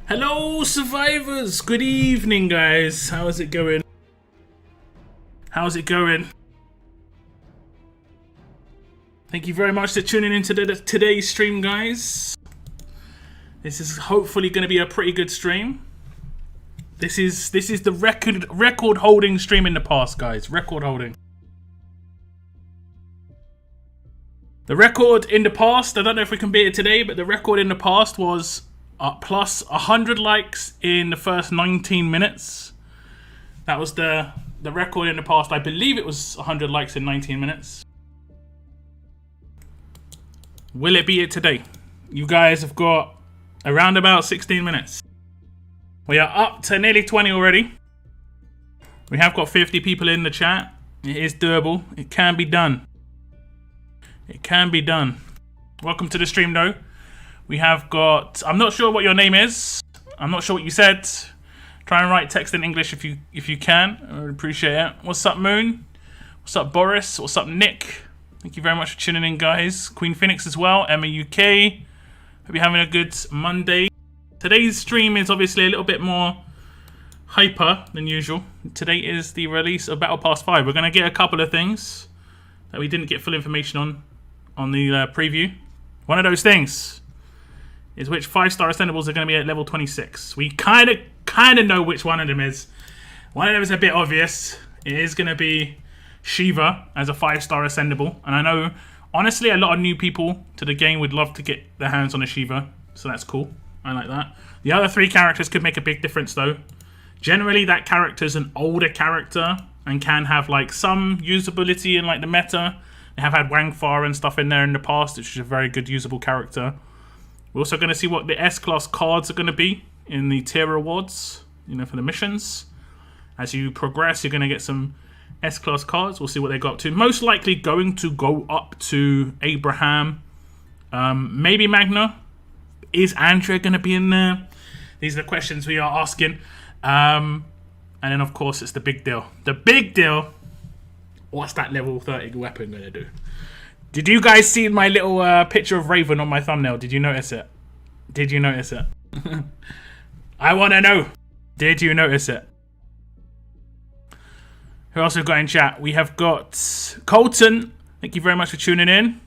Hello survivors, good evening guys, how's it going? How's it going? Thank you very much for tuning into today's stream, guys. This is hopefully going to be a pretty good stream. This is the record holding stream in the past, guys. Record holding. The record in the past, I don't know if we can beat it today, but the record in the past was plus 100 likes in the first 19 minutes. That was the record in the past. I believe it was 100 likes in 19 minutes. Will it beat it today? You guys have got around about 16 minutes. We are up to nearly 20 already. We have got 50 people in the chat. It is doable. It can be done. It can be done. Welcome to the stream though. We have got, I'm not sure what your name is. I'm not sure what you said. Try and write text in English if you can. I would appreciate it. What's up, Moon? What's up, Boris? What's up, Nick? Thank you very much for tuning in, guys. Queen Phoenix as well. Emma UK. Hope you're having a good Monday. Today's stream is obviously a little bit more hyper than usual. Today is the release of Battle Pass 5. We're going to get a couple of things that we didn't get full information on the preview. One of those things is which 5-star ascendables are going to be at level 26. We kind of know which one of them is. One of them is a bit obvious. It is going to be Shiva as a 5-star ascendable. And I know, honestly, a lot of new people to the game would love to get their hands on a Shiva. So that's cool. I like that. The other 3 characters could make a big difference, though. Generally, that character's an older character and can have like some usability in like the meta. They have had Wangfar and stuff in there in the past, which is a very good usable character. We're also going to see what the S-class cards are going to be in the tier rewards, you know, for the missions. As you progress, you're going to get some S-class cards. We'll see what they go up to. Most likely going to go up to Abraham, maybe Magna. Is Andrea going to be in there? These are the questions we are asking. And then, of course, it's the big deal. The big deal. What's that level 30 weapon going to do? Did you guys see my little picture of Raven on my thumbnail? Did you notice it? Did you notice it? I want to know. Did you notice it? Who else have got in chat? We have got Colton. Thank you very much for tuning in.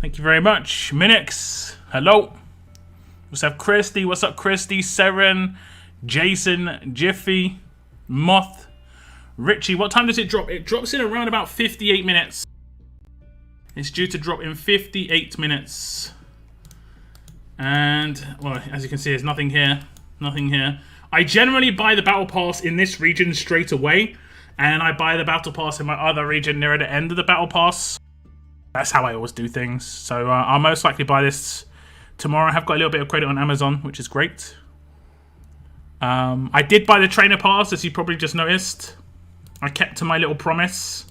Thank you very much. Minix. Hello. What's up, Christy? What's up, Christy? Seren. Jason. Jiffy. Moth. Richie. What time does it drop? It drops in around about 58 minutes. It's due to drop in 58 minutes. And, well, as you can see, there's nothing here. Nothing here. I generally buy the Battle Pass in this region straight away. And I buy the Battle Pass in my other region near the end of the Battle Pass. That's how I always do things. So I'll most likely buy this tomorrow. I have got a little bit of credit on Amazon, which is great. I did buy the Trainer Pass, as you probably just noticed. I kept to my little promise,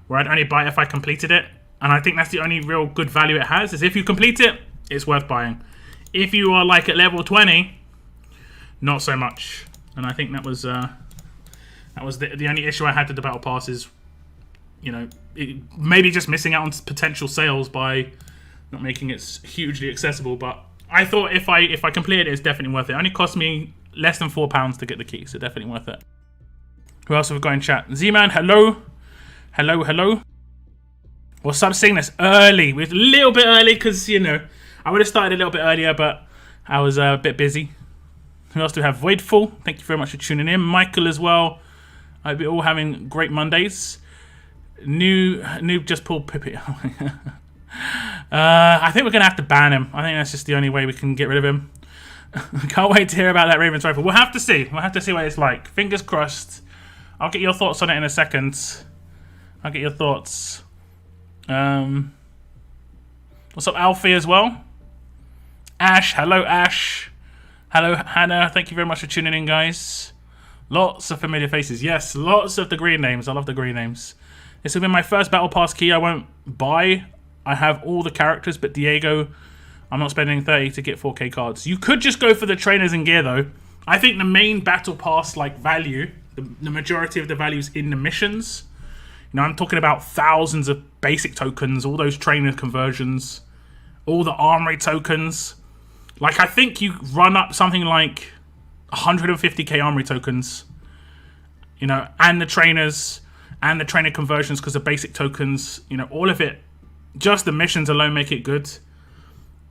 where I'd only buy it if I completed it. And I think that's the only real good value it has, is if you complete it, it's worth buying. If you are like at level 20, not so much. And I think that was the only issue I had with the Battle Pass is, you know, maybe just missing out on potential sales by not making it hugely accessible. But I thought if I completed it, it's definitely worth it. It only cost me less than £4 to get the key, so definitely worth it. Who else have we got in chat? Z-Man, hello. Hello, hello. What's up, seeing this early? We're a little bit early because, you know, I would have started a little bit earlier, but I was a bit busy. Who else do we have? Voidful, thank you very much for tuning in. Michael as well. I hope you're all having great Mondays. Noob just pulled Pippi. I think we're going to have to ban him. I think that's just the only way we can get rid of him. Can't wait to hear about that Raven's Rifle. We'll have to see. We'll have to see what it's like. Fingers crossed. I'll get your thoughts on it in a second. I'll get your thoughts. What's up, Alfie, as well? Ash, hello, Ash. Hello, Hannah. Thank you very much for tuning in, guys. Lots of familiar faces. Yes, lots of the green names. I love the green names. This will be my first Battle Pass key I won't buy. I have all the characters, but Diego, I'm not spending 30 to get 4K cards. You could just go for the trainers and gear, though. I think the main Battle Pass like value, the majority of the values in the missions. You know, I'm talking about thousands of basic tokens, all those trainer conversions, all the armory tokens. Like, I think you run up something like 150k armory tokens, you know, and the trainers and the trainer conversions because of basic tokens, you know, all of it. Just the missions alone make it good.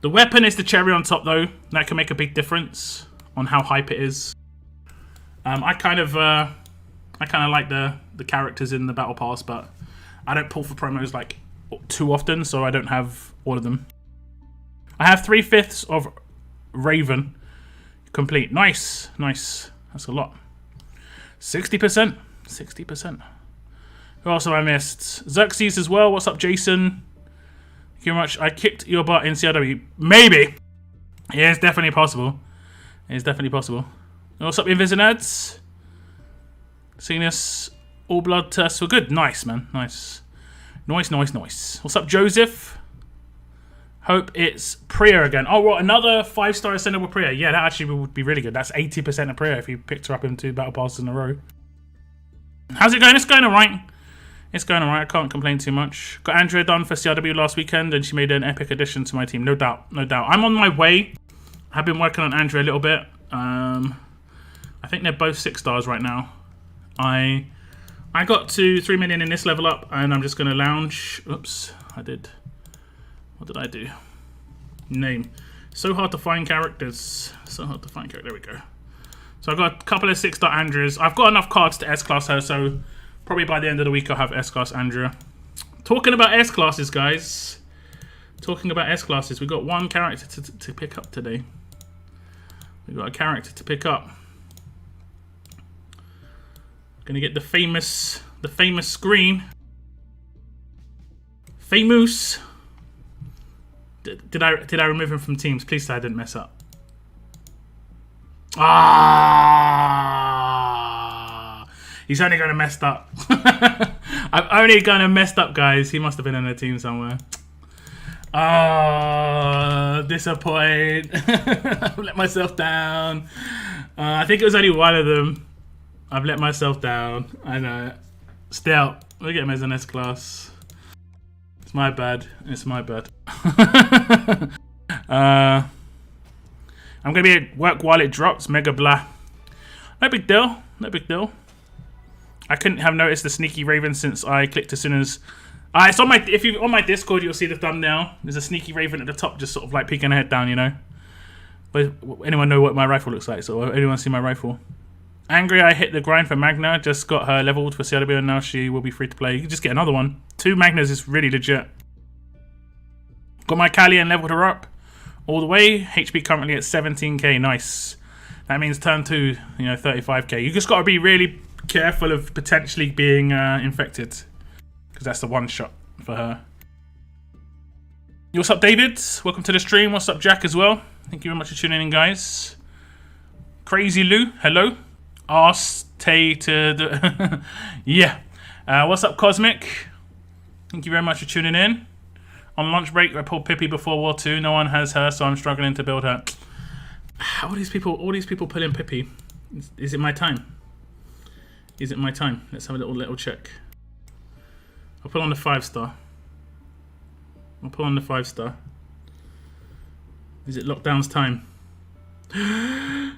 The weapon is the cherry on top, though. That can make a big difference on how hype it is. I kind of like the characters in the battle pass, but I don't pull for promos like too often, so I don't have all of them. I have 3/5 of Raven complete. Nice. That's a lot. 60%. 60%. Who else have I missed? Xerxes as well. What's up, Jason? Thank you very much. I kicked your butt in CRW. Maybe. Yeah, it's definitely possible. It's definitely possible. What's up, Invisinerds? Seeing this all blood tests were good. Nice, man. Nice. Nice. What's up, Joseph? Hope it's Priya again. Oh, what? Another 5-star ascendable Priya. Yeah, that actually would be really good. That's 80% of Priya if you picked her up in 2 battle passes in a row. How's it going? It's going alright. It's going alright. I can't complain too much. Got Andrea done for CRW last weekend, and she made an epic addition to my team. No doubt. I'm on my way. I've been working on Andrea a little bit. I think they're both 6 stars right now. I got to 3 million in this level up, and I'm just going to lounge. Oops, I did. What did I do? Name. So hard to find characters. There we go. So I've got a couple of 6-star Andreas. I've got enough cards to S-class her, so probably by the end of the week I'll have S-class Andrea. Talking about S-classes, guys. We got one character to pick up today. We got a character to pick up. Gonna get the famous screen. Famous. Did I remove him from teams? Please say I didn't mess up. He's only gonna messed up. I'm only gonna messed up, guys. He must have been in a team somewhere. Disappoint. I've let myself down. I think it was only one of them. I've let myself down. I know. Still, look at him as an S-class. It's my bad. I'm gonna be at work while it drops. Mega blah. No big deal. I couldn't have noticed the sneaky Raven since I clicked as soon as. It's on my. If you on my Discord, you'll see the thumbnail. There's a sneaky Raven at the top, just sort of like peeking her head down, you know. But anyone know what my rifle looks like? So anyone see my rifle? Angry, I hit the grind for Magna. Just got her leveled for CRW, and now she will be free to play. You can just get another one. 2 Magnas is really legit. Got my Kali and leveled her up all the way. HP currently at 17k. Nice. That means turn 2, 35k. You just got to be really careful of potentially being infected, because that's the one shot for her. What's up, David? Welcome to the stream. What's up, Jack, as well? Thank you very much for tuning in, guys. Crazy Lou, hello. Yeah. What's up, Cosmic? Thank you very much for tuning in. On lunch break, I pulled Pippi before War 2. No one has her, so I'm struggling to build her. All these people pulling Pippi. Is it my time? Let's have a little check. I'll put on the 5-star. Is it lockdown's time? I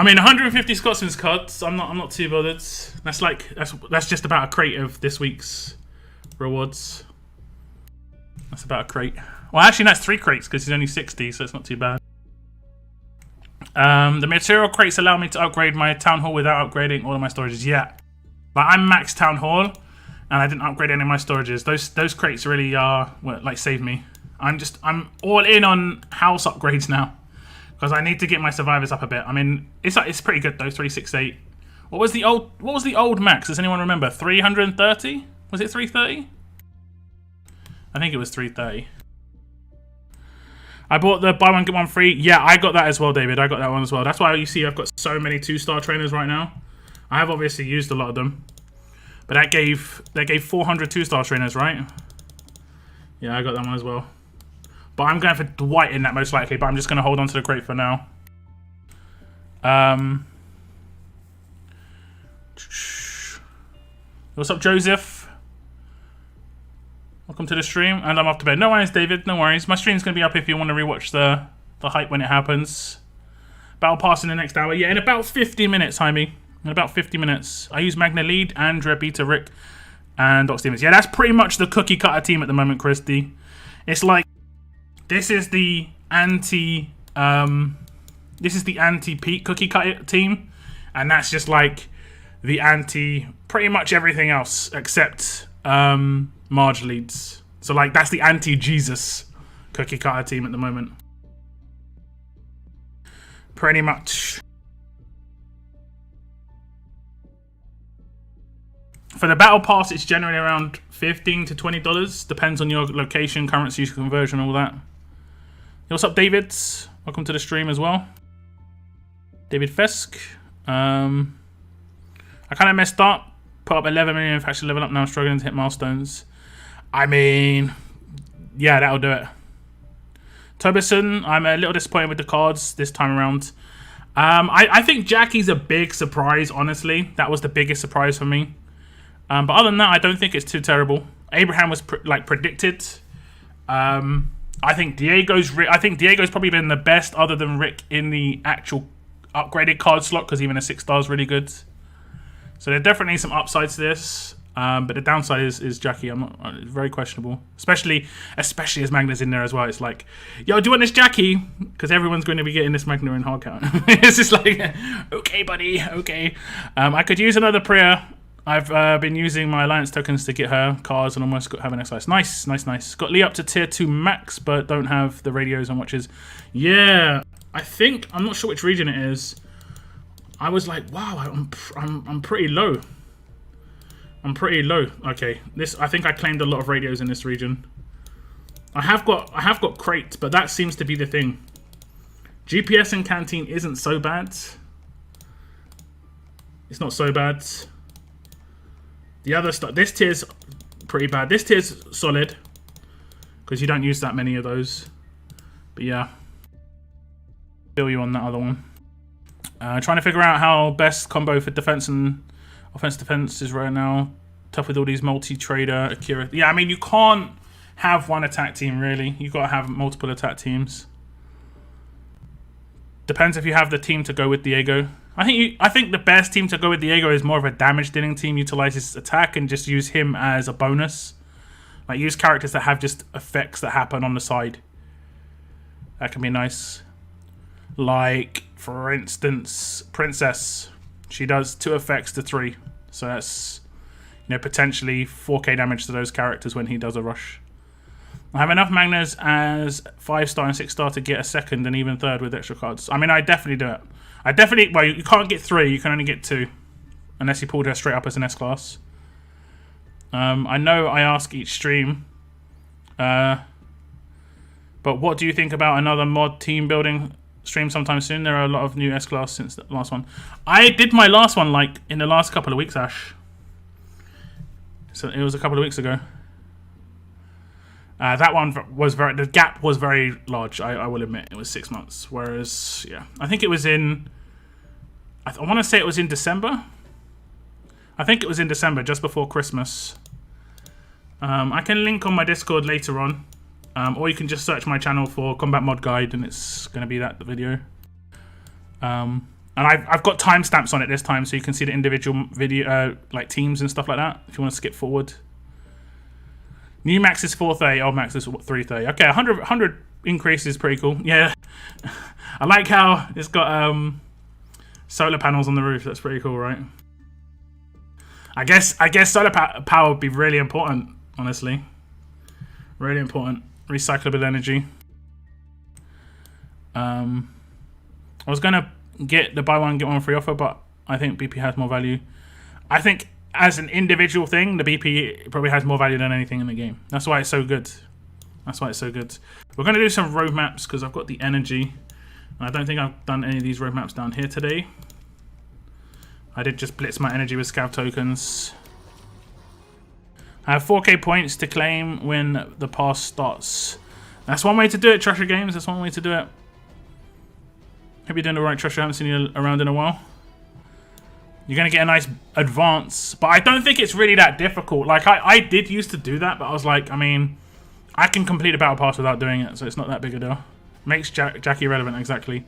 mean, 150 Scotsman's cards. I'm not too bothered. That's just about a crate of this week's rewards. That's about a crate. Well, actually, that's 3 crates because he's only 60, so it's not too bad. The material crates allow me to upgrade my town hall without upgrading all of my storages. Yeah, but I'm max town hall, and I didn't upgrade any of my storages. Those crates really are save me. I'm all in on house upgrades now, because I need to get my survivors up a bit. I mean, it's pretty good though. 368. What was the old max? Does anyone remember? 330? Was it 330? I think it was 330. I bought the buy one get one free. Yeah, I got that as well, David. I got that one as well. That's why you see I've got so many 2-star trainers right now. I have obviously used a lot of them, but that gave 400 2-star trainers, right? Yeah, I got that one as well. But I'm going for Dwight in that most likely. But I'm just going to hold on to the crate for now. What's up, Joseph? Welcome to the stream, and I'm off to bed. No worries, David. No worries. My stream's going to be up if you want to rewatch the the hype when it happens. Battle pass in the next hour. Yeah, in about 50 minutes, Jaime. In about 50 minutes. I use Magna Lead, Andrea, Beta, Rick, and Doc Stevens. Yeah, that's pretty much the cookie cutter team at the moment, Christy. It's like, this is the anti peak cookie cutter team, and that's just like the anti pretty much everything else except Marge leads. So like that's the anti Jesus cookie cutter team at the moment. Pretty much. For the battle pass, it's generally around $15 to $20. Depends on your location, currency conversion, all that. Hey, what's up, David? Welcome to the stream as well. David Fesk. I kind of messed up. Put up 11 million in faction level up. Now I'm struggling to hit milestones. I mean, yeah, that'll do it. Tobison, I'm a little disappointed with the cards this time around. I think Jackie's a big surprise, honestly. That was the biggest surprise for me. But other than that, I don't think it's too terrible. Abraham was predicted. I think Diego's probably been the best other than Rick in the actual upgraded card slot, because even a 6-star is really good. So there's definitely some upsides to this. But the downside is Jackie. It's very questionable, especially as Magna's in there as well. It's like, yo, do you want this Jackie? Because everyone's going to be getting this Magna in hard count. It's just like, okay, buddy, okay. I could use another Priya. I've been using my alliance tokens to get her cards and almost have an XIS. Nice. Got Lee up to tier 2 max, but don't have the radios and watches. Yeah, I'm not sure which region it is. I was like, wow, I'm pretty low. I'm pretty low. Okay, I think I claimed a lot of radios in this region. I have got crates, but that seems to be the thing. GPS and canteen isn't so bad. It's not so bad. The other stuff, this tier's pretty bad. This tier's solid because you don't use that many of those. But yeah, feel you on that other one. Trying to figure out how best combo for defense and offense defense is right now. Tough with all these multi-trader, Akira. Yeah, I mean, you can't have one attack team, really. You've got to have multiple attack teams. Depends if you have the team to go with Diego. I think the best team to go with Diego is more of a damage dealing team. Utilizes attack and just use him as a bonus. Like, use characters that have just effects that happen on the side. That can be nice. Like, for instance, Princess. She does 2 effects to 3. So that's, potentially 4k damage to those characters when he does a rush. I have enough Magnas as 5-star and 6-star to get a 2nd and even 3rd with extra cards. I mean, I definitely do it. Well, you can't get 3, you can only get 2. Unless you pulled her straight up as an S-class. I know I ask each stream. But what do you think about another mod team building stream sometime soon? There are a lot of new S-class since the last one. I did my last one like in the last couple of weeks, Ash. So it was a couple of weeks ago. That one was the gap was very large, I will admit. It was 6 months. Whereas, yeah, I think it was in, I want to say it was in December. I think it was in December, just before Christmas. I can link on my Discord later on. Or you can just search my channel for Combat Mod Guide and it's going to be that video. And I've got timestamps on it this time so you can see the individual video, like teams and stuff like that, if you want to skip forward. New max is 430, old max is 330. Okay, 100 increase is pretty cool. Yeah, I like how it's got solar panels on the roof. That's pretty cool, right? I guess solar power would be really important, honestly. Really important. Recyclable energy. I was gonna get the buy one get one free offer, but I think BP has more value. I think as an individual thing, the BP probably has more value than anything in the game. That's why it's so good. We're gonna do some roadmaps because I've got the energy. I don't think I've done any of these roadmaps down here today. I did just blitz my energy with scav tokens. I have 4k points to claim when the pass starts. That's one way to do it, Treasure Games. That's one way to do it. Hope you're doing the right, Treasure. I haven't seen you around in a while. You're going to get a nice advance. But I don't think it's really that difficult. Like, I did used to do that, but I was like, I mean, I can complete a battle pass without doing it, so it's not that big a deal. Makes Jackie relevant, exactly.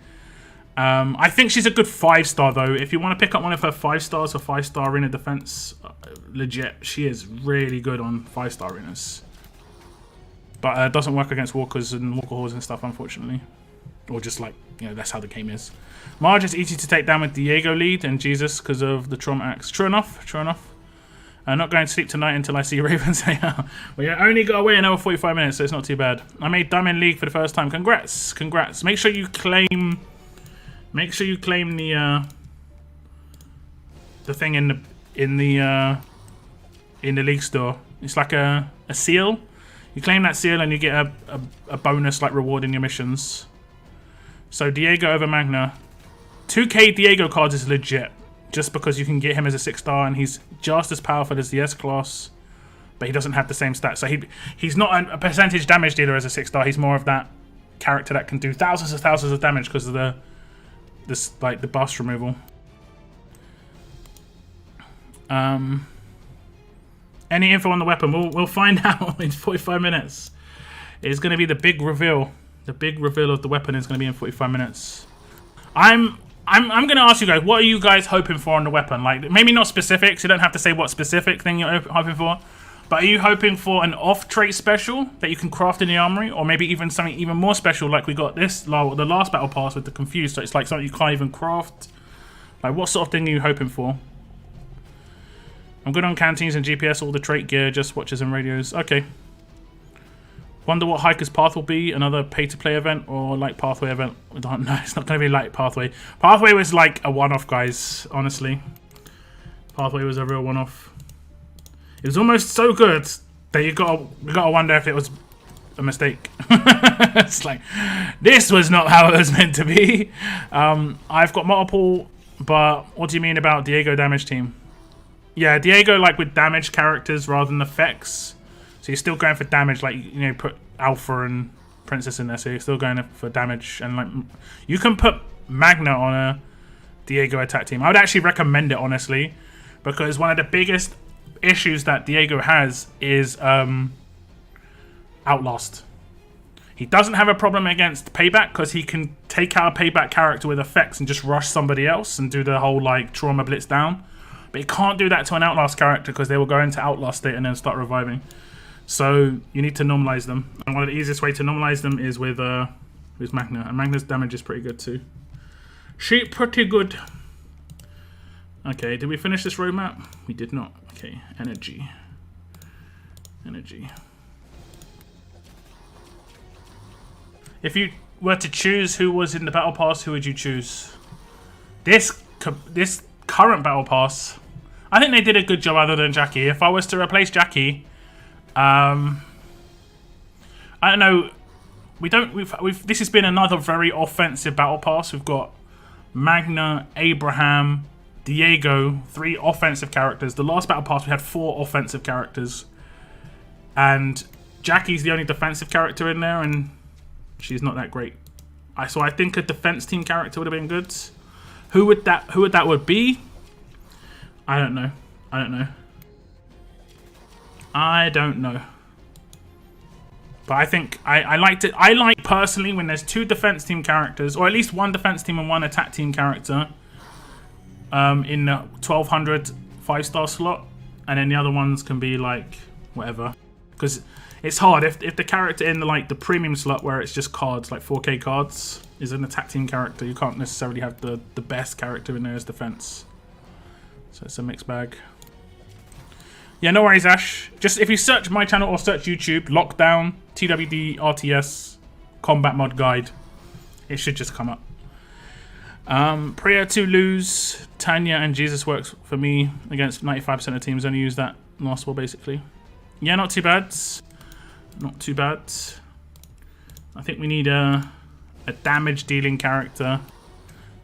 I think she's a good 5-star though. If you want to pick up one of her 5-stars for 5-star arena defense, legit, she is really good on 5-star arenas. But it doesn't work against walkers and walker halls and stuff, unfortunately. Or just like, you know, that's how the game is. Marge is easy to take down with Diego lead and Jesus because of the trauma axe. True enough, true enough. I'm not going to sleep tonight until I see Raven say, well, you only got away another 45 minutes, so it's not too bad. I made Diamond League for the first time. Congrats, congrats. Make sure you claim the thing in the league store. It's like a seal. You claim that seal and you get a bonus like reward in your missions. So Diego over Magna. 2k Diego cards is legit. Just because you can get him as a 6-star and he's just as powerful as the S-class. But he doesn't have the same stats. So he's not a percentage damage dealer as a 6-star. He's more of that character that can do thousands of damage because of the bust removal. Any info on the weapon? We'll find out in 45 minutes. It's going to be the big reveal. The big reveal of the weapon is going to be in 45 minutes. I'm going to ask you guys, what are you guys hoping for on the weapon? Like, maybe not specifics. You don't have to say what specific thing you're hoping for. But are you hoping for an off-trait special that you can craft in the armory? Or maybe even something even more special like we got the last battle pass with the Confused. So it's like something you can't even craft. Like, what sort of thing are you hoping for? I'm good on canteens and GPS, all the trait gear, just watches and radios. Okay. Wonder what Hiker's Path will be. Another pay-to-play event or like Pathway event. I don't know. It's not going to be like Pathway. Pathway was like a one-off, guys. Honestly. Pathway was a real one-off. It was almost so good that you gotta wonder if it was a mistake. It's like, this was not how it was meant to be. I've got multiple, but what do you mean about Diego damage team? Yeah, Diego like with damage characters rather than effects. So you're still going for damage, like, you know, put Alpha and Princess in there, so you're still going for damage. And like, you can put Magna on a Diego attack team. I would actually recommend it, honestly, because one of the biggest issues that Diego has is Outlast. He doesn't have a problem against Payback because he can take out a Payback character with effects and just rush somebody else and do the whole like trauma blitz down. But he can't do that to an Outlast character because they will go into Outlast state and then start reviving. So you need to normalize them. And one of the easiest way to normalize them is with Magna. And Magna's damage is pretty good too. Sheep pretty good. Okay, did we finish this roadmap? We did not. Okay, energy. Energy. If you were to choose who was in the battle pass, who would you choose? This current battle pass, I think they did a good job other than Jackie. If I was to replace Jackie, I don't know. This has been another very offensive battle pass. We've got Magna, Abraham, Diego, 3 offensive characters. The last battle pass we had 4 offensive characters, and Jackie's the only defensive character in there, and she's not that great. So I think a defense team character would have been good. Who would that be? I don't know. I don't know. But I think I like personally when there's 2 defense team characters, or at least 1 defense team and 1 attack team character in the 1200 5-star slot, and then the other ones can be like whatever, because it's hard if the character in the premium slot where it's just cards, like 4k cards, is an attack team character. You can't necessarily have the best character in there as defense. So it's a mixed bag. Yeah, no worries, Ash. Just if you search my channel or search YouTube, Lockdown, TWD RTS, Combat Mod Guide, it should just come up. Prayer to lose. Tanya and Jesus works for me against 95% of teams. Only use that last war, basically. Yeah, not too bad. Not too bad. I think we need a damage dealing character.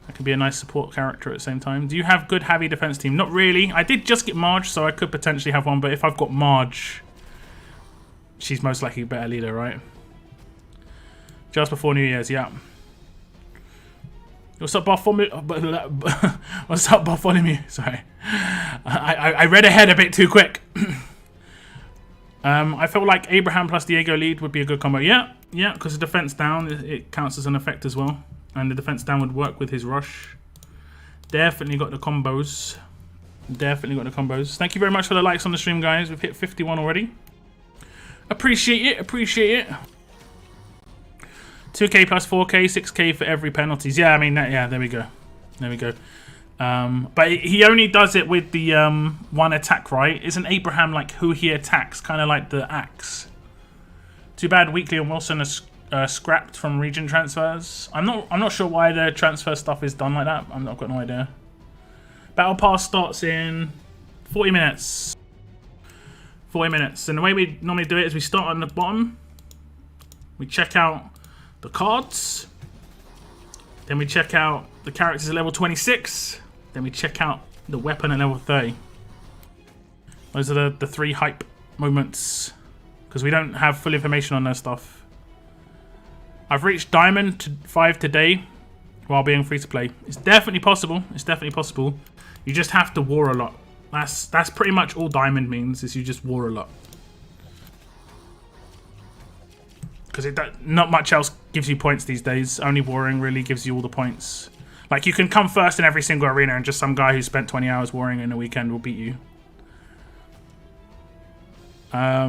That could be a nice support character at the same time. Do you have good heavy defense team? Not really. I did just get Marge, so I could potentially have one. But if I've got Marge, she's most likely a better leader, right? Just before New Year's, yeah. What's up, Bartholomew? What's up, Bartholomew? Sorry. I read ahead a bit too quick. I feel like Abraham plus Diego lead would be a good combo. Yeah, because the defense down, it counts as an effect as well. And the defense down would work with his rush. Definitely got the combos. Definitely got the combos. Thank you very much for the likes on the stream, guys. We've hit 51 already. Appreciate it, appreciate it. 2k plus 4k, 6k for every penalties. Yeah, I mean, yeah, there we go. There we go. But he only does it with the one attack, right? Isn't Abraham like who he attacks? Kind of like the axe. Too bad Weekly and Wilson are scrapped from region transfers. I'm not sure why the transfer stuff is done like that. I've got no idea. Battle Pass starts in 40 minutes. 40 minutes. And the way we normally do it is we start on the bottom. We check out the cards. Then we check out the characters at level 26. Then we check out the weapon at level 30. Those are the 3 hype moments. Because we don't have full information on their stuff. I've reached Diamond 5 today while being free to play. It's definitely possible. It's definitely possible. You just have to war a lot. That's pretty much all Diamond means, is you just war a lot. Because not much else gives you points these days. Only warring really gives you all the points. Like, you can come first in every single arena and just some guy who spent 20 hours warring in a weekend will beat you. How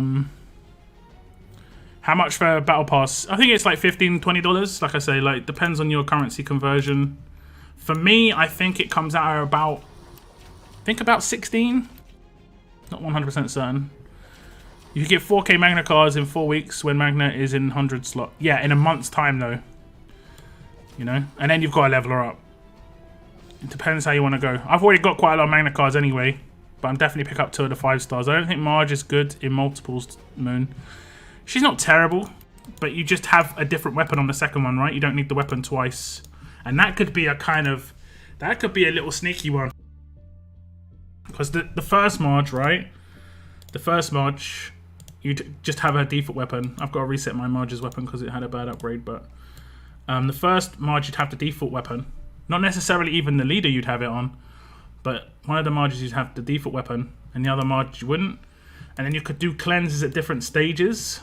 much for Battle Pass? I think it's like $15, $20. Like I say, like, depends on your currency conversion. For me, I think it comes out about... about 16? Not 100% certain. You can get 4k Magna cards in 4 weeks when Magna is in 100 slot. Yeah, in a month's time though. You know? And then you've got to level her up. It depends how you want to go. I've already got quite a lot of Magna cards anyway. But I'm definitely pick up 2 of the 5 stars. I don't think Marge is good in multiples, Moon. She's not terrible. But you just have a different weapon on the second one, right? You don't need the weapon twice. And that could be a kind of... that could be a little sneaky one. Because the first Marge, right? The first Marge... you just have her default weapon. I've got to reset my Marge's weapon because it had a bad upgrade, but the first Marge you'd have the default weapon. Not necessarily even the leader you'd have it on, but one of the Marges you'd have the default weapon, and the other Marge you wouldn't. And then you could do cleanses at different stages.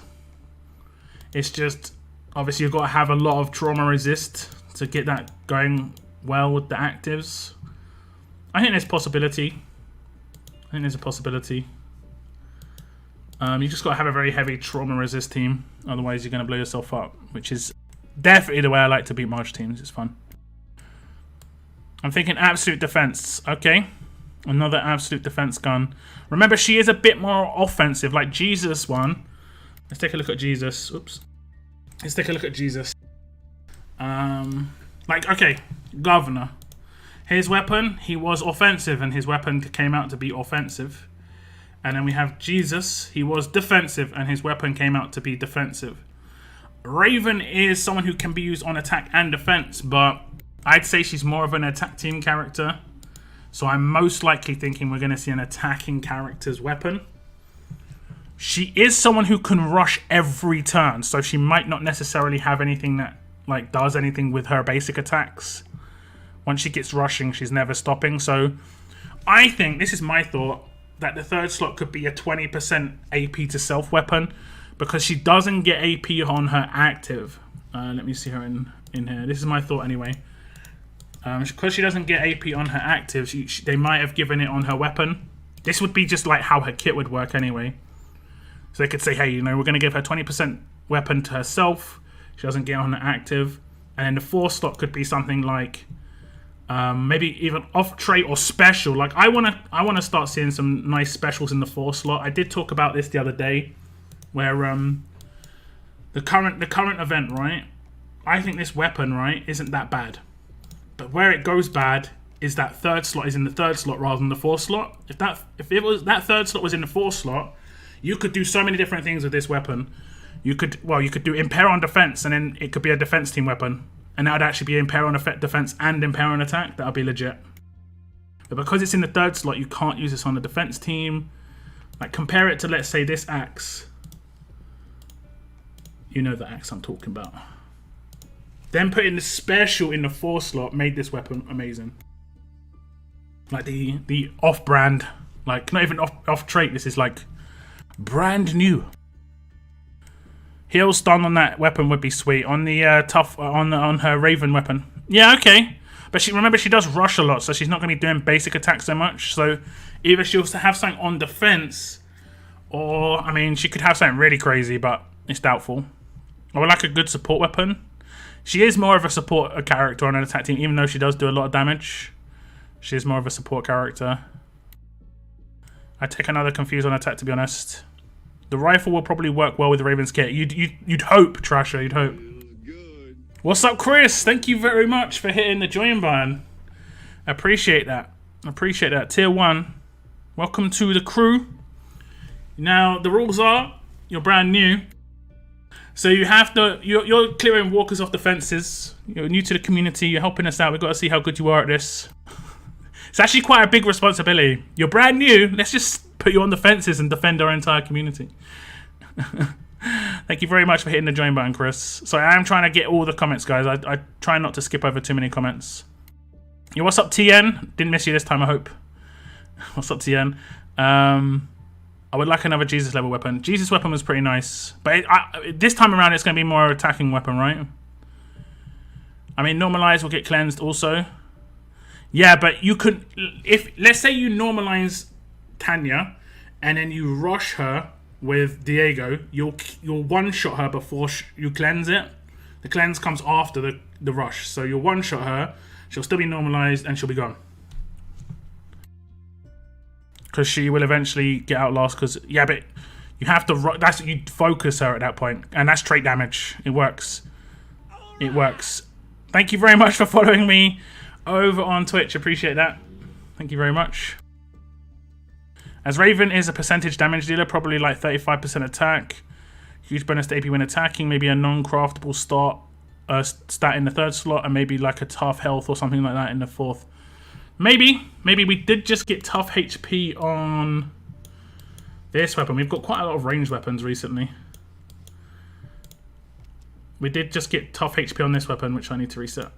It's just, obviously you've got to have a lot of trauma resist to get that going well with the actives. I think there's possibility. I think there's a possibility. You just got to have a very heavy trauma resist team, otherwise you're going to blow yourself up, which is definitely the way I like to beat Marge teams. It's fun. I'm thinking absolute defense. Okay, another absolute defense gun. Remember, she is a bit more offensive, like Jesus one. Let's take a look at Jesus. Oops. Let's take a look at Jesus. Like, okay, Governor. His weapon, he was offensive, and his weapon came out to be offensive. And then we have Jesus. He was defensive, and his weapon came out to be defensive. Raven is someone who can be used on attack and defense, but I'd say she's more of an attack team character. So I'm most likely thinking we're going to see an attacking character's weapon. She is someone who can rush every turn, so she might not necessarily have anything that like does anything with her basic attacks. Once she gets rushing, she's never stopping. So I think, this is my thought, that the third slot could be a 20% AP to self weapon, because she doesn't get AP on her active. Let me see her in here. This is my thought anyway. Because she doesn't get AP on her active, they might have given it on her weapon. This would be just like how her kit would work anyway. So they could say, hey, you know, we're going to give her 20% weapon to herself. She doesn't get on her active. And then the 4th slot could be something like maybe even off trait or special. Like I wanna start seeing some nice specials in the 4th slot. I did talk about this the other day, where the current event, right? I think this weapon, right, isn't that bad. But where it goes bad is that 3rd slot is in the 3rd slot rather than the 4th slot. If that 3rd slot was in the 4th slot, you could do so many different things with this weapon. You could do impair on defense, and then it could be a defense team weapon. And that would actually be impair on defense and impair on attack. That would be legit. But because it's in the 3rd slot, you can't use this on the defense team. Like, compare it to, let's say, this axe. You know the axe I'm talking about. Then putting the special in the 4th slot made this weapon amazing. Like the off-brand, like not even off trait. This is like Brand new. Heal stun on that weapon would be sweet. On the on her Raven weapon. Yeah, okay. But remember, she does rush a lot, so she's not going to be doing basic attacks so much. So either she'll have something on defense, or, I mean, she could have something really crazy, but it's doubtful. I would like a good support weapon. She is more of a support character on an attack team, even though she does do a lot of damage. She is more of a support character. I'd take another Confuse on attack, to be honest. The rifle will probably work well with the Raven's kit. You'd hope, Trasher, you'd hope. What's up, Chris? Thank you very much for hitting the join button. Appreciate that. Appreciate that. Tier 1. Welcome to the crew. Now, the rules are, you're brand new. So you have to, you're clearing walkers off the fences. You're new to the community. You're helping us out. We've got to see how good you are at this. It's actually quite a big responsibility. You're brand new. Let's just put you on the fences and defend our entire community. Thank you very much for hitting the join button, Chris. So I am trying to get all the comments, guys. I try not to skip over too many comments. Yo, what's up, TN? Didn't miss you this time, I hope. What's up, TN? I would like another Jesus level weapon. Jesus weapon was pretty nice. But this time around, it's going to be more attacking weapon, right? I mean, normalize will get cleansed also. Yeah, but you could... Let's say you normalize Tanya, and then you rush her with Diego, you'll one-shot her before you cleanse it. The cleanse comes after the rush. So you'll one-shot her, she'll still be normalized, and she'll be gone. Because she will eventually get outlast, because, yeah, but you have to, you focus her at that point, and that's trait damage. It works. It works. Thank you very much for following me over on Twitch. Appreciate that. Thank you very much. As Raven is a percentage damage dealer, probably like 35% attack. Huge bonus to AP when attacking. Maybe a non-craftable stat in the 3rd slot, and maybe like a tough health or something like that in the 4th. Maybe we did just get tough HP on this weapon. We've got quite a lot of ranged weapons recently. We did just get tough HP on this weapon, which I need to reset.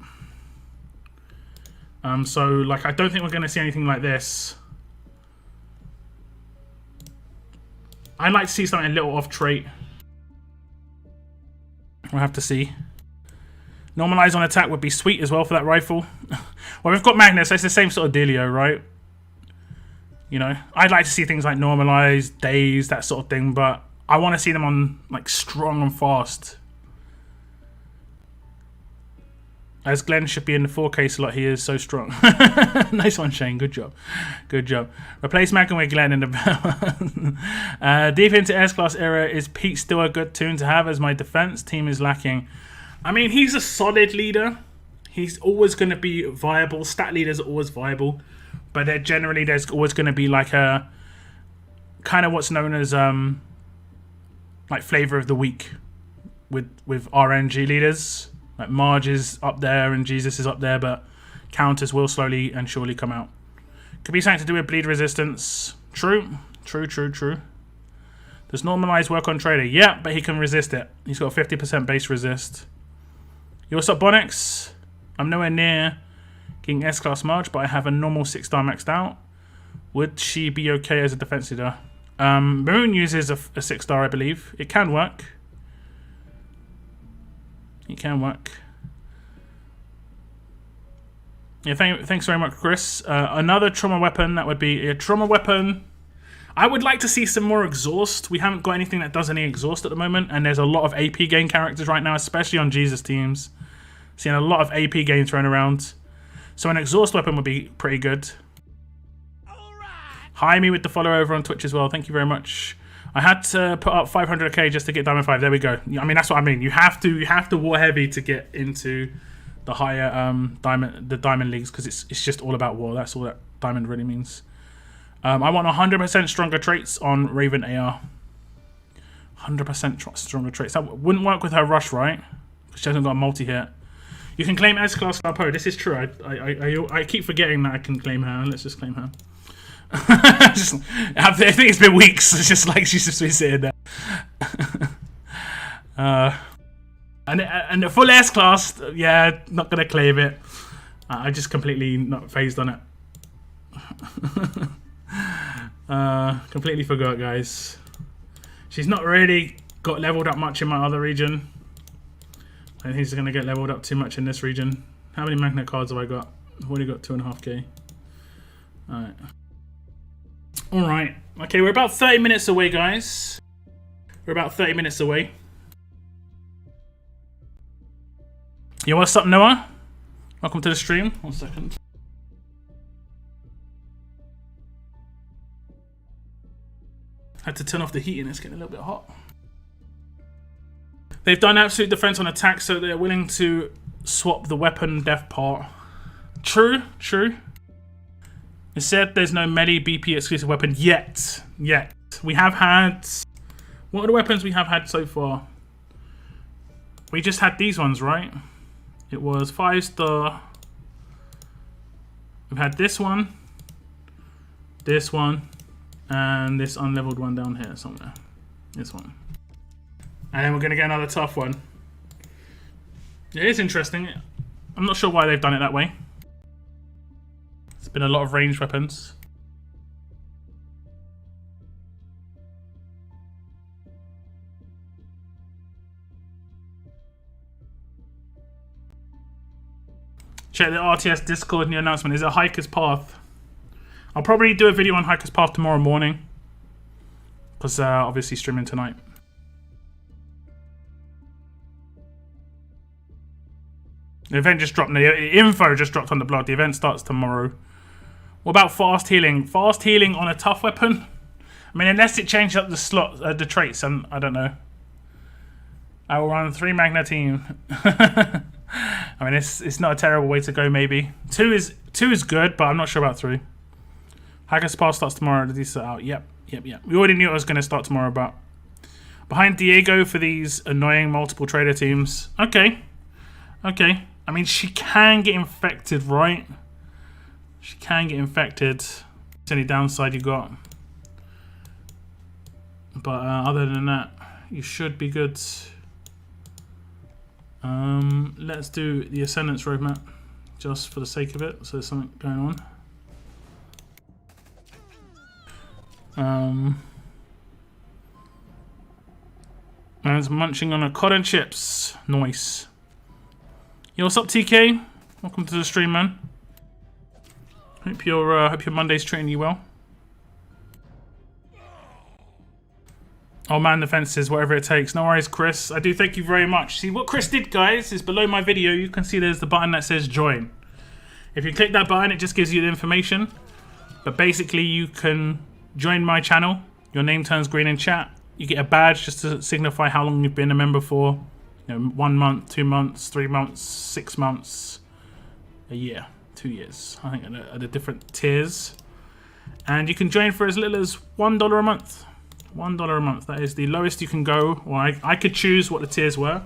So, like, I don't think we're going to see anything like this. I'd like to see something a little off trait. We'll have to see. Normalize on attack would be sweet as well for that rifle. Well, we've got Magnus, so it's the same sort of dealio, right? You know, I'd like to see things like normalize, daze, that sort of thing, but I want to see them on, like, strong and fast. As Glenn should be in the 4K slot, he is so strong. Nice one, Shane. Good job. Good job. Replace Magnum with Glenn in the... Deep into S-Class era, is Pete still a good tune to have as my defense team is lacking? I mean, he's a solid leader. He's always going to be viable. Stat leaders are always viable. But generally, there's always going to be like a... kind of what's known as like flavor of the week with RNG leaders. Like Marge is up there and Jesus is up there, but counters will slowly and surely come out. Could be something to do with bleed resistance. True. True. Does normalize work on Trader? Yeah, but he can resist it. He's got a 50% base resist. Yo, what's up, Bonix? I'm nowhere near getting S-Class Marge, but I have a normal 6-star maxed out. Would she be okay as a defense leader? Moon uses a 6-star, I believe. It can work. It can work. Yeah, thanks very much, Chris. Another trauma weapon, that would be a trauma weapon. I would like to see some more exhaust. We haven't got anything that does any exhaust at the moment, and there's a lot of AP gain characters right now, especially on Jesus teams. Seeing a lot of AP gain thrown around. So an exhaust weapon would be pretty good. Hi, me with the follow over on Twitch as well. Thank you very much. I had to put up 500k just to get Diamond 5. There we go. I mean, that's what I mean. You have to war heavy to get into the higher diamond leagues, because it's just all about war. That's all that diamond really means. I want 100% stronger traits on Raven AR. 100% stronger traits. That wouldn't work with her rush, right? Because she hasn't got a multi-hit. You can claim S-Class Larpo. This is true. I keep forgetting that I can claim her. Let's just claim her. I think it's been weeks. It's just like she's just been sitting there. And the full S-Class, yeah, not going to claim it. I just completely not phased on it. Completely forgot, guys. She's not really got leveled up much in my other region. I think he's going to get leveled up too much in this region. How many magnet cards have I got? I've already got 2.5k. Alright. Alright. Okay, we're about 30 minutes away, guys. We're about 30 minutes away. Yo, what's up, Noah? Welcome to the stream. 1 second. Had to turn off the heating, it's getting a little bit hot. They've done absolute defense on attack, so they're willing to swap the weapon death part. True, true. It said there's no melee BP exclusive weapon yet. We have had... What are the weapons we have had so far? We just had these ones, right? It was 5-star. We've had this one, and this unleveled one down here somewhere. This one. And then we're going to get another tough one. It is interesting. I'm not sure why they've done it that way. It's been a lot of ranged weapons. Check the RTS Discord new announcement. Is it Hiker's Path? I'll probably do a video on Hiker's Path tomorrow morning. Because obviously streaming tonight. The event just dropped. The info just dropped on the blog. The event starts tomorrow. What about fast healing? Fast healing on a tough weapon? I mean, unless it changes up the slot, the traits, and I don't know. I will run 3 Magna team. I mean, it's not a terrible way to go. Maybe 2 is good, but I'm not sure about 3. Hacker's Path starts tomorrow. Did he set out? Yep. We already knew it was going to start tomorrow, but behind Diego for these annoying multiple trader teams. Okay. I mean, she can get infected, right? She can get infected. It's any downside you got. But other than that, you should be good. Let's do the Ascendance roadmap, just for the sake of it, so there's something going on. Man's munching on a cotton chips. Nice. Yo, what's up, TK? Welcome to the stream, man. Hope your Monday's treating you well. Oh man, the fences, whatever it takes. No worries, Chris. I do thank you very much. See, what Chris did, guys, is below my video, you can see there's the button that says join. If you click that button, it just gives you the information. But basically, you can join my channel. Your name turns green in chat. You get a badge just to signify how long you've been a member for. You know, 1 month, 2 months, 3 months, 6 months, a year, 2 years. I think at the different tiers. And you can join for as little as $1 a month. $1 a month. That is the lowest you can go. Or I could choose what the tiers were,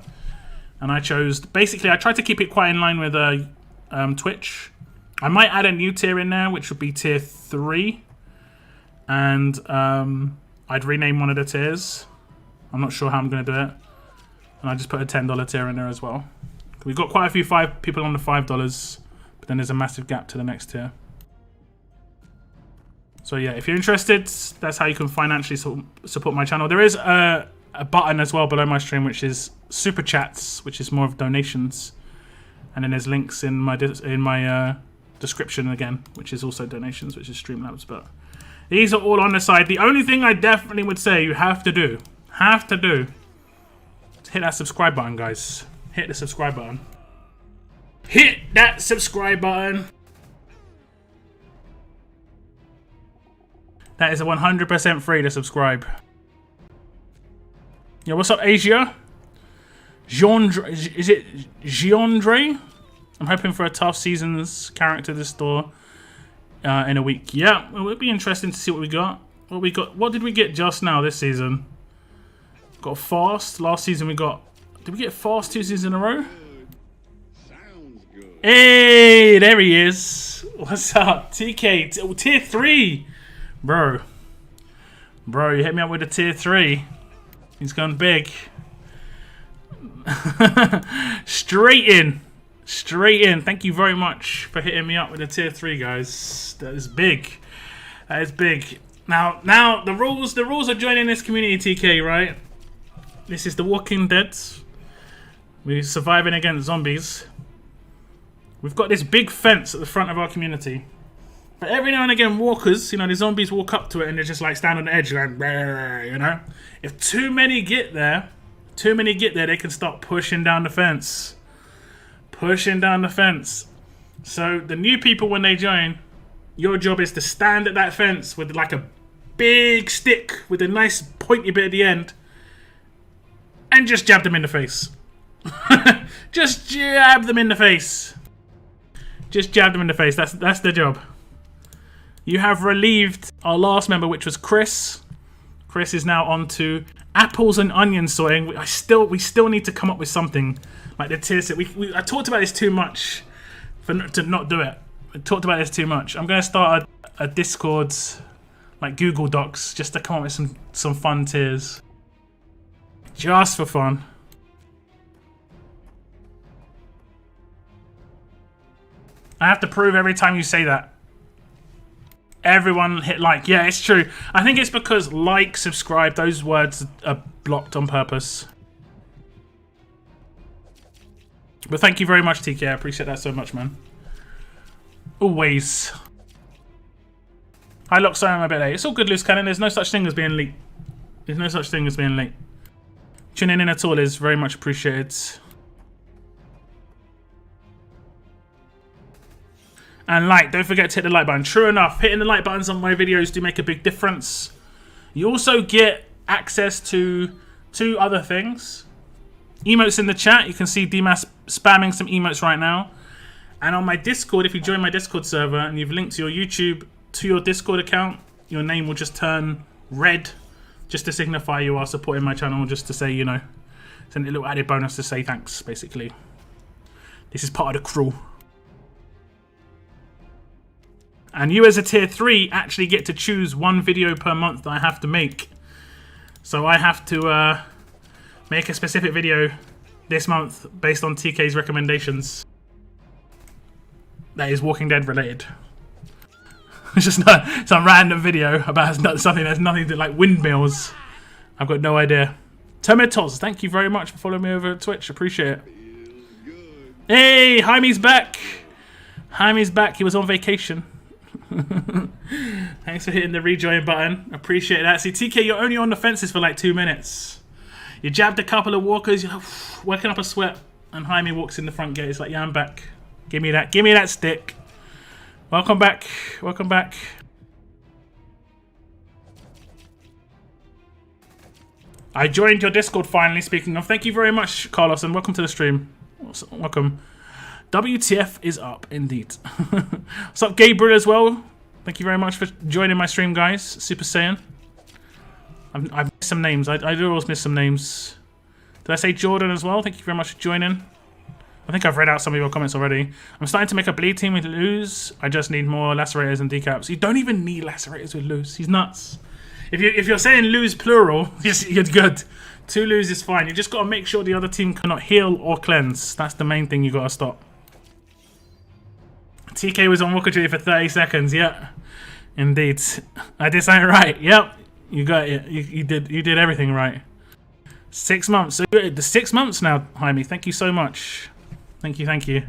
and I chose. Basically, I tried to keep it quite in line with Twitch. I might add a new tier in there, which would be tier 3, and I'd rename one of the tiers. I'm not sure how I'm going to do it, and I just put a $10 tier in there as well. We've got quite a few people on the $5, but then there's a massive gap to the next tier. So yeah, if you're interested, that's how you can financially support my channel. There is a button as well below my stream, which is Super Chats, which is more of donations. And then there's links in my description again, which is also donations, which is Streamlabs. But these are all on the side. The only thing I definitely would say you have to do, is hit that subscribe button, guys. Hit the subscribe button. Hit that subscribe button. That is 100% free to subscribe. Yo, what's up, Asia? Jeandre, is it Jeandre? I'm hoping for a tough season's character this store in a week. Yeah, it would be interesting to see what we got. What did we get just now this season? Got fast. Last season we got. Did we get fast 2 seasons in a row? Sounds good. Hey, there he is. What's up, TK? Tier 3. Bro, you hit me up with a tier 3. He's gone big. Straight in. Thank you very much for hitting me up with a tier 3, guys. That is big. Now the rules are joining this community, TK, right? This is The Walking Dead. We're surviving against zombies. We've got this big fence at the front of our community. But every now and again, walkers, you know, the zombies walk up to it and they just like stand on the edge going, you know? If too many get there, they can start pushing down the fence. Pushing down the fence. So the new people, when they join, your job is to stand at that fence with like a big stick with a nice pointy bit at the end and just jab them in the face. Just jab them in the face. Just jab them in the face. That's the job. You have relieved our last member, which was Chris. Chris is now on to apples and onion sorting. We still need to come up with something like the tier set. I talked about this too much to not do it. I talked about this too much. I'm going to start a Discord, like Google Docs, just to come up with some fun tiers. Just for fun. I have to prove every time you say that. Everyone hit like. Yeah, it's true. I think it's because like, subscribe, those words are blocked on purpose. But thank you very much, TK. I appreciate that so much, man. Always. I look, sorry I'm a bit late. It's all good, loose cannon. There's no such thing as being late. There's no such thing as being late. Tuning in at all is very much appreciated. And like, don't forget to hit the like button. True enough, hitting the like buttons on my videos do make a big difference. You also get access to 2 other things. Emotes in the chat. You can see Dmas spamming some emotes right now. And on my Discord, if you join my Discord server and you've linked your YouTube to your Discord account, your name will just turn red just to signify you are supporting my channel, just to say, you know, it's a little added bonus to say thanks, basically. This is part of the crew. And you as a tier 3 actually get to choose 1 video per month that I have to make. So I have to make a specific video this month based on TK's recommendations. That is Walking Dead related. It's just not some random video about something that's nothing to like windmills. I've got no idea. Tomatoes, thank you very much for following me over at Twitch. Appreciate it. Hey, Jaime's back. Jaime's back. He was on vacation. Thanks for hitting the rejoin button. Appreciate that. See, TK, you're only on the fences for like 2 minutes. You jabbed a couple of walkers, you're working up a sweat, and Jaime walks in the front gate. He's like, yeah, I'm back. Give me that stick. Welcome back. Welcome back. I joined your Discord finally, speaking of. Thank you very much, Carlos, and welcome to the stream. Welcome. WTF is up, indeed. What's up, Gabriel, as well? Thank you very much for joining my stream, guys. Super Saiyan. I've missed some names. I do always miss some names. Did I say Jordan as well? Thank you very much for joining. I think I've read out some of your comments already. I'm starting to make a bleed team with Luz. I just need more lacerators and decaps. You don't even need lacerators with Luz. He's nuts. If you're saying Luz plural, you're good. 2 Luz is fine. You just got to make sure the other team cannot heal or cleanse. That's the main thing you got to stop. TK was on Walker Tree for 30 seconds. Yeah, indeed. I did something right. Yep, you got it. You did everything right. 6 months. So the 6 months now, Jaime. Thank you so much. Thank you.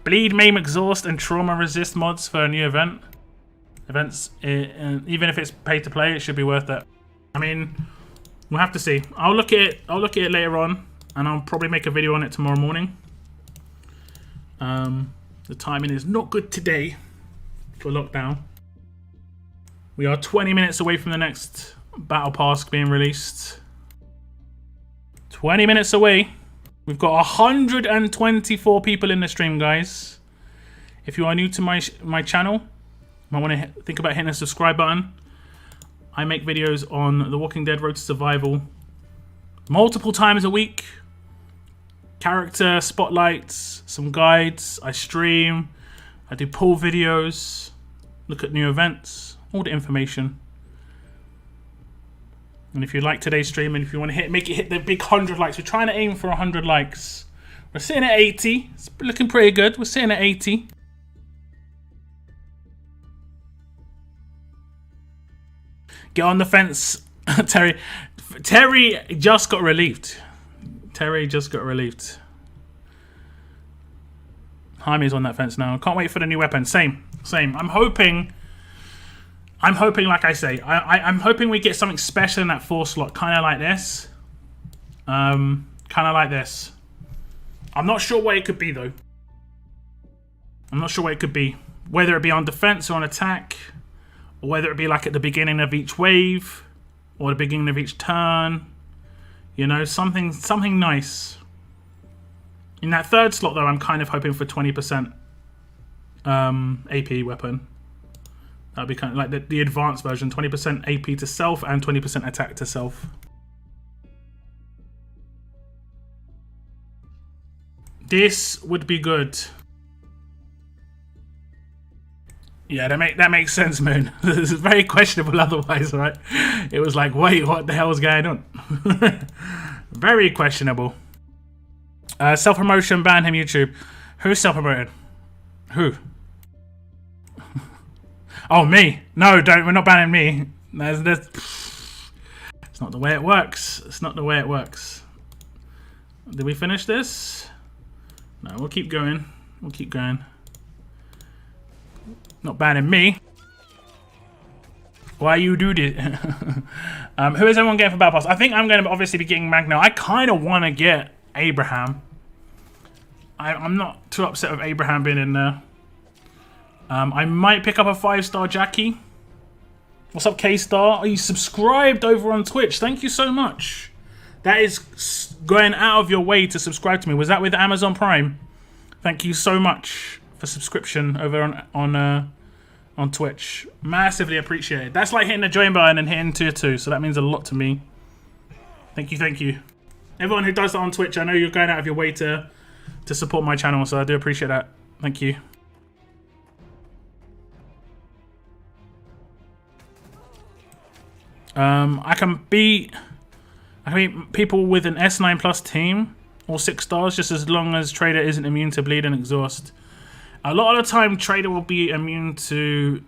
Bleed, maim, exhaust, and trauma resist mods for a new event. Even if it's pay to play, it should be worth it. I mean, we'll have to see. I'll look at it later on, and I'll probably make a video on it tomorrow morning. The timing is not good today for lockdown. We are 20 minutes away from the next battle pass being released. 20 minutes away. We've got 124 people in the stream, guys. If you are new to my channel, you might want to think about hitting the subscribe button. I make videos on The Walking Dead Road to Survival multiple times a week. Character spotlights, some guides. I stream. I do pull videos. Look at new events. All the information. And if you like today's stream, and if you want to make it hit the big 100 likes, we're trying to aim for 100 likes. We're sitting at 80. It's looking pretty good. We're sitting at 80. Get on the fence, Terry. Terry just got relieved. Terry just got relieved. Jaime's on that fence now. Can't wait for the new weapon. Same. I'm hoping, like I say, I'm hoping we get something special in that 4 slot, kind of like this. Kind of like this. I'm not sure what it could be though. I'm not sure what it could be. Whether it be on defense or on attack, or whether it be like at the beginning of each wave, or the beginning of each turn. You know, something nice. In that 3rd slot though, I'm kind of hoping for 20% AP weapon. That'd be kind of like the advanced version, 20% AP to self and 20% attack to self. This would be good. Yeah, that makes sense, Moon. This is very questionable otherwise, right? It was like, wait, what the hell is going on? Very questionable. Self-promotion, ban him, YouTube. Who's self-promoted? Who? Oh, me. No, we're not banning me. It's not the way it works. It's not the way it works. Did we finish this? No, we'll keep going. We'll keep going. Not banning me. Why you do this? Who is everyone getting for Battle Pass? I think I'm going to obviously be getting Magna. I kind of want to get Abraham. I'm not too upset with Abraham being in there. I might pick up a 5-star Jackie. What's up, K-Star? Are you subscribed over on Twitch? Thank you so much. That is going out of your way to subscribe to me. Was that with Amazon Prime? Thank you so much for subscription over on Twitch. Massively appreciated. That's like hitting the join button and hitting tier 2, so that means a lot to me. Thank you. Everyone who does that on Twitch, I know you're going out of your way to support my channel, so I do appreciate that. Thank you. I can beat people with an S9 plus team or 6 stars just as long as Trader isn't immune to bleed and exhaust. A lot of the time, Trader will be immune to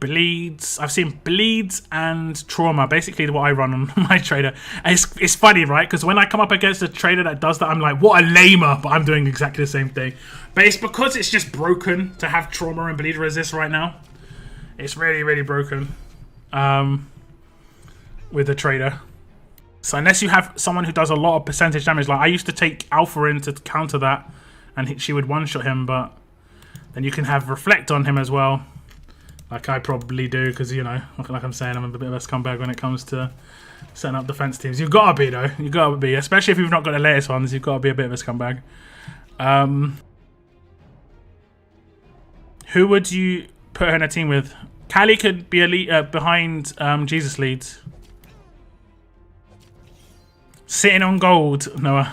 bleeds. I've seen bleeds and trauma. Basically, what I run on my Trader. And it's funny, right? Because when I come up against a Trader that does that, I'm like, what a lamer! But I'm doing exactly the same thing. But it's because it's just broken to have trauma and bleed resist right now. It's really broken with the Trader. So unless you have someone who does a lot of percentage damage, like I used to take Alpha in to counter that, and she would one-shot him, but then you can have Reflect on him as well, like I probably do, because, you know, like I'm saying, I'm a bit of a scumbag when it comes to setting up defense teams. You've got to be, though. You've got to be, especially if you've not got the latest ones, you've got to be a bit of a scumbag. Who would you put her in a team with? Callie could be elite, behind Jesus Leads. Sitting on gold, Noah.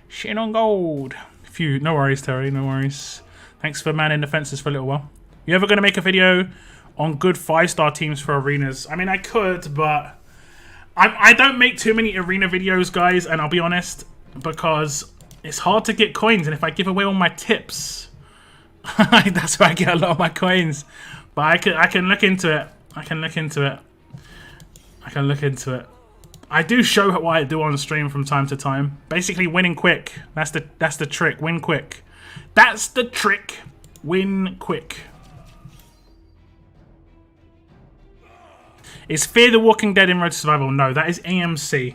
Sitting on gold. No worries, Terry, no worries. Thanks for manning the fences for a little while. You ever going to make a video on good 5-star teams for arenas? I mean, I could, but I don't make too many arena videos, guys, and I'll be honest, because it's hard to get coins, and if I give away all my tips, that's where I get a lot of my coins. But I can look into it. I can look into it. I do show what I do on stream from time to time. Basically, winning quick. That's the trick. Win quick. That's the trick. Win quick. Is Fear the Walking Dead in Road to Survival? No, that is AMC.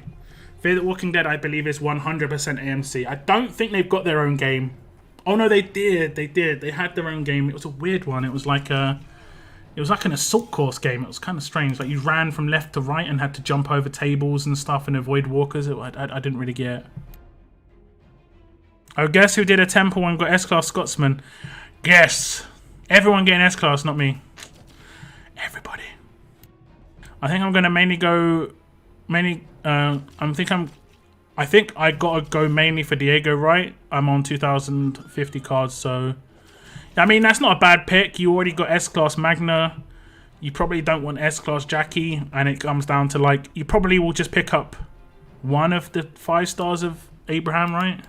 Fear the Walking Dead, I believe, is 100% AMC. I don't think they've got their own game. Oh no, they did. They had their own game. It was a weird one. It was like an assault course game. It was kind of strange. Like you ran from left to right and had to jump over tables and stuff and avoid walkers. I didn't really get it. Oh, guess who did a temple and got S-Class Scotsman? Guess. Everyone getting S-Class, not me. Everybody. I think I'm going to mainly go... I think I got to go mainly for Diego, right? I'm on 2,050 cards, so... I mean, that's not a bad pick. You already got S-Class Magna. You probably don't want S-Class Jackie. And it comes down to, like, you probably will just pick up one of the 5 stars of Abraham, right?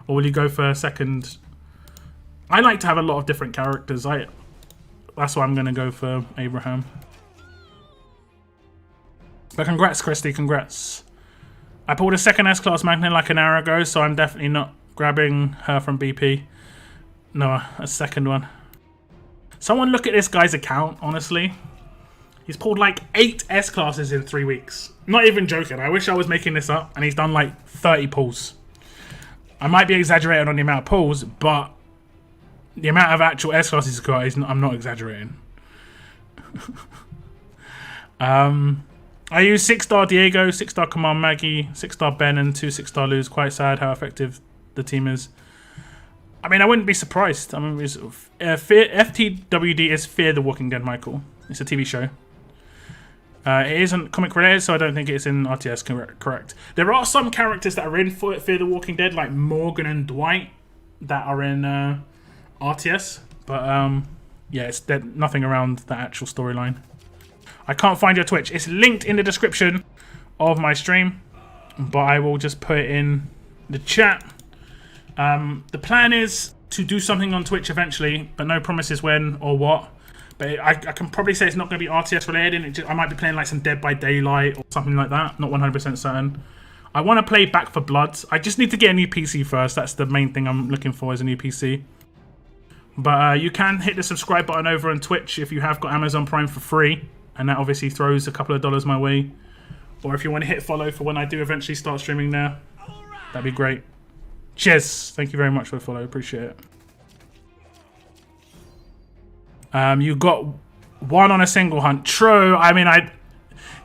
Or will you go for a second? I like to have a lot of different characters. That's why I'm going to go for Abraham. But congrats, Christy, congrats. I pulled a second S-Class Magnet like an hour ago, so I'm definitely not grabbing her from BP. No, a second one. Someone look at this guy's account, honestly. He's pulled like 8 S-Classes in 3 weeks. Not even joking. I wish I was making this up. And he's done like 30 pulls. I might be exaggerating on the amount of pulls, but the amount of actual S-Classes he's got, I'm not exaggerating. I use 6-star Diego, 6-star Command Maggie, 6-star Ben, and 2 6-star Luz. Quite sad how effective the team is. I mean, I wouldn't be surprised. I mean, FTWD is Fear the Walking Dead, Michael. It's a TV show. It isn't comic related, so I don't think it's in RTS, correct. There are some characters that are in Fear the Walking Dead, like Morgan and Dwight, that are in RTS. But, yeah, it's nothing around the actual storyline. I can't find your Twitch. It's linked in the description of my stream, but I will just put it in the chat. The plan is to do something on Twitch eventually, but no promises when or what. But I can probably say it's not going to be RTS related, and I might be playing like some Dead by Daylight or something like that. Not 100% certain. I want to play Back 4 Blood. I just need to get a new PC first. That's the main thing I'm looking for, is a new PC. But you can hit the subscribe button over on Twitch if you have got Amazon Prime for free. And that obviously throws a couple of dollars my way. Or if you want to hit follow for when I do eventually start streaming there, that'd be great. Cheers. Thank you very much for the follow. Appreciate it. You got 1 on a single hunt. True. I mean,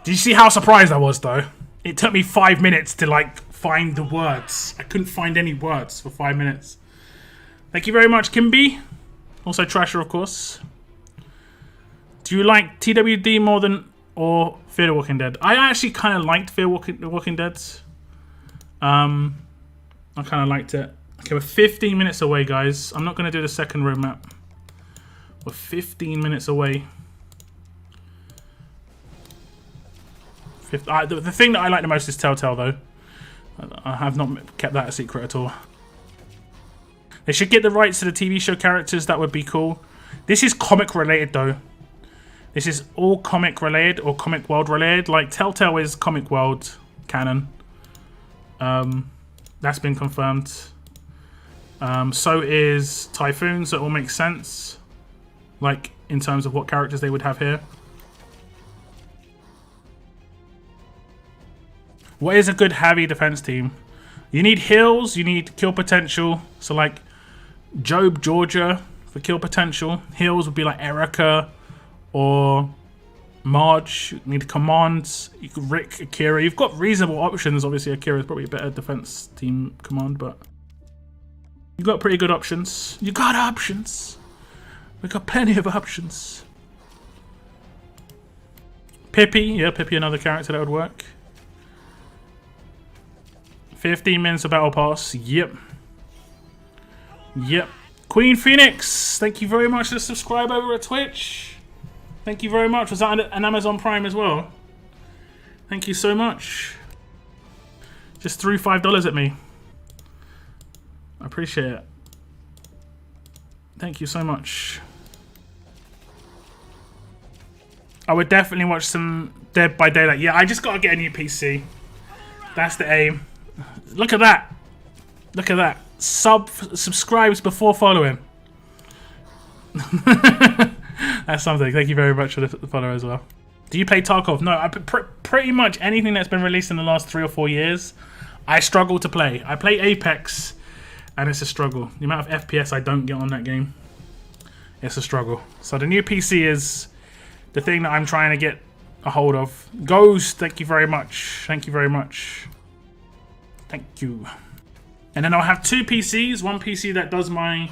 did you see how surprised I was, though? It took me 5 minutes to, like, find the words. I couldn't find any words for 5 minutes. Thank you very much, Kimby. Also Trasher, of course. Do you like TWD more than or Fear the Walking Dead? I actually kind of liked Fear the Walking Dead. I kind of liked it. Okay, we're 15 minutes away, guys. I'm not going to do the second roadmap. We're 15 minutes away. The thing that I like the most is Telltale, though. I have not kept that a secret at all. They should get the rights to the TV show characters. That would be cool. This is comic related, though. This is all comic related or comic world related. Like, Telltale is comic world canon. That's been confirmed. So is Typhoon, so it all makes sense. Like, in terms of what characters they would have here. What is a good heavy defense team? You need heals, you need kill potential. So, like, Job, Georgia for kill potential. Heals would be like Erica or Marge. You need commands. You could Rick, Akira. You've got reasonable options. Obviously, Akira is probably a better defense team command, but you've got pretty good options. You got options. We've got plenty of options. Pippi. Yeah, Pippi, another character that would work. 15 minutes of battle pass. Yep. Yep. Queen Phoenix. Thank you very much for the subscribe over at Twitch. Thank you very much. Was that an Amazon Prime as well? Thank you so much. Just threw $5 at me. I appreciate it. Thank you so much. I would definitely watch some Dead by Daylight. Yeah, I just gotta get a new PC. That's the aim. Look at that. Look at that. Subscribes before following. That's something. Thank you very much for the follow as well. Do you play Tarkov? No, I pretty much anything that's been released in the last 3 or 4 years, I struggle to play. I play Apex, and it's a struggle. The amount of FPS I don't get on that game, it's a struggle. So the new PC is the thing that I'm trying to get a hold of. Ghost, thank you very much. Thank you very much. Thank you. And then I'll have 2 PCs. One PC that does my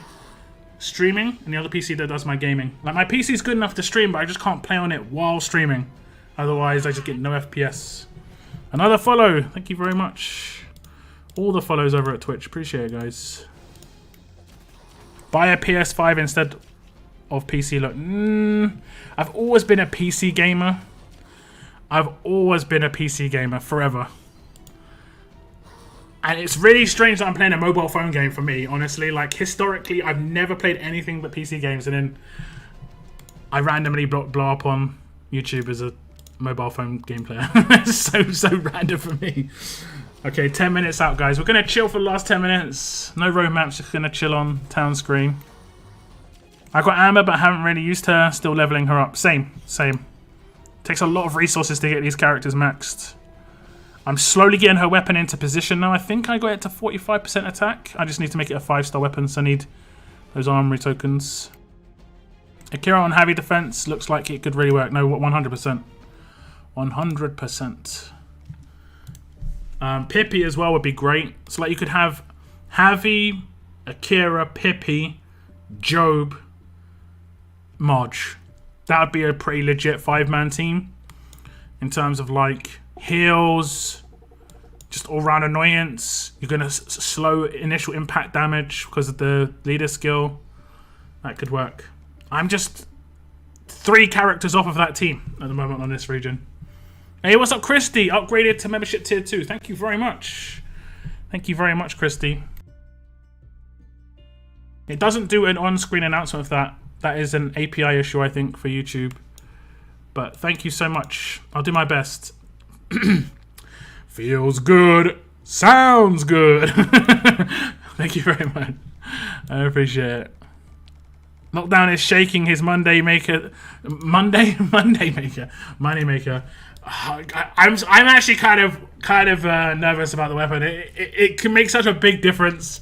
streaming, and the other PC that does my gaming. Like, my PC is good enough to stream, but I just can't play on it while streaming. Otherwise, I just get no FPS. Another follow. Thank you very much. All the follows over at Twitch. Appreciate it, guys. Buy a PS5 instead of PC. Look, I've always been a PC gamer. I've always been a PC gamer forever. And it's really strange that I'm playing a mobile phone game for me, honestly. Like, historically, I've never played anything but PC games, and then I randomly blow up on YouTube as a mobile phone gameplay. It's so random for me. Okay, 10 minutes out, guys. We're going to chill for the last 10 minutes. No road maps, just going to chill on town screen. I got Amber, but I haven't really used her. Still leveling her up. Same. Takes a lot of resources to get these characters maxed. I'm slowly getting her weapon into position now. I think I got it to 45% attack. I just need to make it a 5-star weapon, so I need those armory tokens. Akira on heavy defense looks like it could really work. No, 100%. 100%. Pippi as well would be great. So like you could have Javi, Akira, Pippi, Job, Marge. That would be a pretty legit 5-man team in terms of like heals, just all-round annoyance. You're gonna slow initial impact damage because of the leader skill. That could work. I'm just 3 characters off of that team at the moment on this region. Hey, what's up, Christy? Upgraded to membership tier 2. Thank you very much. Thank you very much, Christy. It doesn't do an on-screen announcement of that. That is an API issue, I think, for YouTube. But thank you so much. I'll do my best. Feels good. Sounds good. Thank you very much. I appreciate it. Lockdown is shaking his Monday maker. Monday maker. I'm actually kind of nervous about the weapon. It can make such a big difference.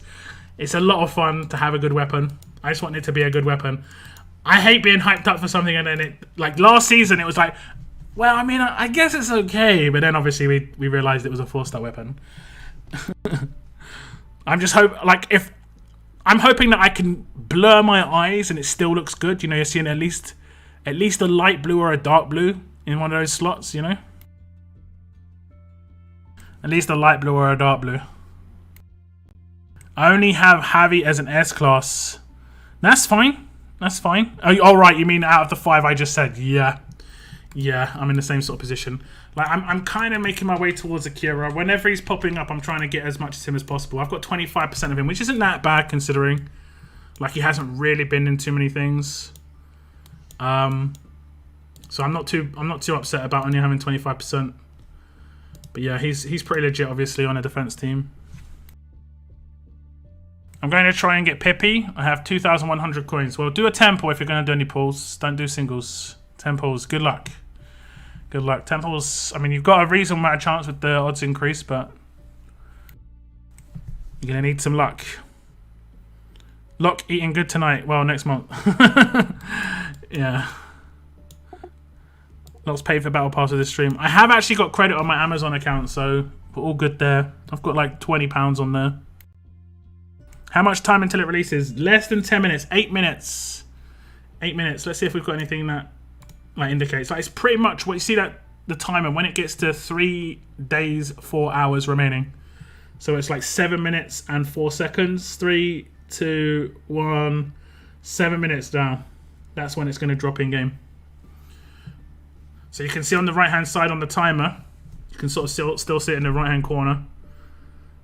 It's a lot of fun to have a good weapon. I just want it to be a good weapon. I hate being hyped up for something and then it, like last season, it was like, well, I mean, I guess it's okay, but then obviously we realized it was a 4-star weapon. I'm hoping that I can blur my eyes and it still looks good. You know, you're seeing at least a light blue or a dark blue in one of those slots, you know? At least a light blue or a dark blue. I only have Javi as an S-class. That's fine. That's fine. Oh, right, you mean out of the 5 I just said? Yeah. Yeah, I'm in the same sort of position. Like, I'm kind of making my way towards Akira. Whenever he's popping up, I'm trying to get as much as him as possible. I've got 25% of him, which isn't that bad considering. Like, he hasn't really been in too many things. So I'm not too upset about only having 25%. But yeah, he's pretty legit, obviously, on a defense team. I'm going to try and get Pippi. I have 2,100 coins. Well, do a temple if you're going to do any pulls. Don't do singles. Temples. Good luck. Good luck. Temples, I mean, you've got a reasonable amount of chance with the odds increase, but you're going to need some luck. Lock eating good tonight. Well, next month. Yeah. Lots paid for Battle Pass of this stream. I have actually got credit on my Amazon account, so we're all good there. I've got like £20 on there. How much time until it releases? Less than 10 minutes. 8 minutes. 8 minutes. Let's see if we've got anything that like indicates. Like, it's pretty much what you see, that the timer when it gets to 3 days 4 hours remaining. So it's like 7 minutes and 4 seconds. 3, 2, 1. 7 minutes down. That's when it's going to drop in game. So you can see on the right hand side on the timer, you can sort of still see it in the right hand corner.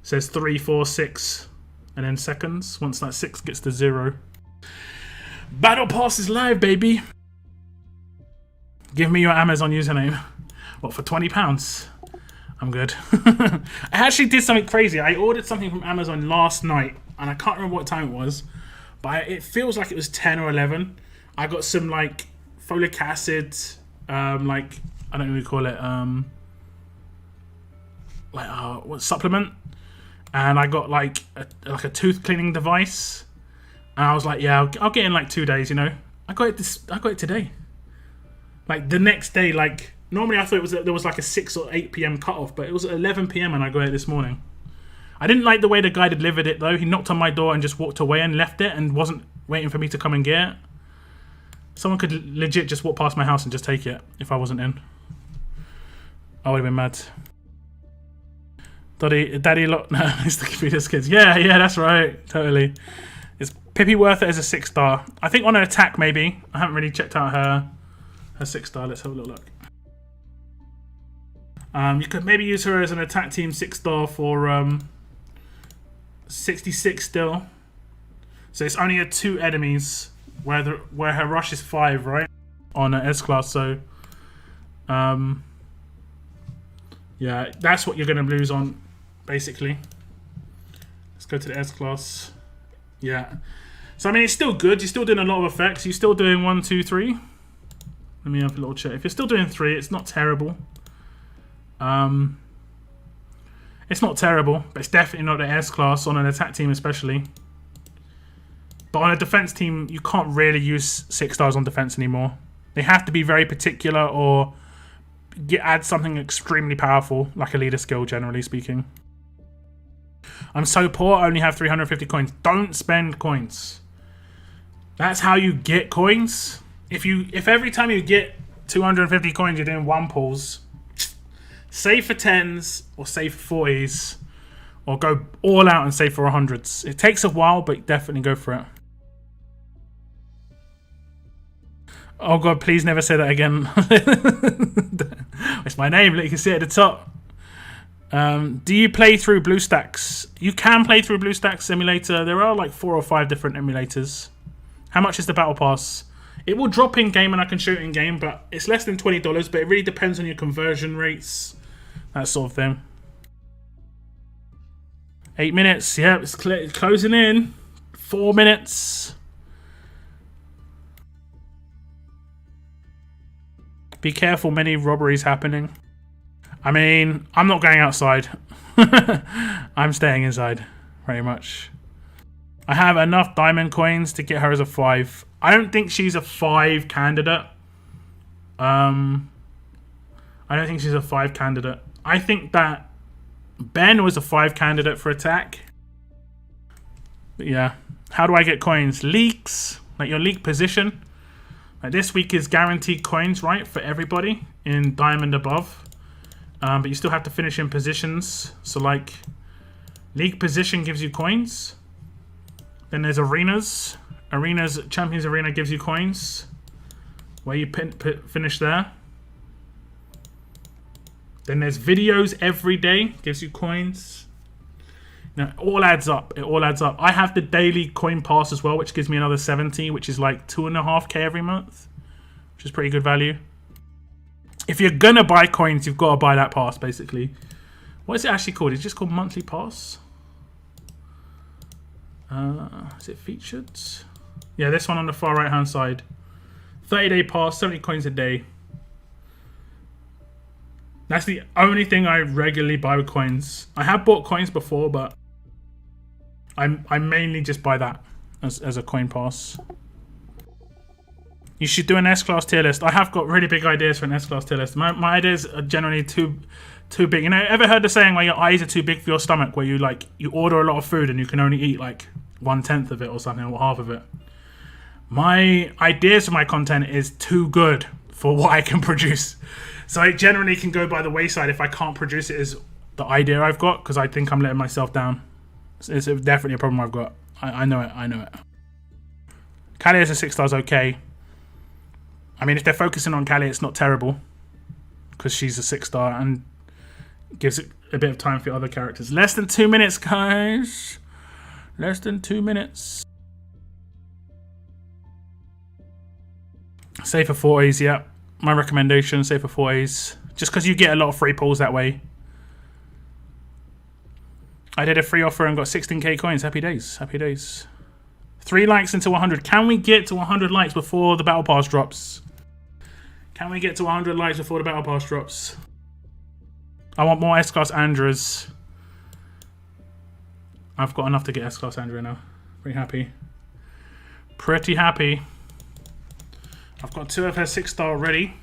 It says 3, 4, 6, and then seconds. Once that 6 gets to 0. Battle Pass is live, baby. Give me your Amazon username. What, for £20? I'm good. I actually did something crazy. I ordered something from Amazon last night, and I can't remember what time it was, but it feels like it was 10 or 11. I got some like folic acid, like, I don't know what you call it, what supplement, and I got like a tooth cleaning device, and I was like, yeah, I'll get in like 2 days, you know. I got it today. Like the next day, like normally I thought there was like a 6 or 8 p.m. cutoff, but it was 11 p.m. and I got it this morning. I didn't like the way the guy delivered it though. He knocked on my door and just walked away and left it and wasn't waiting for me to come and get it. Someone could legit just walk past my house and just take it if I wasn't in. I would have been mad. Daddy look. No, it's the computer's kids. Yeah, that's right. Totally. Is Pippi worth it as a 6-star? I think on an attack maybe. I haven't really checked out her 6-star. Let's have a little look. You could maybe use her as an attack team 6-star for 66 still. So it's only a 2 enemies where her rush is 5, right? On an S class, so Yeah, that's what you're going to lose on, basically. Let's go to the S class. Yeah. So, I mean, it's still good. You're still doing a lot of effects. You're still doing 1, 2, 3. Let me have a little check. If you're still doing 3, it's not terrible. It's not terrible, but it's definitely not the S class on an attack team especially. But on a defense team, you can't really use 6 stars on defense anymore. They have to be very particular or add something extremely powerful, like a leader skill, generally speaking. I'm so poor, I only have 350 coins. Don't spend coins. That's how you get coins. If every time you get 250 coins, you're doing 1 pulls, save for 10s or save for 40s, or go all out and save for 100s. It takes a while, but definitely go for it. Oh god, please never say that again. It's my name, you can see it at the top. Do you play through BlueStacks? You can play through BlueStacks emulator. There are like 4 or 5 different emulators. How much is the battle pass? It will drop in game and I can shoot in game, but it's less than $20, but it really depends on your conversion rates, that sort of thing. 8 minutes, yeah, it's closing in. 4 minutes. Be careful, many robberies happening. I mean, I'm not going outside. I'm staying inside, pretty much. I have enough diamond coins to get her as a 5. I don't think she's a 5 candidate. I don't think she's a 5 candidate. I think that Ben was a 5 candidate for attack. But yeah. How do I get coins? Leaks. Like your leak position. Like this week is guaranteed coins, right? For everybody in diamond above. But you still have to finish in positions. So like league position gives you coins. Then there's arenas. Champions Arena gives you coins. Where you finish there. Then there's videos every day. Gives you coins. You know, it all adds up. It all adds up. I have the daily coin pass as well, which gives me another 70, which is like 2.5k every month. Which is pretty good value. If you're gonna buy coins, you've got to buy that pass, basically. What is it actually called? It's just called monthly pass. Is it featured? Yeah, this one on the far right hand side. 30-day pass, 70 coins a day. That's the only thing I regularly buy with coins. I have bought coins before, but I mainly just buy that as a coin pass. You should do an S-Class tier list. I have got really big ideas for an S-Class tier list. My ideas are generally too big. You know, ever heard the saying where your eyes are too big for your stomach, where you order a lot of food and you can only eat like 1/10 of it or something, or half of it? My ideas for my content is too good for what I can produce. So it generally can go by the wayside if I can't produce it as the idea I've got, because I think I'm letting myself down. It's definitely a problem I've got. I know it. I know it. Callie as a 6 stars okay. I mean, if they're focusing on Callie, it's not terrible, because she's a 6 star and gives it a bit of time for other characters. Less than 2 minutes, guys. Less than 2 minutes. Save for 40s, yeah. My recommendation, save for 40s. Just because you get a lot of free pulls that way. I did a free offer and got 16k coins. Happy days. Happy days. 3 likes into 100. Can we get to 100 likes before the battle pass drops? Can we get to 100 likes before the battle pass drops? I want more S-Class Andras. I've got enough to get S-Class Andra now. Pretty happy. Pretty happy. I've got 2 of her 6 star already.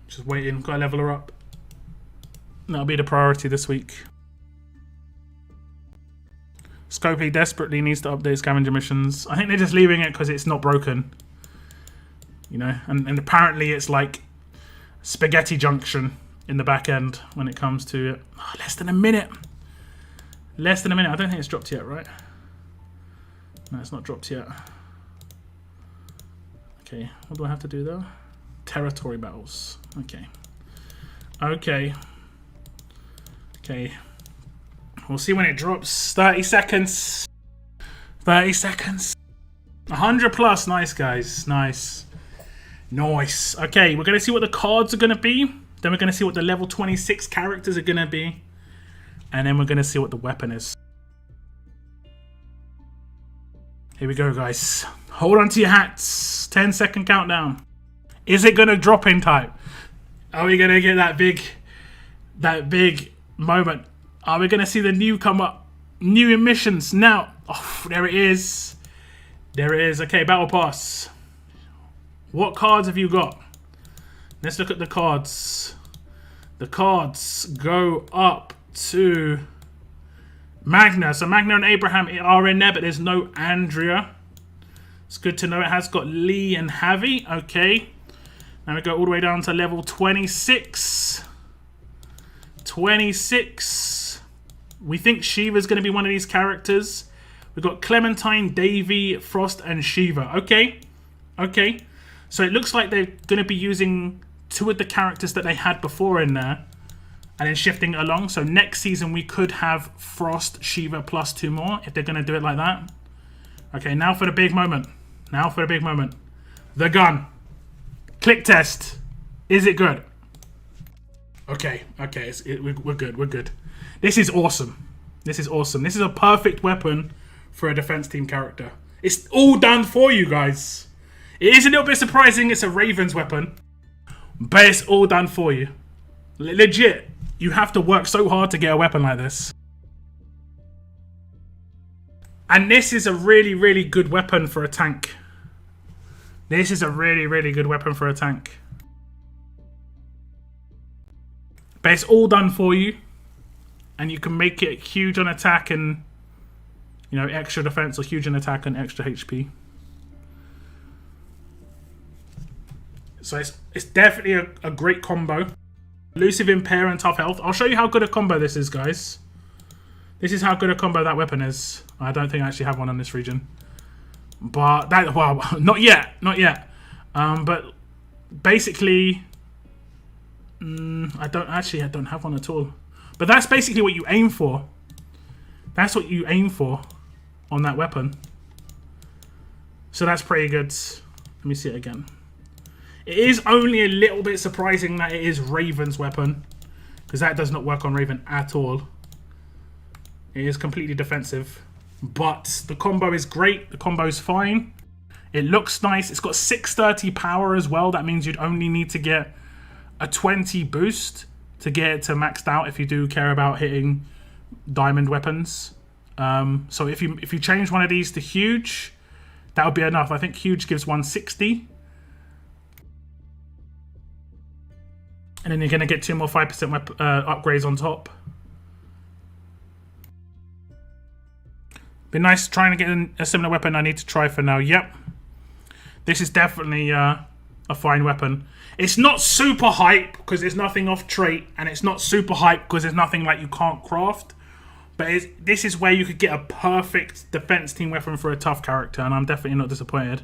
Just waiting. Got to level her up. That'll be the priority this week. Scopely desperately needs to update scavenger missions. I think they're just leaving it because it's not broken. You know, and apparently it's like spaghetti junction in the back end when it comes to it. Oh, less than a minute. Less than a minute. I don't think it's dropped yet, right? No, it's not dropped yet. Okay, what do I have to do though? Territory battles. Okay. Okay. Okay. We'll see when it drops. 30 seconds. 30 seconds. 100 plus. Nice, guys. Nice. Nice. Okay, we're going to see what the cards are going to be. Then we're going to see what the level 26 characters are going to be. And then we're going to see what the weapon is. Here we go, guys. Hold on to your hats. 10-second countdown. Is it going to drop in time? Are we going to get that big moment? Are we going to see the new come up? New emissions now. Oh, there it is. There it is. Okay, Battle Pass. What cards have you got? Let's look at the cards. The cards go up to Magna. So Magna and Abraham are in there, but there's no Andrea. It's good to know. It has got Lee and Javi. Okay. Now we go all the way down to level 26. 26. We think Shiva's going to be one of these characters. We've got Clementine, Davy, Frost, and Shiva. Okay. Okay. So it looks like they're going to be using 2 of the characters that they had before in there. And then shifting it along. So next season we could have Frost, Shiva, plus 2 more. If they're going to do it like that. Okay, now for the big moment. Now for the big moment. The gun. Click test. Is it good? Okay. Okay. We're good. We're good. This is awesome. This is awesome. This is a perfect weapon for a defense team character. It's all done for you guys. It is a little bit surprising it's a Raven's weapon, but it's all done for you. Legit, you have to work so hard to get a weapon like this. And this is a really, really good weapon for a tank. This is a really, really good weapon for a tank. But it's all done for you. And you can make it huge on attack and, you know, extra defense, or huge on attack and extra HP. So it's definitely a great combo. Elusive, Impair, and Tough Health. I'll show you how good a combo this is, guys. This is how good a combo that weapon is. I don't think I actually have one on this region. But that, well, not yet. Not yet. But basically, I don't have one at all. But that's basically what you aim for. That's what you aim for on that weapon. So that's pretty good. Let me see it again. It is only a little bit surprising that it is Raven's weapon, because that does not work on Raven at all. It is completely defensive. But the combo is great. The combo is fine. It looks nice. It's got 630 power as well. That means you'd only need to get a 20 boost to get it to maxed out if you do care about hitting diamond weapons. So if you change one of these to huge, that would be enough. I think huge gives 160. And then you're going to get 2 more 5% upgrades on top. Be nice trying to get a similar weapon. I need to try for now. Yep. This is definitely a fine weapon. It's not super hype because there's nothing off trait. And it's not super hype because there's nothing like you can't craft. But this is where you could get a perfect defense team weapon for a tough character. And I'm definitely not disappointed.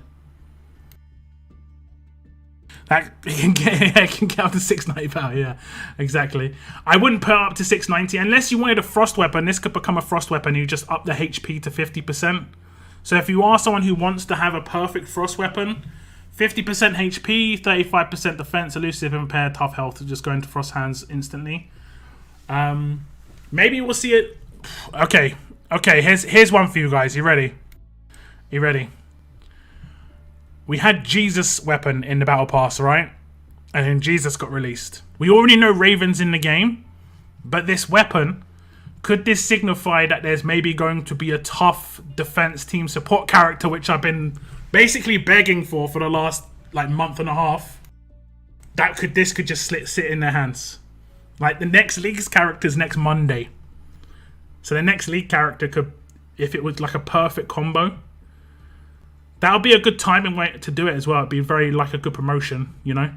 That it can get up to 690 power, yeah, exactly. I wouldn't put it up to 690 unless you wanted a frost weapon. This could become a frost weapon. You just up the HP to 50%. So if you are someone who wants to have a perfect frost weapon, 50% HP, 35% defense, elusive, impaired, tough health to just go into frost hands instantly. Maybe we'll see it. Okay. Here's one for you guys. You ready? You ready? We had Jesus' weapon in the Battle Pass, right? And then Jesus got released. We already know Raven's in the game. But this weapon, could this signify that there's maybe going to be a tough defense team support character, which I've been basically begging for the last like month and a half? This could just sit in their hands. Like the next League's character's next Monday. So the next League character could, if it was like a perfect combo, that would be a good timing way to do it as well. It'd be very like a good promotion, you know.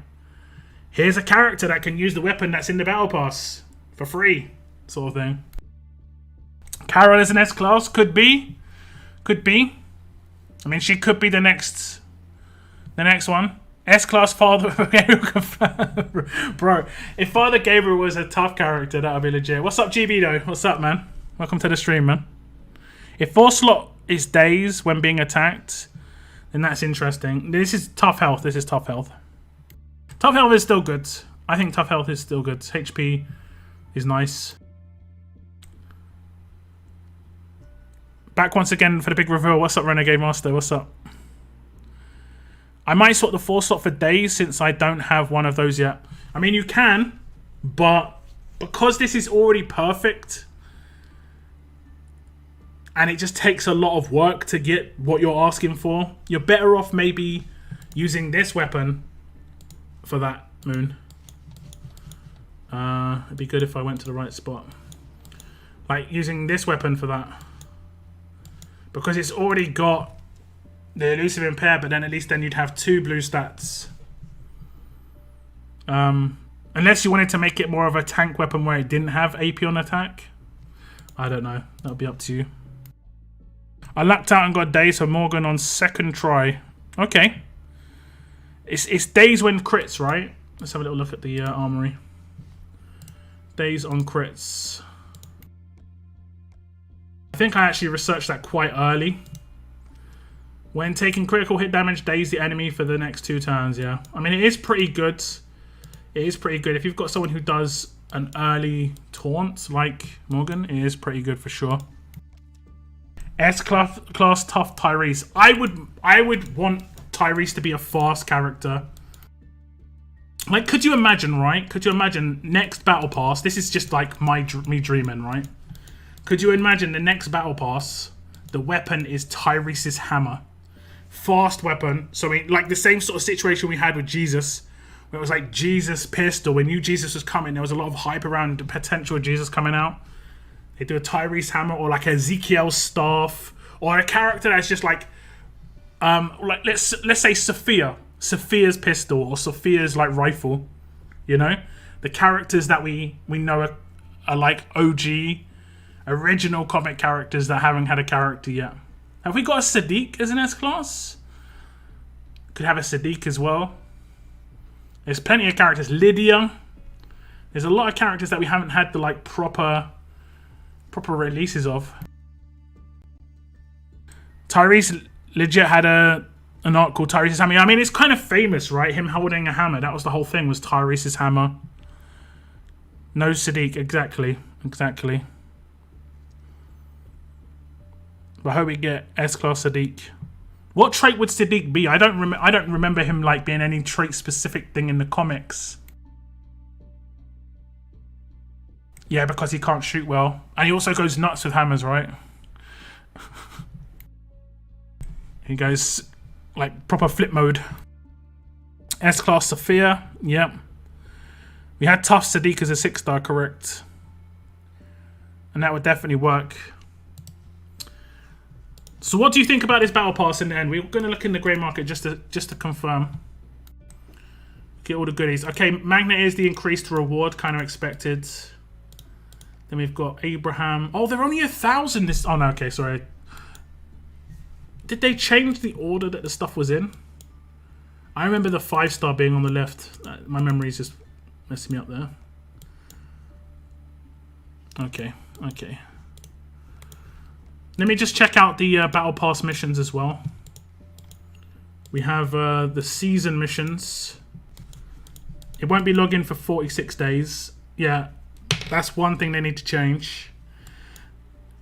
Here's a character that can use the weapon that's in the Battle Pass for free, sort of thing. Carol is an S-Class, could be. Could be. I mean, she could be the next one. S-Class Father Bro, if Father Gabriel was a tough character, that would be legit. What's up, GB though? What's up, man? Welcome to the stream, man. If 4 slot is days when being attacked, then that's interesting. This is tough health. This is tough health. Tough health is still good. I think tough health is still good. HP is nice. Back once again for the big reveal. What's up, Renegade Master? What's up? I might sort the 4-slot for days since I don't have one of those yet. I mean, you can, but because this is already perfect and it just takes a lot of work to get what you're asking for, you're better off maybe using this weapon for that, Moon. It'd be good if I went to the right spot. Like, using this weapon for that. Because it's already got the elusive impair, but then at least then you'd have 2 blue stats. Unless you wanted to make it more of a tank weapon where it didn't have AP on attack. I don't know. That'll be up to you. I lapped out and got days for Morgan on 2nd try. Okay. It's days when crits, right? Let's have a little look at the armory. Days on crits. I think I actually researched that quite early. When taking critical hit damage, daze the enemy for the next 2 turns, yeah. I mean, it is pretty good. It is pretty good. If you've got someone who does an early taunt, like Morgan, it is pretty good for sure. S-class tough Tyrese. I would want Tyrese to be a fast character. Like, could you imagine, right? Could you imagine next battle pass? This is just like me dreaming, right? Could you imagine the next battle pass? The weapon is Tyrese's hammer. Fast weapon. So like the same sort of situation we had with Jesus, where it was like Jesus pistol. When new Jesus was coming, there was a lot of hype around the potential of Jesus coming out. They do a Tyrese hammer or like Ezekiel's staff, or a character that's just like let's say Sophia's pistol or Sophia's like rifle. You know, the characters that we know are like OG, original comic characters that haven't had a character yet. Have we got a Sadiq as an S-class? Could have a Sadiq as well. There's plenty of characters. Lydia. There's a lot of characters that we haven't had the like proper releases of. Tyrese legit had an arc called Tyrese's Hammer. I mean, it's kind of famous, right? Him holding a hammer. That was the whole thing, was Tyrese's hammer. No Sadiq, exactly. But I hope we get S-class Sadiq. What trait would Sadiq be? I don't remember him like being any trait specific thing in the comics. Yeah, because he can't shoot well. And he also goes nuts with hammers, right? He goes like proper flip mode. S-class Sophia, yep. We had tough Sadiq as a 6-star, correct. And that would definitely work. So what do you think about this battle pass in the end? We're going to look in the grey market just to confirm. Get all the goodies. Okay, Magnet is the increased reward, kind of expected. Then we've got Abraham. Oh, they're only 1,000 this... Oh, no, okay, sorry. Did they change the order that the stuff was in? I remember the 5-star being on the left. My memory's just messing me up there. Okay. Let me just check out the Battle Pass missions as well. We have the season missions. It won't be login for 46 days. Yeah, that's one thing they need to change.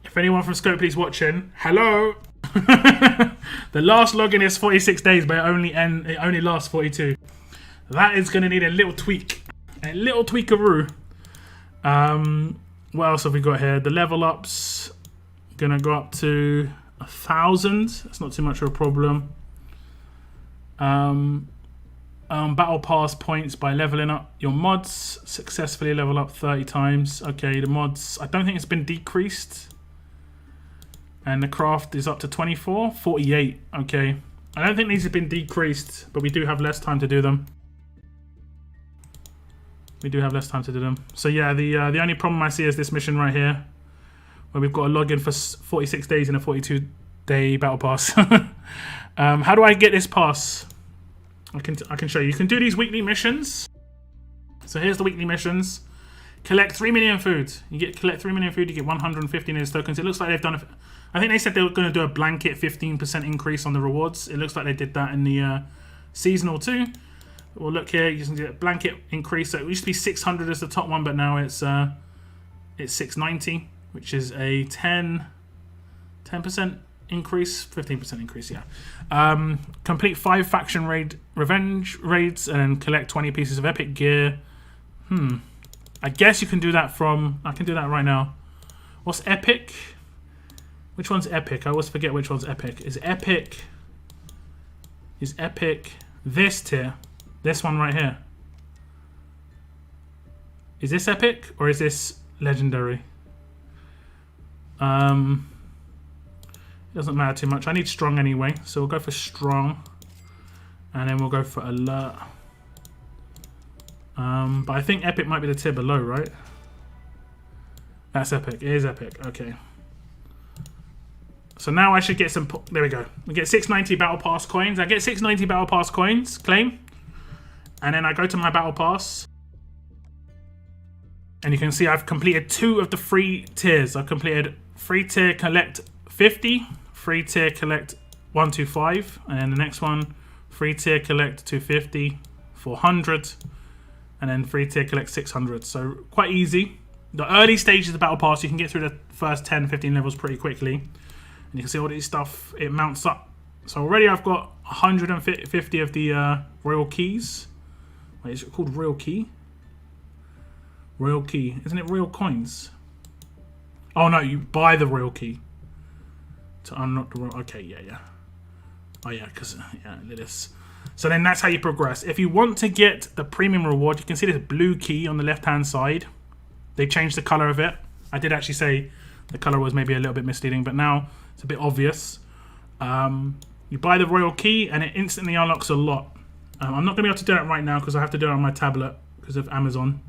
If anyone from Scopely's watching, hello! The last login is 46 days, but it only lasts 42. That is going to need a little tweak. A little tweakaroo. What else have we got here? The level ups. Gonna go up to 1,000. That's not too much of a problem. Battle pass points by leveling up your mods. Successfully level up 30 times. Okay, the mods, I don't think it's been decreased. And the craft is up to 24. 48. Okay. I don't think these have been decreased, but we do have less time to do them. So yeah, the only problem I see is this mission right here, where we've got to log in for 46 days in a 42-day battle pass. How do I get this pass? I can show you. You can do these weekly missions. So here's the weekly missions. Collect 3 million food. Collect 3 million food, you get 150 news tokens. It looks like they've done I think they said they were going to do a blanket 15% increase on the rewards. It looks like they did that in the seasonal too. We'll look here. You can get blanket increase. So it used to be 600 as the top one, but now it's 690, which is a 10% increase, 15% increase. Yeah. Complete 5 faction revenge raids and then collect 20 pieces of epic gear. I guess you can do that from. I can do that right now. What's epic? Which one's epic? I always forget which one's epic. Is epic this tier? This one right here. Is this epic or is this legendary? It doesn't matter too much. I need strong anyway, so we'll go for strong, and then we'll go for alert. But I think epic might be the tier below, right? That's epic. It is epic. Okay. So now I should get some. There we go. We get 690 battle pass coins. I get 690 battle pass coins. Claim. And then I go to my battle pass. And you can see I've completed 2 of the 3 tiers. I've completed free tier collect 50. Free tier collect 125. And then the next one, free tier collect 250, 400. And then free tier collect 600. So quite easy. The early stages of the battle pass, you can get through the first 10, 15 levels pretty quickly. And you can see all these stuff, it mounts up. So already I've got 150 of the royal keys. Wait, is it called royal key? Royal key. Isn't it royal coins? Oh no, you buy the royal key to unlock the royal. Okay, yeah. Oh yeah, because yeah, it is. So then that's how you progress. If you want to get the premium reward, you can see this blue key on the left-hand side. They changed the color of it. I did actually say the color was maybe a little bit misleading, but now it's a bit obvious. You buy the royal key and it instantly unlocks a lot. I'm not going to be able to do it right now because I have to do it on my tablet because of Amazon.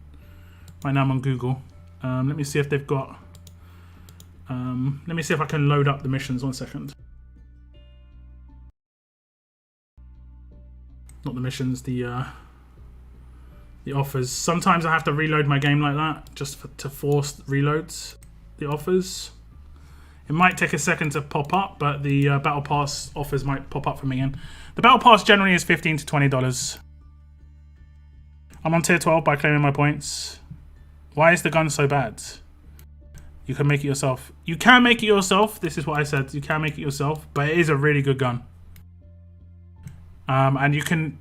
Right now I'm on Google. Let me see if they've got... let me see if I can load up the missions. 1 second. Not the missions, the offers. Sometimes I have to reload my game like that just to force reloads. The offers. It might take a second to pop up, but the Battle Pass offers might pop up for me again. The Battle Pass generally is $15 to $20. I'm on tier 12 by claiming my points. Why is the gun so bad? You can make it yourself. You can make it yourself. This is what I said. You can make it yourself, but it is a really good gun. And you can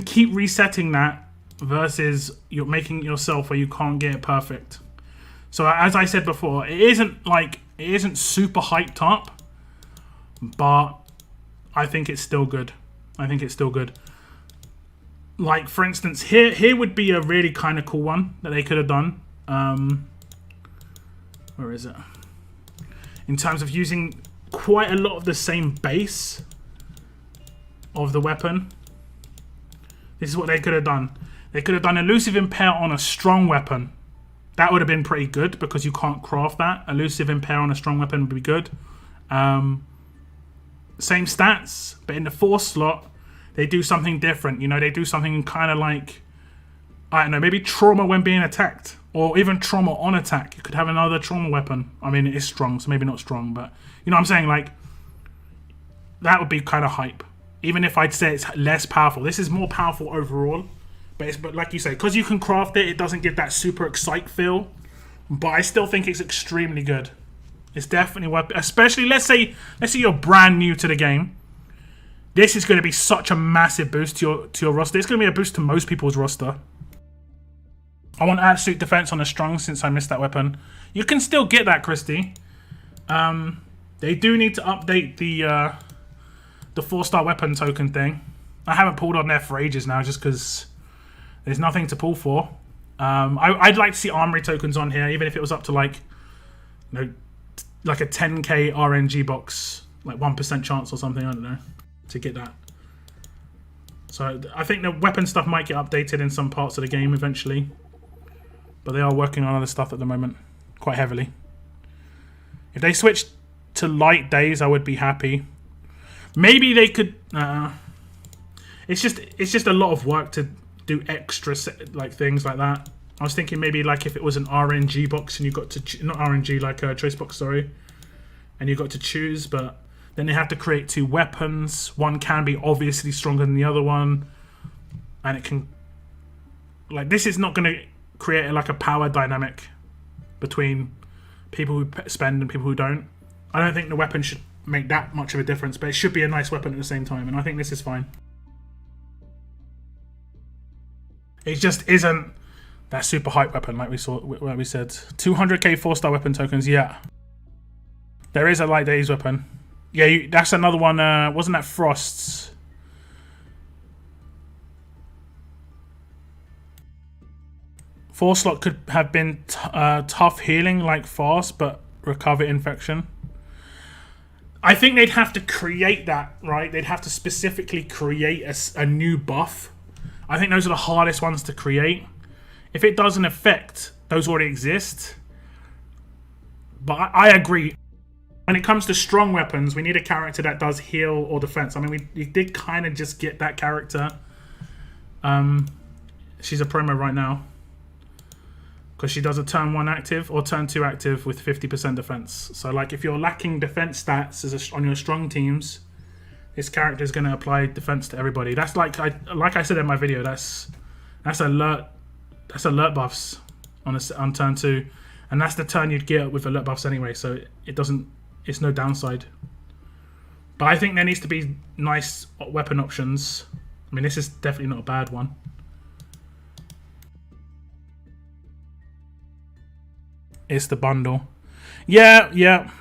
keep resetting that versus you're making it yourself where you can't get it perfect. So as I said before, it isn't super hyped up, but I think it's still good. Like for instance, here would be a really kind of cool one that they could have done. Where is it? In terms of using quite a lot of the same base of the weapon. This is what they could have done. They could have done elusive impair on a strong weapon. That would have been pretty good because you can't craft that. Elusive impair on a strong weapon would be good. Same stats, but in the force slot, they do something different. You know, they do something kind of like, I don't know, maybe trauma when being attacked. Or even trauma on attack. You could have another trauma weapon. I mean, it is strong, so maybe not strong, but you know what I'm saying? Like, that would be kind of hype. Even if I'd say it's less powerful. This is more powerful overall. But like you say, because you can craft it, it doesn't give that super excite feel. But I still think it's extremely good. It's definitely worth it. Especially, let's say you're brand new to the game. This is going to be such a massive boost to your roster. It's going to be a boost to most people's roster. I want absolute defense on a strong since I missed that weapon. You can still get that, Christy. They do need to update the 4-star weapon token thing. I haven't pulled on there for ages now just because there's nothing to pull for. I'd like to see armory tokens on here, even if it was up to like a 10k RNG box, like 1% chance or something, I don't know, to get that. So I think the weapon stuff might get updated in some parts of the game eventually. But they are working on other stuff at the moment, quite heavily. If they switched to light days, I would be happy. Maybe they could. It's just a lot of work to do extra things like that. I was thinking maybe like if it was an RNG box and you got to not RNG like a choice box, sorry, and you got to choose, but then they have to create 2 weapons. One can be obviously stronger than the other one. and it can, like, this is not going to create like a power dynamic between people who spend and people who don't. I don't think the weapon should make that much of a difference, but it should be a nice weapon at the same time, and I think this is fine. It just isn't that super hype weapon like we said. 200k 4-star weapon tokens, yeah. There is a light days weapon. Yeah, that's another one. Wasn't that Frost's? Four slot could have been tough healing like fast, but recover infection. I think they'd have to create that, right? They'd have to specifically create a new buff. I think those are the hardest ones to create. If it doesn't affect, those already exist. But I agree. When it comes to strong weapons, we need a character that does heal or defense. I mean, we did kind of just get that character. She's a promo right now, because she does a turn 1 active or turn 2 active with 50% defense. So, like, if you're lacking defense stats on your strong teams, this character is going to apply defense to everybody. That's like I said in my video. That's alert buffs on turn 2, and that's the turn you'd get with alert buffs anyway. So it's no downside. But I think there needs to be nice weapon options. I mean, this is definitely not a bad one. It's the bundle. Yeah.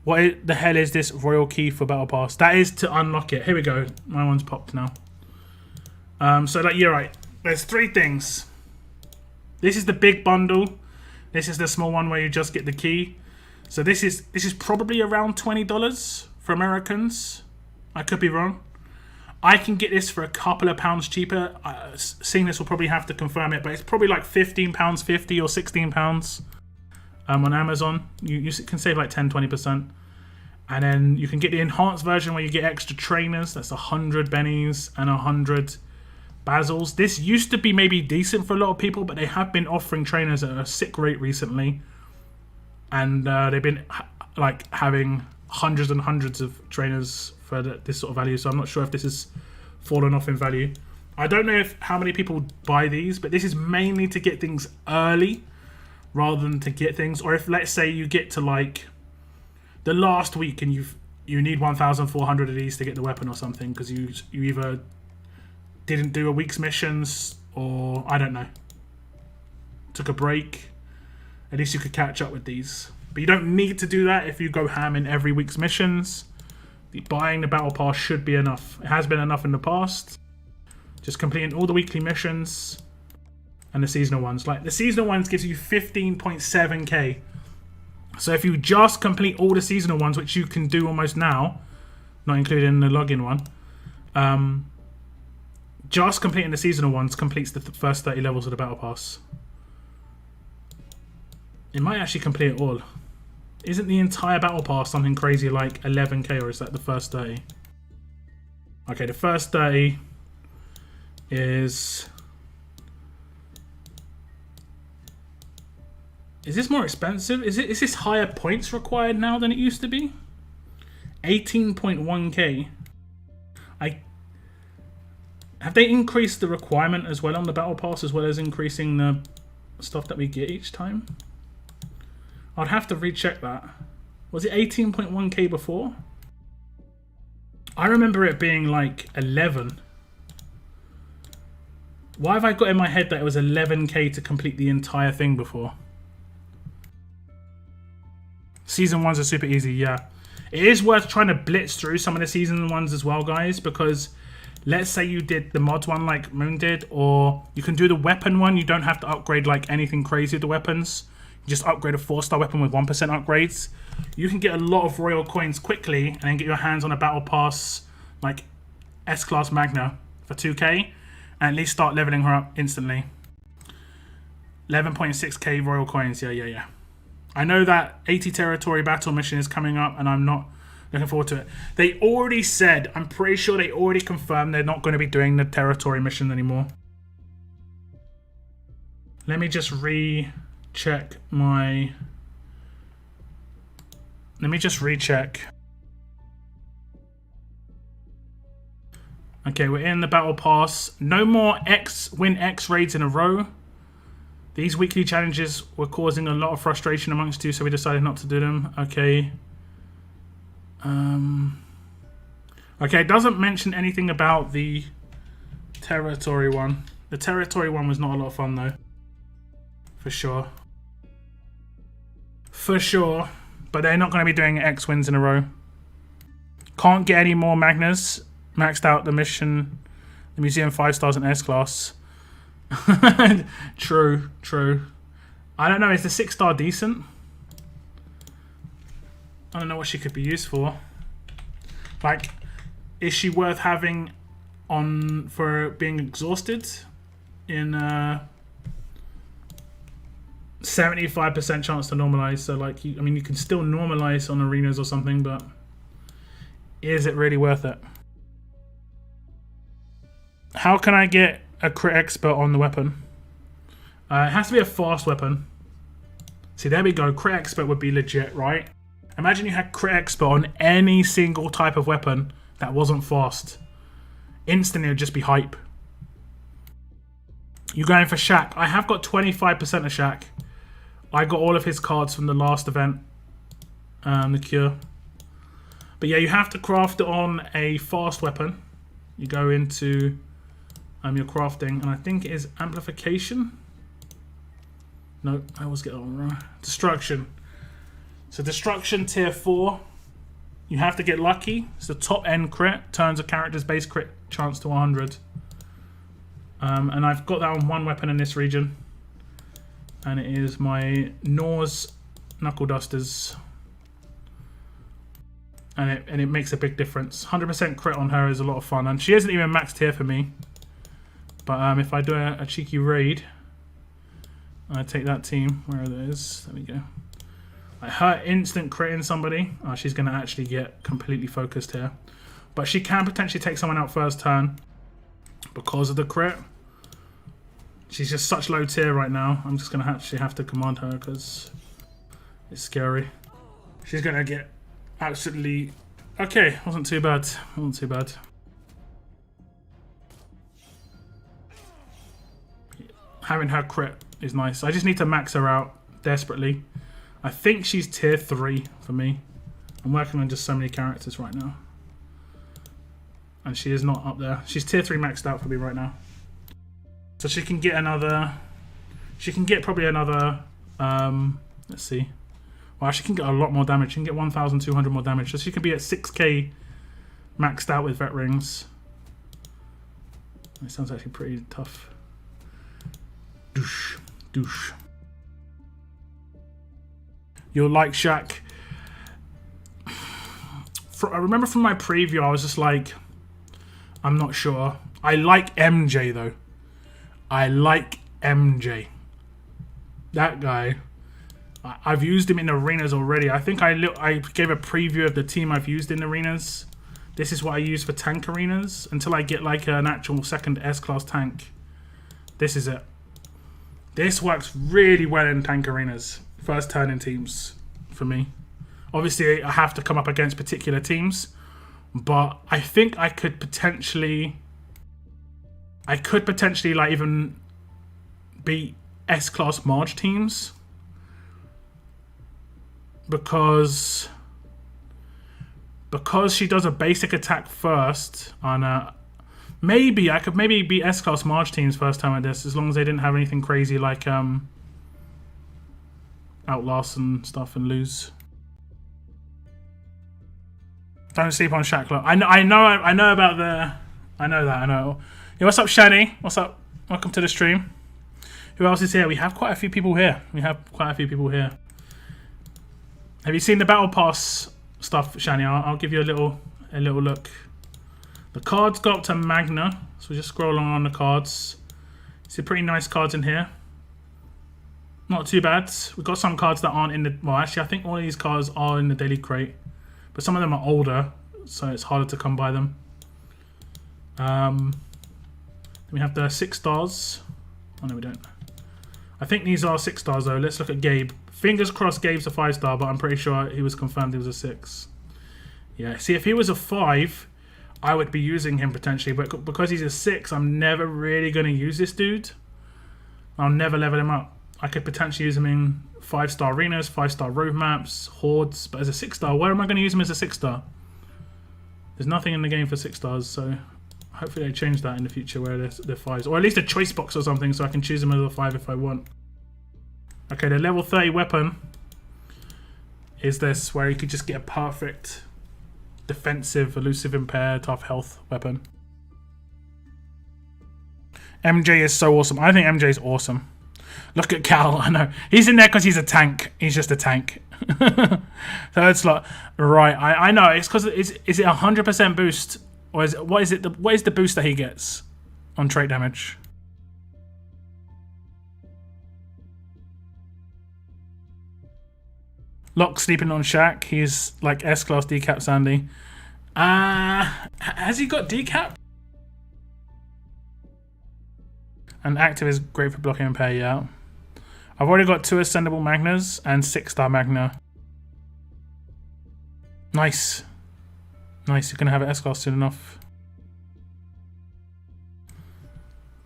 What the hell is this royal key for battle pass? That is to unlock it. Here we go. My one's popped now. So like, you're right. There's 3 things. This is the big bundle. This is the small one where you just get the key. So this is probably around $20 for Americans. I could be wrong. I can get this for a couple of pounds cheaper. Seeing this will probably have to confirm it, but it's probably like £15.50 or £16 on Amazon. You can save like 10-20%. And then you can get the enhanced version where you get extra trainers. That's 100 bennies and 100 basils. This used to be maybe decent for a lot of people, but they have been offering trainers at a sick rate recently. And they've been like having hundreds and hundreds of trainers for this sort of value. So I'm not sure if this has fallen off in value. I don't know how many people buy these, but this is mainly to get things early rather than to get things. Or if, let's say, you get to like the last week and you need 1,400 of these to get the weapon or something, because you either didn't do a week's missions or, I don't know, took a break. At least you could catch up with these. But you don't need to do that if you go ham in every week's missions. Buying the battle pass should be enough. It has been enough in the past. Just completing all the weekly missions and the seasonal ones. Like, the seasonal ones gives you 15.7k. So if you just complete all the seasonal ones, which you can do almost now, not including the login one, just completing the seasonal ones completes the first 30 levels of the battle pass. It might actually complete it all. Isn't the entire battle pass something crazy like 11k, or is that the first 30? Okay, the first 30 is this more expensive? Is this higher points required now than it used to be? 18.1k. Have they increased the requirement as well on the battle pass, as well as increasing the stuff that we get each time? I'd have to recheck that. Was it 18.1k before? I remember it being like 11. Why have I got in my head that it was 11k to complete the entire thing before? Season 1s are super easy, yeah. It is worth trying to blitz through some of the season 1s as well, guys, because let's say you did the mods one like Moon did, or you can do the weapon one. You don't have to upgrade like anything crazy with the weapons. You just upgrade a 4-star weapon with 1% upgrades. You can get a lot of royal coins quickly and then get your hands on a battle pass like S-Class Magna for 2k, and at least start leveling her up instantly. 11.6k royal coins, yeah. I know that 80 territory battle mission is coming up, and I'm not looking forward to it. They already said, I'm pretty sure they already confirmed they're not going to be doing the territory mission anymore. Let me just recheck my... Okay, we're in the battle pass. No more win X raids in a row. These weekly challenges were causing a lot of frustration amongst you, so we decided not to do them. Okay. Okay, it doesn't mention anything about the territory one. The territory one was not a lot of fun though. For sure. For sure. But they're not going to be doing X wins in a row. Can't get any more Magnas. Maxed out the mission. The museum 5 stars in S class. True, true. I don't know, is the 6-star decent? I don't know what she could be used for. Like, is she worth having on for being exhausted in 75% chance to normalize? So like, I mean, you can still normalize on arenas or something, but is it really worth it? How can I get a crit expert on the weapon? It has to be a fast weapon. See, there we go. Crit expert would be legit, right? Imagine you had crit expert on any single type of weapon that wasn't fast. Instantly, it would just be hype. You going for Shaq? I have got 25% of Shaq. I got all of his cards from the last event, the Cure. But yeah, you have to craft it on a fast weapon. You go into your crafting, and I think it is amplification. No, I always get that one wrong. Destruction. So destruction tier 4. You have to get lucky. It's the top end crit. Turns a character's base crit chance to 100. And I've got that on one weapon in this region. And it is my Norse Knuckle Dusters. And it makes a big difference. 100% crit on her is a lot of fun. And she isn't even maxed here for me. But if I do a cheeky raid, I take that team, where it is. There we go. Like her instant critting somebody. Oh, she's going to actually get completely focused here. But she can potentially take someone out first turn because of the crit. She's just such low tier right now. I'm just going to actually have to command her because it's scary. She's going to get absolutely... Okay, wasn't too bad. Wasn't too bad. Having her crit is nice. I just need to max her out desperately. I think she's tier 3 for me. I'm working on just so many characters right now. And she is not up there. She's tier 3 maxed out for me right now. So she can get another... She can get probably another... let's see. Well, she can get a lot more damage. She can get 1,200 more damage. So she can be at 6k maxed out with vet rings. That sounds actually pretty tough. Douche. Douche. You'll like Shaq. I remember from my preview, I was just like, I'm not sure. I like MJ though. I like MJ. That guy. I've used him in arenas already. I think I gave a preview of the team I've used in arenas. This is what I use for tank arenas until I get like an actual second S-class tank. This is it. This works really well in tank arenas. First turn in teams for me. Obviously, I have to come up against particular teams, but I think I could potentially like even beat S-class Marge teams because she does a basic attack first on maybe I could beat S-class Marge teams first time at this, as long as they didn't have anything crazy like Outlast and stuff and lose. Don't sleep on Shaq. I know about the... I know that. Yeah, what's up, Shani? What's up? Welcome to the stream. Who else is here? We have quite a few people here. Have you seen the Battle Pass stuff, Shani? I'll give you a little look. The cards go up to Magna, so we just scroll along on the cards. See pretty nice cards in here. Not too bad. We've got some cards that aren't in the... Well, actually, I think all of these cards are in the daily crate. But some of them are older, so it's harder to come by them. We have the 6 stars. Oh, no, we don't. I think these are 6 stars, though. Let's look at Gabe. Fingers crossed Gabe's a 5-star, but I'm pretty sure he was confirmed he was a 6. Yeah, see, if he was a 5, I would be using him potentially, but because he's a 6, I'm never really going to use this dude. I'll never level him up. I could potentially use him in 5-star arenas, 5-star road maps, hordes, but as a 6-star, where am I going to use him as a 6-star? There's nothing in the game for 6 stars, so hopefully they change that in the future where they're 5s, or at least a choice box or something, so I can choose him as a 5 if I want. Okay, the level 30 weapon is this, where you could just get a perfect defensive, elusive, impair, tough health weapon. MJ is so awesome. I think MJ is awesome. Look at Cal. I know he's in there because he's a tank. He's just a tank. So it's like, right. I know it's because is it 100% boost, or is it, what is it? What is the boost that he gets on trait damage? Locke sleeping on Shaq. He's like S-class decap Sandy. Has he got decap? And active is great for blocking and pay, yeah. I've already got 2 ascendable Magnas and 6-star Magna. Nice. Nice, you're gonna have an S-class soon enough.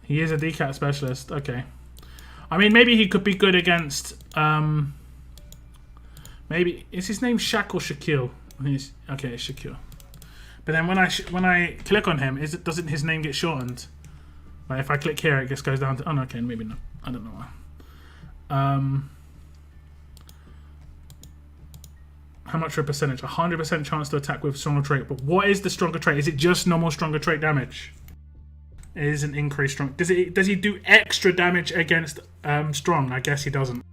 He is a decap specialist, okay. I mean, maybe he could be good against, maybe, is his name Shaq or Shaquille? Okay, it's Shaquille. But then when I click on him, doesn't his name get shortened? Like if I click here, it just goes down to... Oh, no, okay, maybe not. I don't know why. How much for a percentage? 100% chance to attack with stronger trait. But what is the stronger trait? Is it just normal stronger trait damage? It is an increased strong... Does he do extra damage against strong? I guess he doesn't.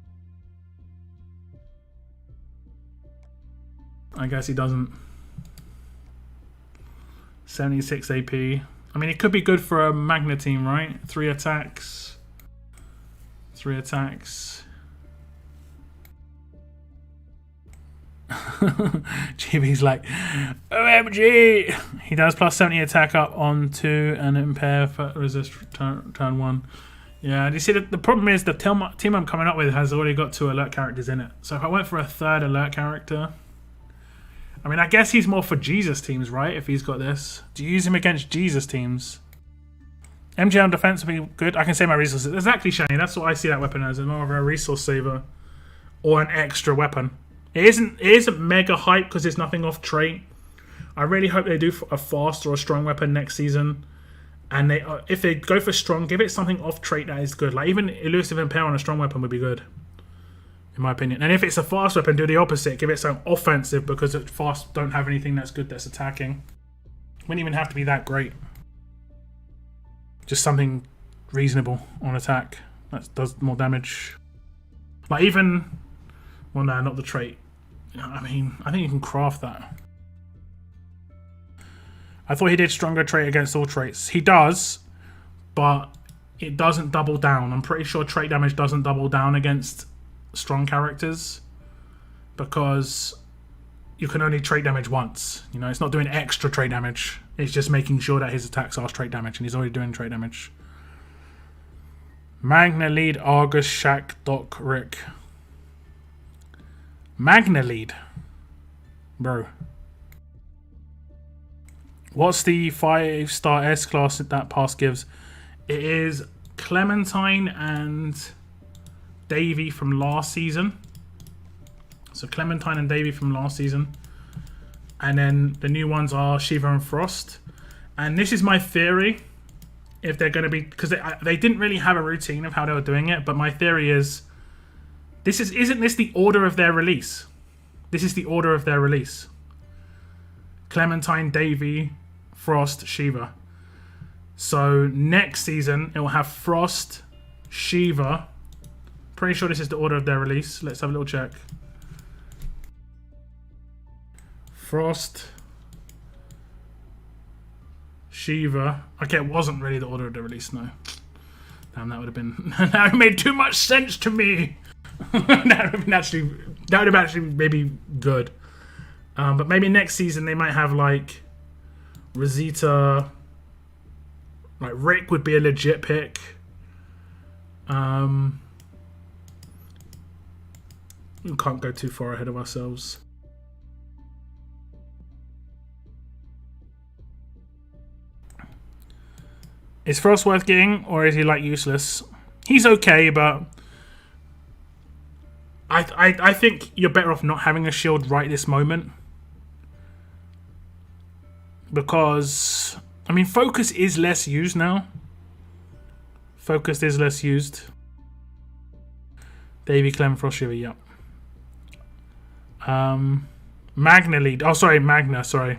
I guess he doesn't. 76 AP. I mean, it could be good for a Magna team, right? 3 attacks. 3 attacks. GB's like, OMG! He does plus 70 attack up on 2 and impair for resist turn 1. Yeah, do you see the problem is the team I'm coming up with has already got 2 alert characters in it. So if I went for a 3rd alert character... I mean, I guess he's more for Jesus teams, right? If he's got this. Do you use him against Jesus teams? MJ on defense would be good. I can save my resources. Exactly, Shani. That's what I see that weapon as. It's more of a resource saver. Or an extra weapon. It isn't mega hype because there's nothing off trait. I really hope they do a fast or a strong weapon next season. And if they go for strong, give it something off trait that is good. Like even elusive impair on a strong weapon would be good. In my opinion. And if it's a fast weapon, do the opposite. Give it some offensive because fast don't have anything that's good that's attacking. Wouldn't even have to be that great. Just something reasonable on attack that does more damage. Like even... Well, no, not the trait. I mean, I think you can craft that. I thought he did stronger trait against all traits. He does, but it doesn't double down. I'm pretty sure trait damage doesn't double down against strong characters because you can only trait damage once. You know, it's not doing extra trait damage. It's just making sure that his attacks are trait damage, and he's already doing trait damage. Magna lead Argus Shaq Doc Rick. Magna lead, bro. What's the 5-star S class that pass gives? It is Clementine and Davy from last season. So Clementine and Davy from last season. And then the new ones are Shiva and Frost. And this is my theory. If they're going to be... Because they didn't really have a routine of how they were doing it. But my theory is... Isn't this the order of their release? This is the order of their release. Clementine, Davy, Frost, Shiva. So next season, it will have Frost, Shiva... Pretty sure this is the order of their release. Let's have a little check. Frost. Shiva. Okay, it wasn't really the order of the release, no. Damn, that would have been... that made too much sense to me. that would have actually maybe good. But maybe next season they might have like... Rosita. Like Rick would be a legit pick. We can't go too far ahead of ourselves. Is Frost worth getting, or is he like useless? He's okay, but I think you're better off not having a shield right this moment. Because, I mean, focus is less used now. Focus is less used. Davy, Clem, Frost Shiver, yep. Magna lead. Oh, sorry, Magna, sorry.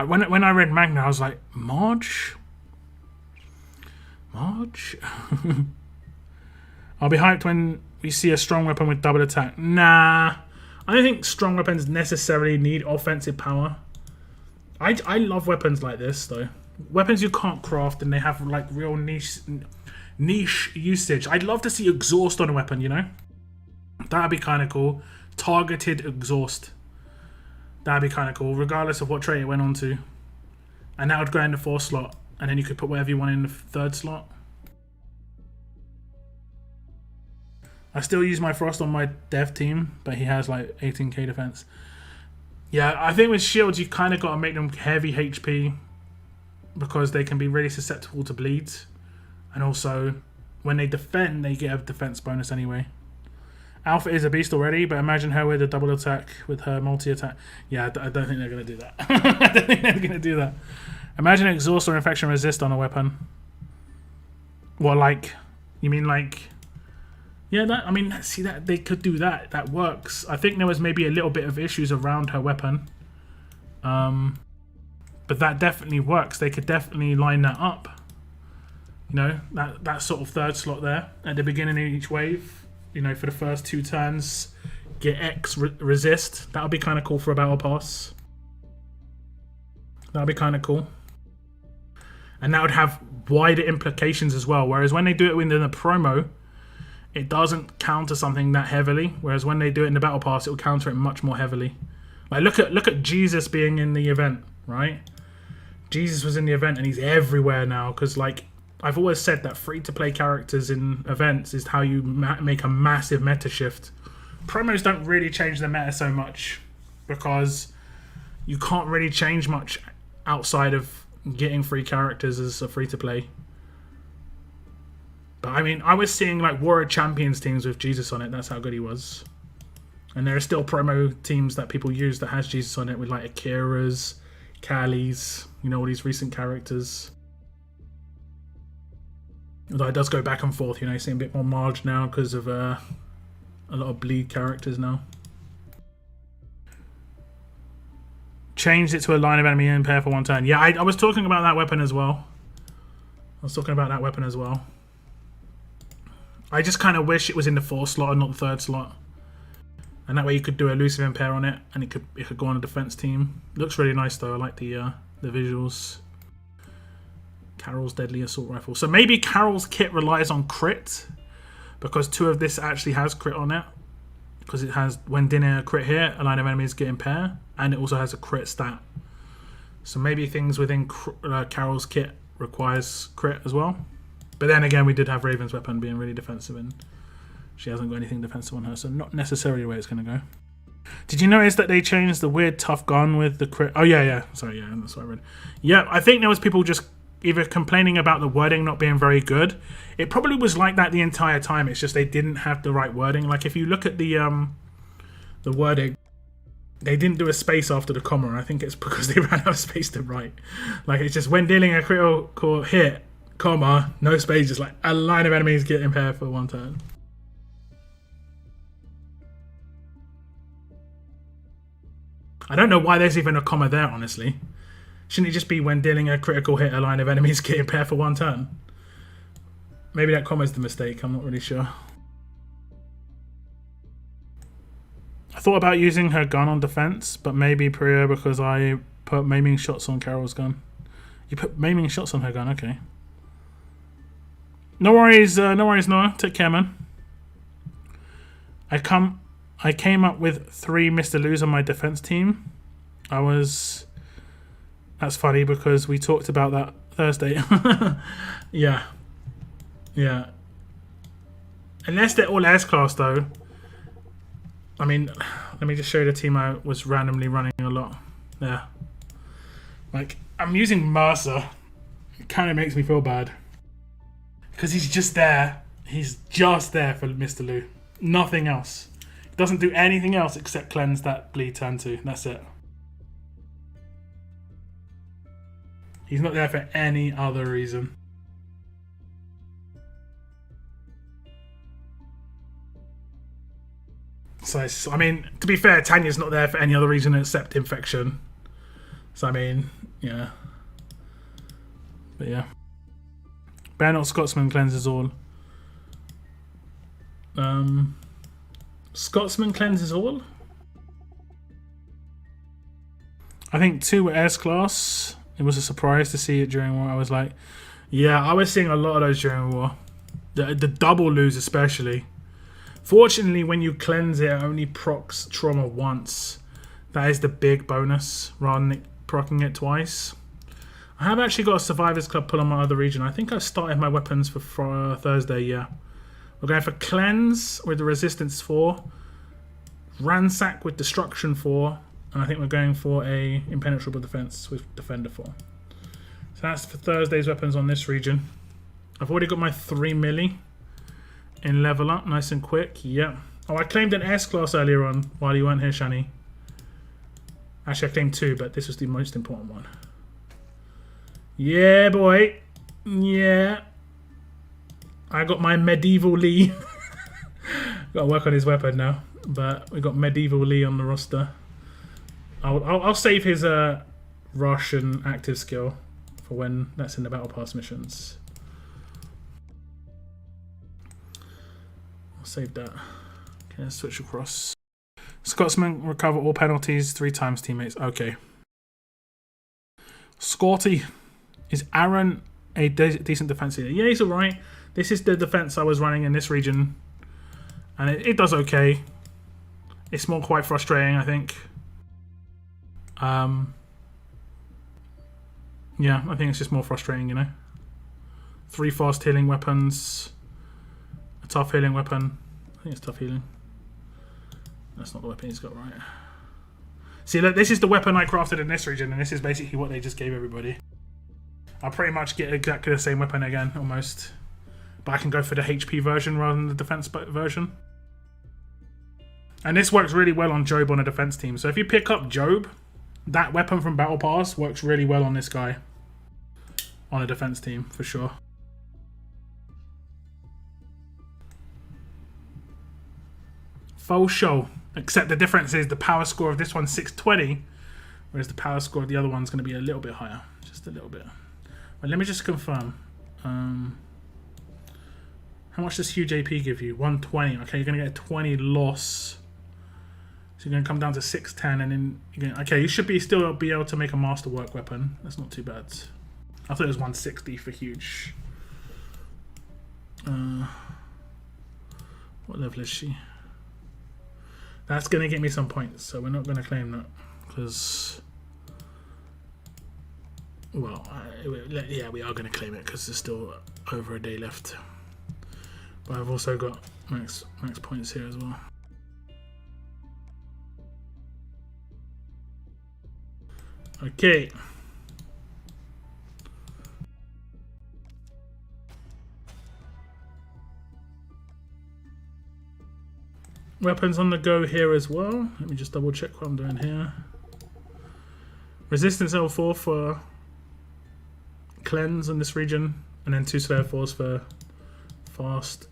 When I read Magna, I was like, Marge? Marge? I'll be hyped when we see a strong weapon with double attack. Nah. I don't think strong weapons necessarily need offensive power. I love weapons like this, though. Weapons you can't craft and they have, like, real niche usage. I'd love to see exhaust on a weapon, you know? That'd be kind of cool. Targeted exhaust. That'd be kind of cool, regardless of what trait it went on to. And that would go in the 4th slot. And then you could put whatever you want in the 3rd slot. I still use my Frost on my dev team, but he has like 18k defense. Yeah, I think with shields, you kind of got to make them heavy HP because they can be really susceptible to bleeds. And also, when they defend, they get a defense bonus anyway. Alpha is a beast already, but imagine her with a double attack, with her multi-attack. Yeah, I don't think they're going to do that. I don't think they're going to do that. Imagine exhaust or infection resist on a weapon. What, like, you mean like... Yeah, that, I mean, see, that they could do that. That works. I think there was maybe a little bit of issues around her weapon. But that definitely works. They could definitely line that up. You know, that sort of 3rd slot there at the beginning of each wave. You know, for the first 2 turns, get X resist. That would be kind of cool for a battle pass. That would be kind of cool. And that would have wider implications as well. Whereas when they do it within a promo, it doesn't counter something that heavily. Whereas when they do it in the battle pass, it will counter it much more heavily. Like look at Jesus being in the event, right? Jesus was in the event and he's everywhere now. Because like I've always said that free-to-play characters in events is how you make a massive meta shift. Promos don't really change the meta so much because you can't really change much outside of getting free characters as a free-to-play. But I mean, I was seeing like Warrior Champions teams with Jesus on it. That's how good he was. And there are still promo teams that people use that has Jesus on it with like Akira's, Kali's, you know, all these recent characters. Although it does go back and forth, you know, you see a bit more Marge now because of a lot of bleed characters now. Changed it to a line of enemy in pair for 1 turn. Yeah, I was talking about that weapon as well. I just kind of wish it was in the 4th slot and not the 3rd slot. And that way you could do elusive impair on it and it could go on a defense team. Looks really nice though. I like the visuals. Carol's Deadly Assault Rifle. So maybe Carol's kit relies on crit because 2 of this actually has crit on it. Because it has, when dealing a crit hit, a line of enemies get impair. And it also has a crit stat. So maybe things within Carol's kit requires crit as well. But then again, we did have Raven's weapon being really defensive and she hasn't got anything defensive on her. So not necessarily the way it's going to go. Did you notice that they changed the weird tough gun with the crit? Oh, yeah. Sorry, yeah, that's what I read. Yeah, I think there was people just either complaining about the wording not being very good. It probably was like that the entire time. It's just they didn't have the right wording. Like if you look at the wording, they didn't do a space after the comma. I think it's because they ran out of space to write. Like it's just when dealing a critical hit, comma, no space, just like a line of enemies get impaired for 1 turn. I don't know why there's even a comma there, honestly. Shouldn't it just be when dealing a critical hit, a line of enemies get impaired for 1 turn? Maybe that comma is the mistake, I'm not really sure. I thought about using her gun on defense, but maybe Priya because I put maiming shots on Carol's gun. You put maiming shots on her gun, okay. No worries, Noah. Take care, man. I came up with 3 Mr. Lose on my defense team. That's funny because we talked about that Thursday. Yeah. Unless they're all S-class though. I mean, let me just show you the team I was randomly running a lot. Yeah. Like, I'm using Mercer. It kind of makes me feel bad. Because he's just there. He's just there for Mr. Lou. Nothing else. He doesn't do anything else except cleanse that bleed turn 2. That's it. He's not there for any other reason. So, I mean, to be fair, Tanya's not there for any other reason except infection. So, I mean, yeah. But yeah. Bear not Scotsman cleanses all. Scotsman cleanses all? I think 2 were S class. It was a surprise to see it during war. I was like, yeah, I was seeing a lot of those during war. The double lose especially. Fortunately, when you cleanse it, it only procs trauma once. That is the big bonus, rather than proccing it twice. I have actually got a Survivors Club pull on my other region. I think I've started my weapons for Thursday, yeah. We're going for Cleanse with the Resistance 4. Ransack with Destruction 4. And I think we're going for a Impenetrable Defense with Defender 4. So that's for Thursday's weapons on this region. I've already got my 3 milli in level up, nice and quick. Yeah. Oh, I claimed an S class earlier on while you weren't here, Shani. Actually, I claimed 2, but this was the most important one. Yeah, boy. Yeah. I got my Medieval Lee. Got to work on his weapon now, but we got Medieval Lee on the roster. I'll save his rush and active skill for when that's in the Battle Pass missions. I'll save that. Okay, let's switch across. Scotsman recover all penalties 3 times teammates. Okay. Scotty. Is Aaron a decent defense leader? Yeah, he's alright. This is the defense I was running in this region. And it does okay. It's more quite frustrating, I think. Yeah, I think it's just more frustrating, you know. 3 fast healing weapons. A tough healing weapon. I think it's tough healing. That's not the weapon he's got, right? See, look, this is the weapon I crafted in this region, and this is basically what they just gave everybody. I'll pretty much get exactly the same weapon again, almost. But I can go for the HP version rather than the defense version. And this works really well on Job on a defense team. So if you pick up Job, that weapon from Battle Pass works really well on this guy. On a defense team, for sure. Full show. Except the difference is the power score of this one's 620, whereas the power score of the other one's going to be a little bit higher. Just a little bit. But let me just confirm. How much does huge AP give you? 120. Okay, you're going to get a 20 loss. So you're going to come down to 610, and then you're going okay, you should still be able to make a masterwork weapon. That's not too bad. I thought it was 160 for huge. What level is she? That's going to get me some points, so we're not going to claim that because, well, yeah, we are going to claim it because there's still over a day left. But I've also got max points here as well. Okay. Weapons on the go here as well. Let me just double check what I'm doing here. Resistance L4 for cleanse in this region, and then 2 Slayer 4s for fast.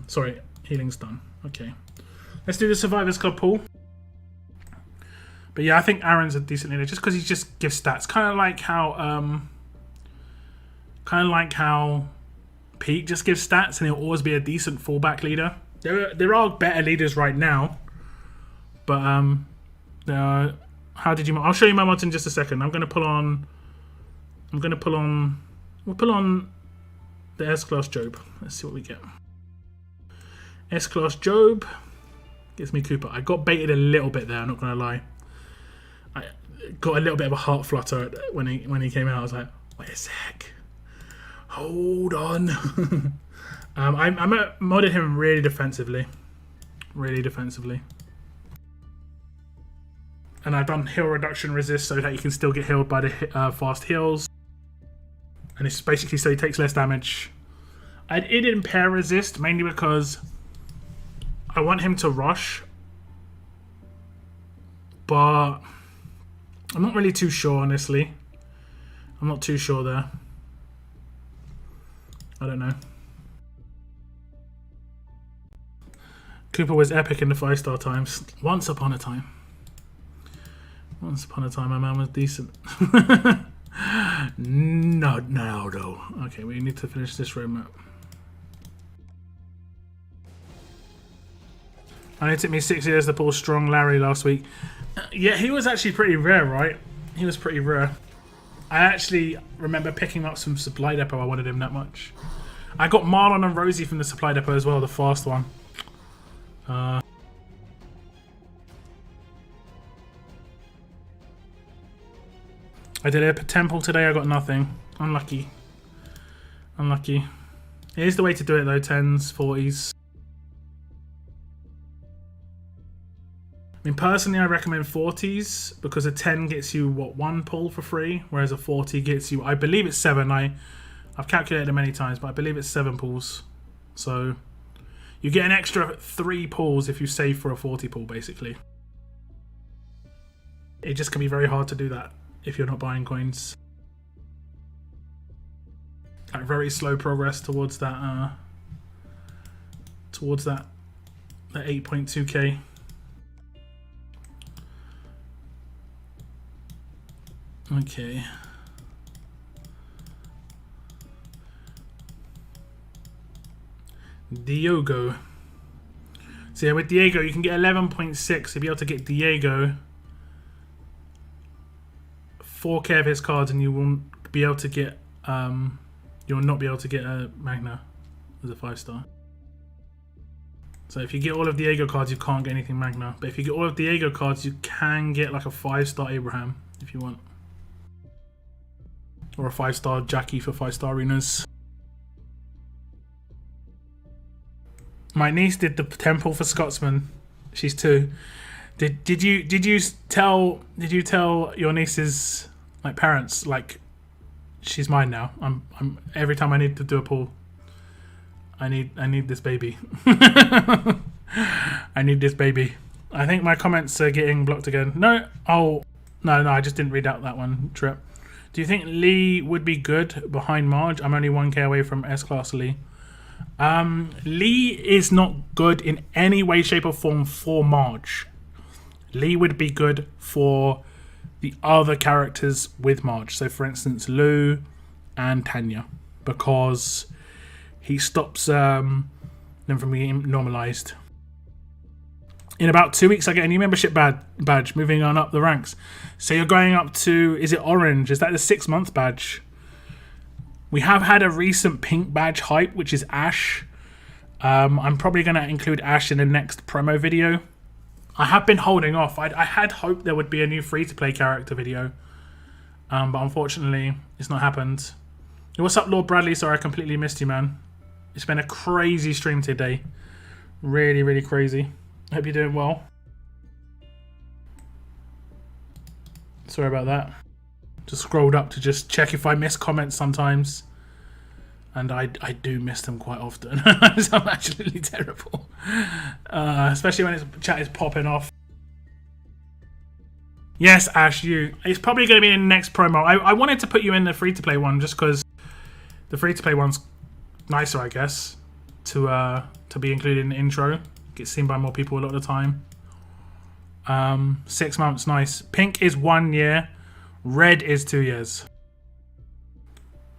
Sorry, healing's done. Okay. Let's do the Survivors Club pool. But yeah, I think Aaron's a decent leader just because he just gives stats. Kind of like how Pete just gives stats and he'll always be a decent fallback leader. There are better leaders right now, but how did you? I'll show you my mods in just a second. We'll pull on the S-Class Job. Let's see what we get. S-Class Job gives me Cooper. I got baited a little bit there, I'm not going to lie. I got a little bit of a heart flutter when he came out. I was like, wait a sec. Hold on. I modded him really defensively. Really defensively. And I've done heal reduction resist so that he can still get healed by the fast heals. And it's basically so he takes less damage I didn't pair resist mainly because I want him to rush, but I'm not really too sure, honestly. I'm not too sure there. I don't know. Cooper was epic in the 5-star times. Once upon a time. Once upon a time, my man was decent. Not now, though. Okay, we need to finish this roadmap. And it took me 6 years to pull strong Larry last week. Yeah, he was actually pretty rare, right? He was pretty rare. I actually remember picking up some supply depot. I wanted him that much. I got Marlon and Rosie from the supply depot as well, the fast one. I did a temple today. I got nothing. Unlucky. Unlucky. It is the way to do it though. 10s, 40s. I mean, personally, I recommend 40s because a 10 gets you, what, 1 pull for free, whereas a 40 gets you, I believe it's 7. I've calculated it many times, but I believe it's 7 pulls. So you get an extra 3 pulls if you save for a 40 pull, basically. It just can be very hard to do that if you're not buying coins. Like very slow progress towards that, that 8.2k. Okay. Diogo. So yeah, with Diego you can get 11.6. You'll be able to get Diego 4k of his cards, and you won't be able to get you'll not be able to get a Magna as a 5-star. So if you get all of Diego cards, you can't get anything Magna. But if you get all of Diego cards, you can get like a 5-star Abraham if you want. Or a 5-star Jackie for 5-star arenas. My niece did the temple for Scotsman. She's 2. Did you tell your niece's like parents like she's mine now? I'm every time I need to do a pull, I need this baby. I need this baby. I think my comments are getting blocked again. No, I just didn't read out that one. Trip. Do you think Lee would be good behind Marge? I'm only 1k away from S-Class Lee. Lee is not good in any way, shape or form for Marge. Lee would be good for the other characters with Marge. So for instance, Lou and Tanya. Because he stops them from being normalized. In about 2 weeks, I get a new membership badge, moving on up the ranks. So you're going up to, is it orange? Is that the 6-month badge? We have had a recent pink badge hype, which is Ash. I'm probably going to include Ash in the next promo video. I have been holding off. I had hoped there would be a new free-to-play character video. But unfortunately, it's not happened. What's up, Lord Bradley? Sorry, I completely missed you, man. It's been a crazy stream today. Really, really crazy. Hope you're doing well. Sorry about that. Just scrolled up to just check if I miss comments sometimes. And I do miss them quite often. So I'm absolutely terrible. Especially when chat is popping off. Yes, Ash, you. It's probably going to be in the next promo. I wanted to put you in the free-to-play one just because the free-to-play one's nicer, I guess, to be included in the intro. Gets seen by more people a lot of the time. 6 months, nice. Pink is 1 year. Red is 2 years.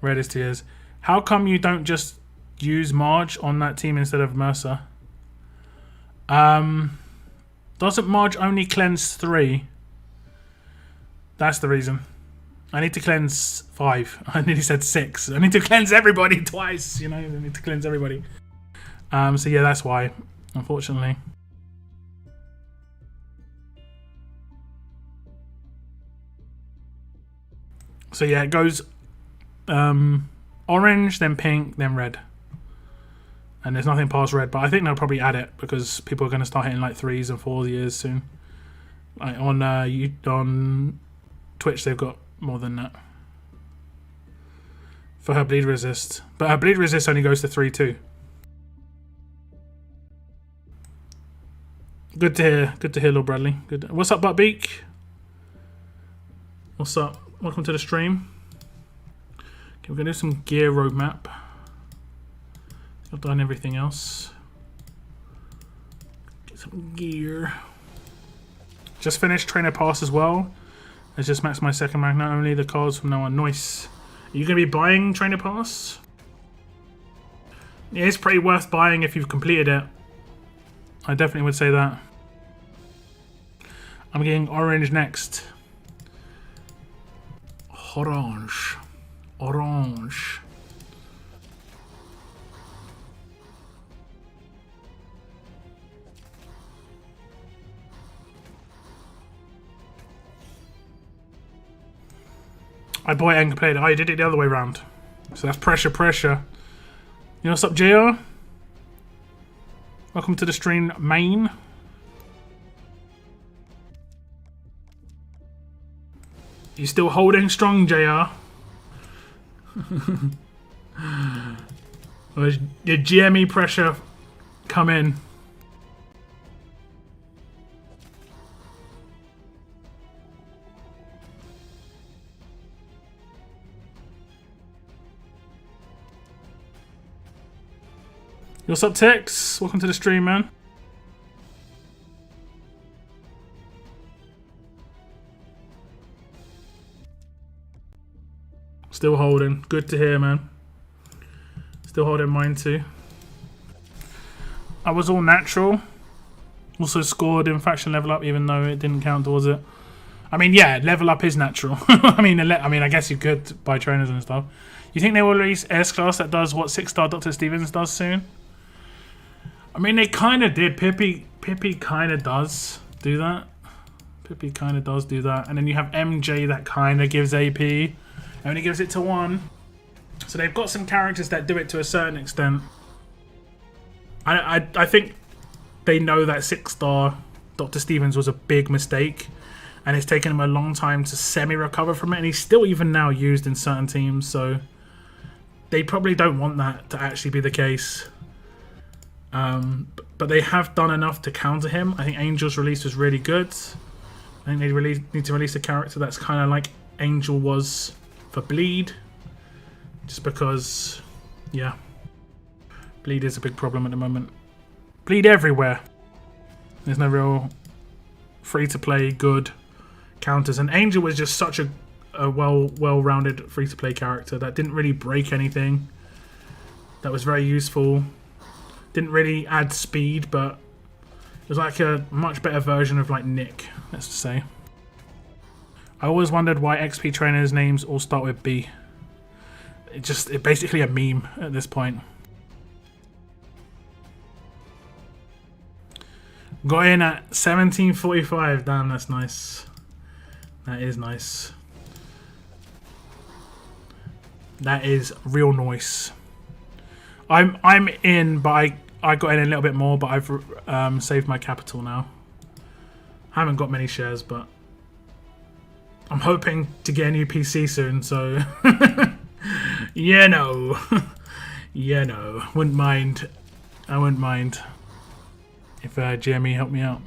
Red is 2 years. How come you don't just use Marge on that team instead of Mercer? Doesn't Marge only cleanse 3? That's the reason. I need to cleanse 5. I nearly said 6. I need to cleanse everybody twice. You know, I need to cleanse everybody. So yeah, that's why. Unfortunately. So yeah, it goes orange, then pink, then red. And there's nothing past red, but I think they'll probably add it because people are going to start hitting like 3s and 4 years soon. Like on Twitch, they've got more than that. for her bleed resist. But her bleed resist only goes to 3-2. Good to hear. Good to hear, Lord Bradley. Good. What's up, Buttbeak? What's up? Welcome to the stream. Okay, we're going to do some gear roadmap. I've done everything else. Get some gear. Just finished trainer pass as well. I just maxed my second mag. Not only the cards from now on. Nice. Are you going to be buying trainer pass? It is pretty worth buying if you've completed it. I definitely would say that. I'm getting orange next. Orange. Orange. I bought it and played it. I did it the other way around. So that's pressure, pressure. You know what's up, JR? Welcome to the stream, main. You still holding strong, JR? Or did GME pressure come in? What's up, Tex? Welcome to the stream, man. Still holding. Good to hear, man. Still holding mine too. I was all natural. Also scored in faction level up, even though it didn't count towards it. I mean, yeah, level up is natural. I mean, I guess you could buy trainers and stuff. You think they will release S class that does what 6-star Dr. Stevens does soon? I mean, they kind of did. Pippi kind of does do that. Pippi kind of does do that. And then you have MJ that kind of gives AP. Only gives it to 1. So they've got some characters that do it to a certain extent. I think they know that 6-star Dr. Stevens was a big mistake. And it's taken him a long time to semi-recover from it. And he's still even now used in certain teams. So they probably don't want that to actually be the case. But they have done enough to counter him. I think Angel's release was really good. I think they really need to release a character that's kind of like Angel was for Bleed. Just because, yeah. Bleed is a big problem at the moment. Bleed everywhere. There's no real free-to-play good counters. And Angel was just such a well-rounded free-to-play character that didn't really break anything. That was very useful. Didn't really add speed, but it was like a much better version of like Nick, let's just say. I always wondered why XP trainers' names all start with B. It's basically a meme at this point. Got in at 17:45. Damn, that's nice. That is nice. That is real nice. I'm in, but I got in a little bit more, but I've saved my capital now. I haven't got many shares, but I'm hoping to get a new PC soon, so yeah, no. Yeah, no. Wouldn't mind. I wouldn't mind if GME helped me out.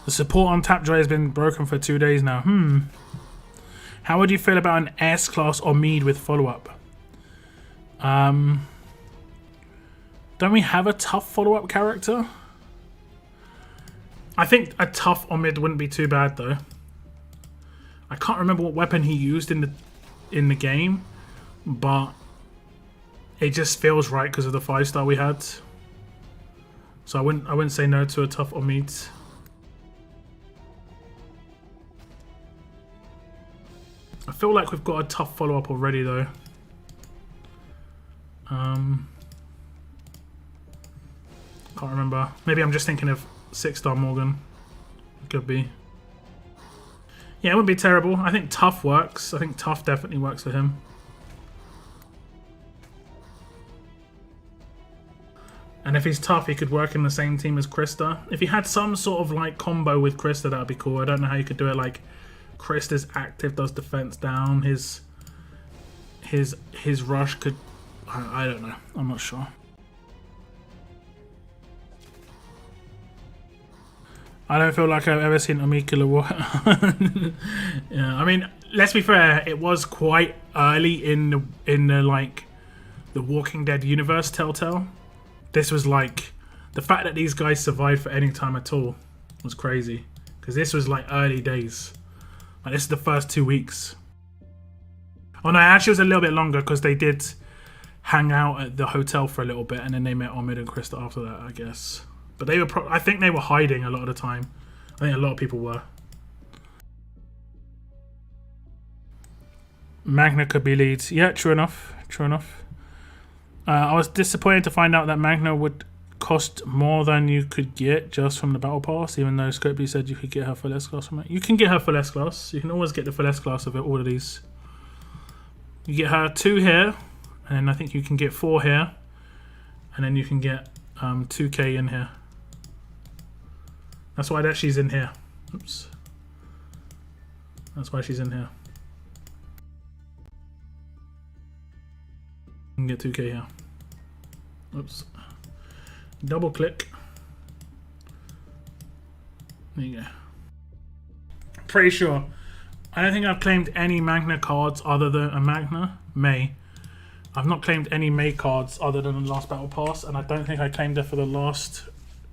The support on Tapjoy has been broken for 2 days now. How would you feel about an S-class or Mead with follow-up? Don't we have a tough follow-up character? I think a tough Omid wouldn't be too bad, though. I can't remember what weapon he used in the game, but it just feels right because of the 5-star we had. So I wouldn't say no to a tough Omid. I feel like we've got a tough follow-up already, though. Can't remember. Maybe I'm just thinking of 6-star Morgan. Could be. Yeah, it wouldn't be terrible. I think tough works. I think tough definitely works for him. And if he's tough, he could work in the same team as Krista. If he had some sort of like combo with Krista, that would be cool. I don't know how you could do it. Like Krista's active, does defense down. His rush could. I don't know. I'm not sure. I don't feel like I've ever seen Amikula walk. Yeah, I mean, let's be fair. It was quite early in the like the Walking Dead universe. Telltale. This was like the fact that these guys survived for any time at all was crazy, because this was like early days. Like this is the first 2 weeks. Oh no, actually it was a little bit longer because they did hang out at the hotel for a little bit and then they met Omid and Krista after that, I guess. But they were, I think they were hiding a lot of the time. I think a lot of people were. Magna could be leads. Yeah, true enough. True enough. I was disappointed to find out that Magna would cost more than you could get just from the battle pass, even though Scopely said you could get her for less class from it. You can get her for less class. You can always get the for less class of it, all of these. You get her 2 here, and I think you can get 4 here, and then you can get 2k in here. That's why that she's in here. Oops. That's why she's in here. You can get 2k here. Oops. Double click. There you go. Pretty sure. I don't think I've claimed any Magna cards other than a Magna May. I've not claimed any May cards other than the last battle pass, and I don't think I claimed it for the last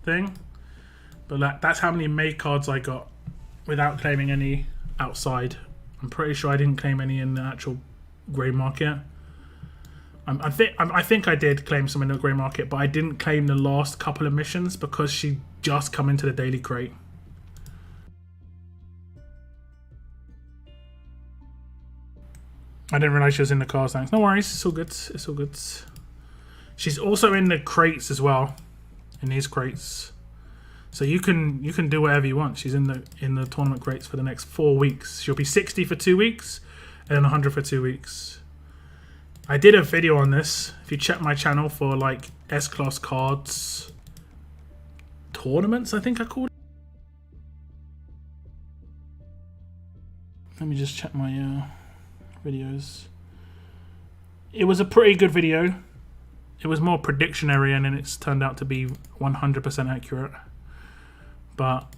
thing. But that's how many May cards I got without claiming any outside. I'm pretty sure I didn't claim any in the actual grey market. I think I did claim some in the grey market, but I didn't claim the last couple of missions because she just come into the daily crate. I didn't realize she was in the cars. Thanks. No worries. It's all good. It's all good. She's also in the crates as well. In these crates, so you can do whatever you want. She's in the tournament crates for the next 4 weeks. She'll be 60 for 2 weeks, and then 100 for 2 weeks. I did a video on this. If you check my channel for like S-Class cards tournaments, I think I called it. Let me just check my videos. It was a pretty good video. It was more predictionary and then it's turned out to be 100% accurate. But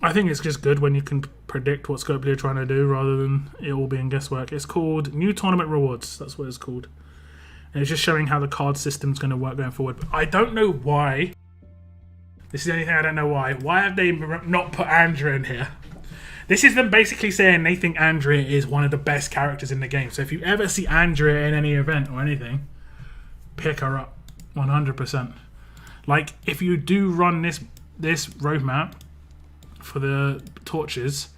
I think it's just good when you can predict what Scopely are trying to do rather than it all being guesswork. It's called New Tournament Rewards. That's what it's called. And it's just showing how the card system's going to work going forward. But I don't know why. This is the only thing I don't know why. Why have they not put Andrea in here? This is them basically saying they think Andrea is one of the best characters in the game. So if you ever see Andrea in any event or anything, pick her up 100%. Like, if you do run this roadmap for the torches,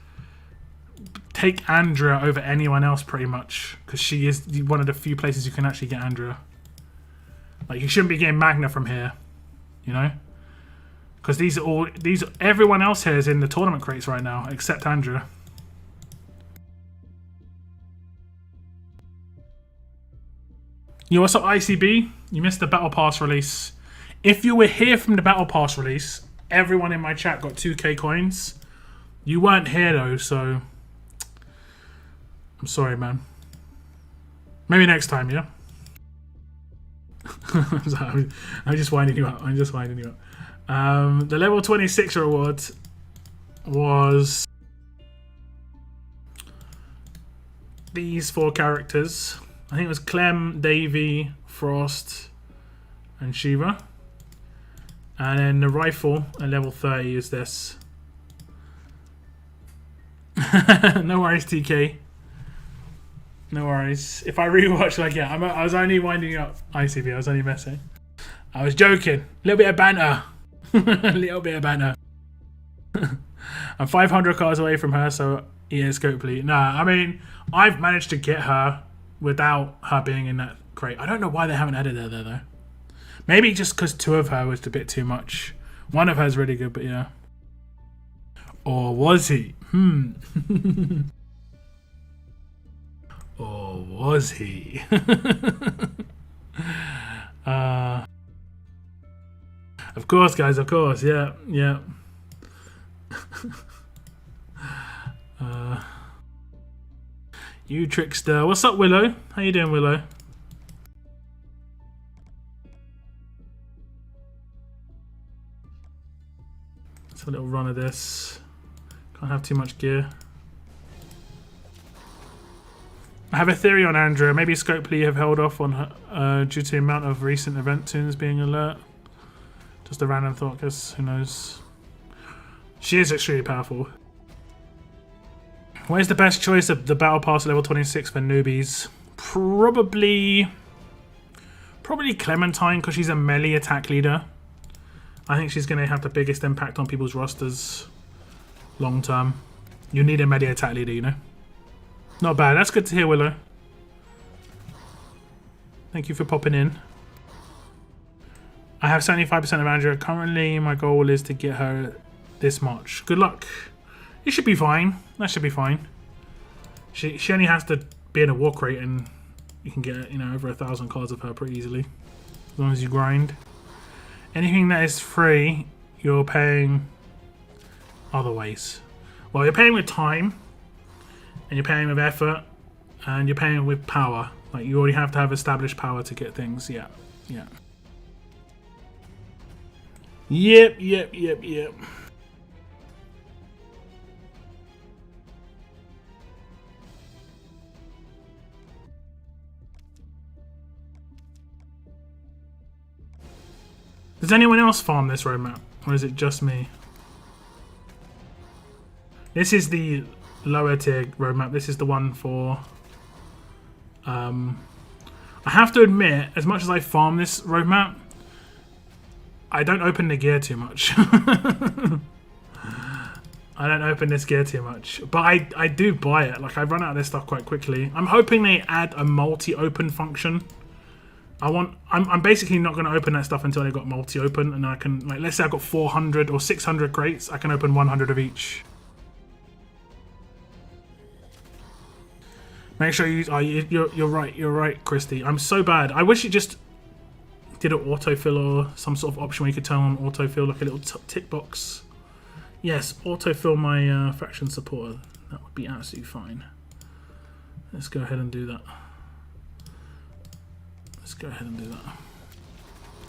take Andrea over anyone else pretty much, because she is one of the few places you can actually get Andrea. Like, you shouldn't be getting Magna from here, you know, because everyone else here is in the tournament crates right now except Andrea. Yo, what's up, ICB? You missed the battle pass release. If you were here from the battle pass release, everyone in my chat got 2k coins. You weren't here though, so I'm sorry, man. Maybe next time, yeah? I'm just winding you up. I'm just winding you up. The level 26 reward was these 4 characters. I think it was Clem, Davey, Frost, and Shiva. And then the rifle at level 30 is this. No worries, TK. No worries. If I rewatch, like, yeah, I was only winding up ICB. I was only messing. I was joking. A little bit of banter. A little bit of banter. I'm 500 cards away from her, so yeah, Scopely. Nah, I mean, I've managed to get her without her being in that crate. I don't know why they haven't added her there, though. Maybe just because 2 of her was a bit too much. 1 of her is really good, but yeah. Or was he? Or was he? Of course, guys, of course. Yeah, yeah. You trickster. What's up, Willow? How you doing, Willow? Let's have a little run of this. Can't have too much gear. I have a theory on Andrea. Maybe Scopely have held off on her due to the amount of recent event tunes being alert. Just a random thought, because who knows. She is extremely powerful. What is the best choice of the Battle Pass level 26 for newbies? Probably Clementine, because she's a melee attack leader. I think she's going to have the biggest impact on people's rosters long term. You need a melee attack leader, you know. Not bad. That's good to hear, Willow. Thank you for popping in. I have 75% of Andrea. Currently, my goal is to get her this much. Good luck. You should be fine. That should be fine. She only has to be in a war crate and you can get, you know, over 1,000 cards of her pretty easily. As long as you grind. Anything that is free, you're paying other ways. Well, you're paying with time. And you're paying with effort, and you're paying with power. Like, you already have to have established power to get things. Yeah, yeah. Yep. Does anyone else farm this roadmap? Or is it just me? This is the lower tier roadmap. This is the one for I have to admit, as much as I farm this roadmap, I don't open the gear too much. I don't open this gear too much, but I do buy it. Like, I run out of this stuff quite quickly. I'm hoping they add a multi-open function. I'm basically not going to open that stuff until they got multi-open, and I can, like, let's say I've got 400 or 600 crates, I can open 100 of each. Make sure you... Oh, you're right, Christy. I'm so bad. I wish it just did an autofill or some sort of option where you could turn on autofill, like a little tick box. Yes, autofill my faction supporter. That would be absolutely fine. Let's go ahead and do that.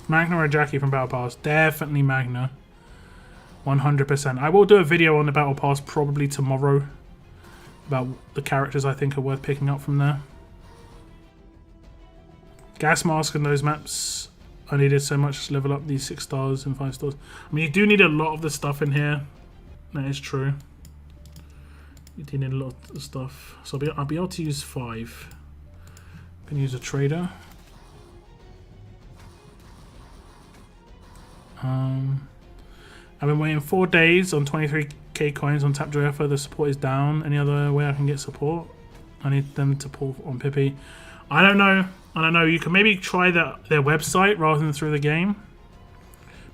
Magna or Jackie from Battle Pass? Definitely Magna. 100%. I will do a video on the Battle Pass probably tomorrow. About the characters I think are worth picking up from there. Gas mask and those maps I needed so much to level up these 6 stars and 5 stars. I mean, you do need a lot of the stuff in here. That is true. You do need a lot of the stuff. So I'll be able to use 5. I can use a trader. I've been waiting 4 days on 23k coins on TWD. The support is down. Any other way I can get support? I need them to pull on Pippi. I don't know. You can maybe try their website rather than through the game.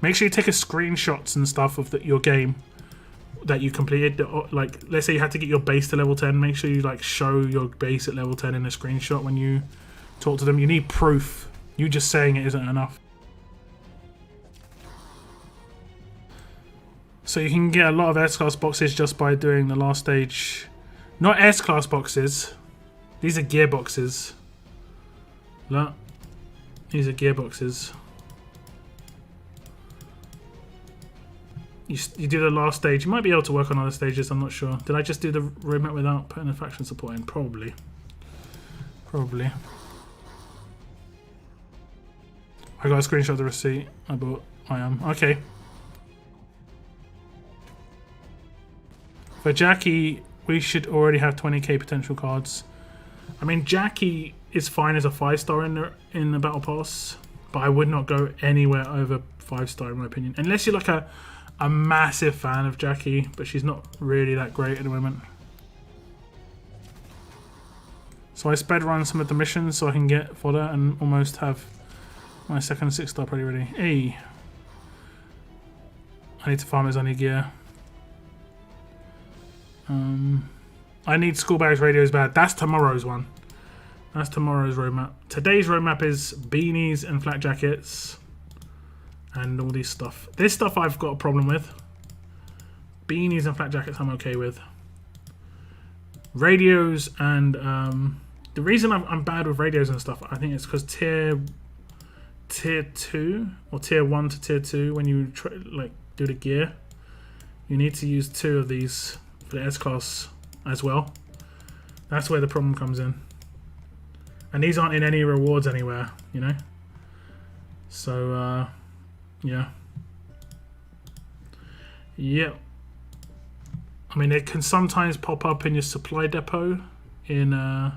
Make sure you take a screenshots and stuff of your game that you completed. Like, let's say you had to get your base to level 10. Make sure you like show your base at level 10 in a screenshot when you talk to them. You need proof. You just saying it isn't enough. So you can get a lot of S-Class boxes just by doing the last stage. Not S-Class boxes. These are gear boxes. Look. These are gear boxes. You do the last stage. You might be able to work on other stages, I'm not sure. Did I just do the roadmap without putting a faction support in? Probably. I got a screenshot of the receipt I bought. I am. Okay. For Jackie, we should already have 20k potential cards. I mean, Jackie is fine as a 5-star in the Battle Pass, but I would not go anywhere over 5-star in my opinion. Unless you're like a massive fan of Jackie, but she's not really that great at the moment. So I sped run some of the missions so I can get Fodder and almost have my second 6-star pretty ready. Hey, I need to farm his only gear. I need school bags radios bad. That's tomorrow's one. That's tomorrow's roadmap. Today's roadmap is beanies and flat jackets and all these stuff. This stuff I've got a problem with. Beanies and flat jackets I'm okay with. Radios and the reason I'm bad with radios and stuff, I think it's because tier 2 or tier 1 to tier 2, when you do the gear, you need to use 2 of these for the S class as well. That's where the problem comes in. And these aren't in any rewards anywhere, you know. So yeah. Yep. I mean, it can sometimes pop up in your supply depot in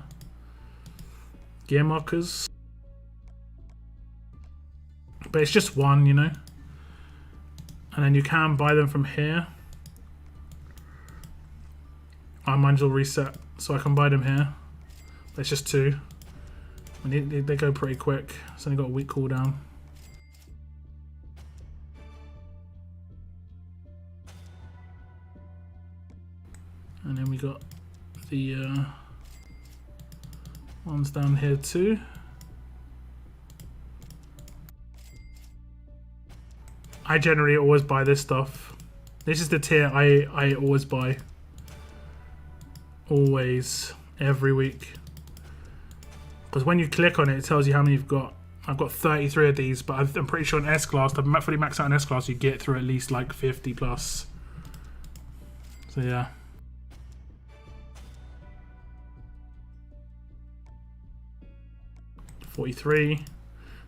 gear markers. But it's just one, you know. And then you can buy them from here. Mine's all reset, so I can buy them here. But it's just 2. And they go pretty quick. It's only got a week cooldown. And then we got the ones down here too. I generally always buy this stuff. This is the tier I always buy. Always. Every week. Because when you click on it, it tells you how many you've got. I've got 33 of these, but I'm pretty sure in S-Class, to fully max out in S-Class, you get through at least like 50 plus. So yeah. $43.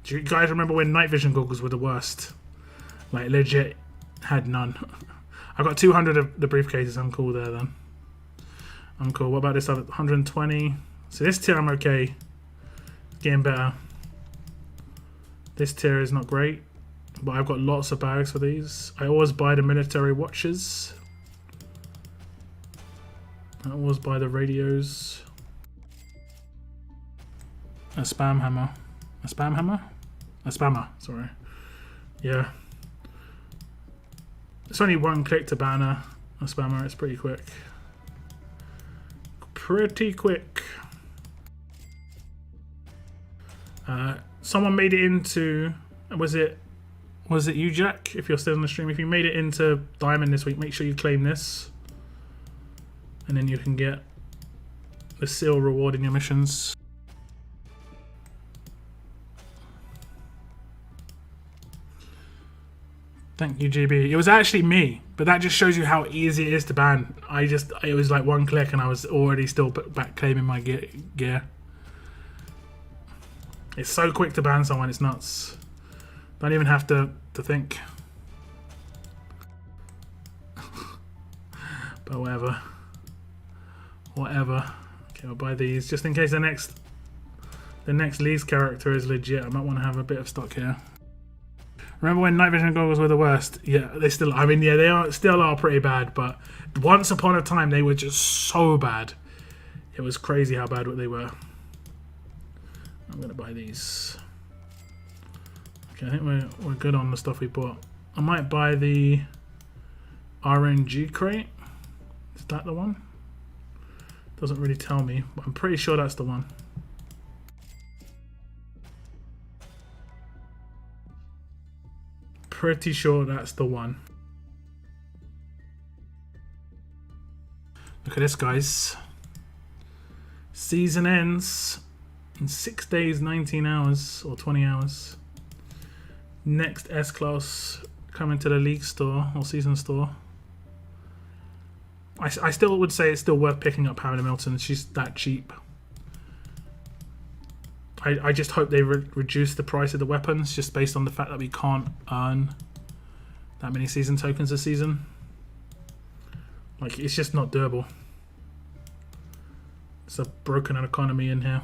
Do you guys remember when night vision goggles were the worst? Like legit had none. I got 200 of the briefcases. I'm cool there then. I'm cool. What about this other 120? So this tier I'm okay. Getting better. This tier is not great, but I've got lots of bags for these. I always buy the military watches. I always buy the radios. A spam hammer. A spam hammer? A spammer, sorry. Yeah. It's only one click to ban a spammer. It's pretty quick. Pretty quick. Someone made it into... Was it you, Jack? If you're still on the stream. If you made it into Diamond this week, make sure you claim this. And then you can get the seal reward in your missions. Thank you, GB. It was actually me, but that just shows you how easy it is to ban. It was like one click and I was already still back claiming my gear. It's so quick to ban someone, it's nuts. Don't even have to think. But whatever. Whatever. Okay, I'll buy these just in case the next Lee's character is legit. I might want to have a bit of stock here. Remember when night vision goggles were the worst? Yeah, they still. I mean, yeah, they still are pretty bad. But once upon a time, they were just so bad. It was crazy how bad they were. I'm gonna buy these. Okay, I think we're good on the stuff we bought. I might buy the RNG crate. Is that the one? Doesn't really tell me, but I'm pretty sure that's the one. Pretty sure that's the one. Look at this, guys. Season ends in 6 days, 19 hours or 20 hours. Next S-Class coming to the League store or Season store. I still would say it's still worth picking up Pamela Milton. She's that cheap. I just hope they reduce the price of the weapons just based on the fact that we can't earn that many season tokens a season. Like, it's just not doable. It's a broken economy in here.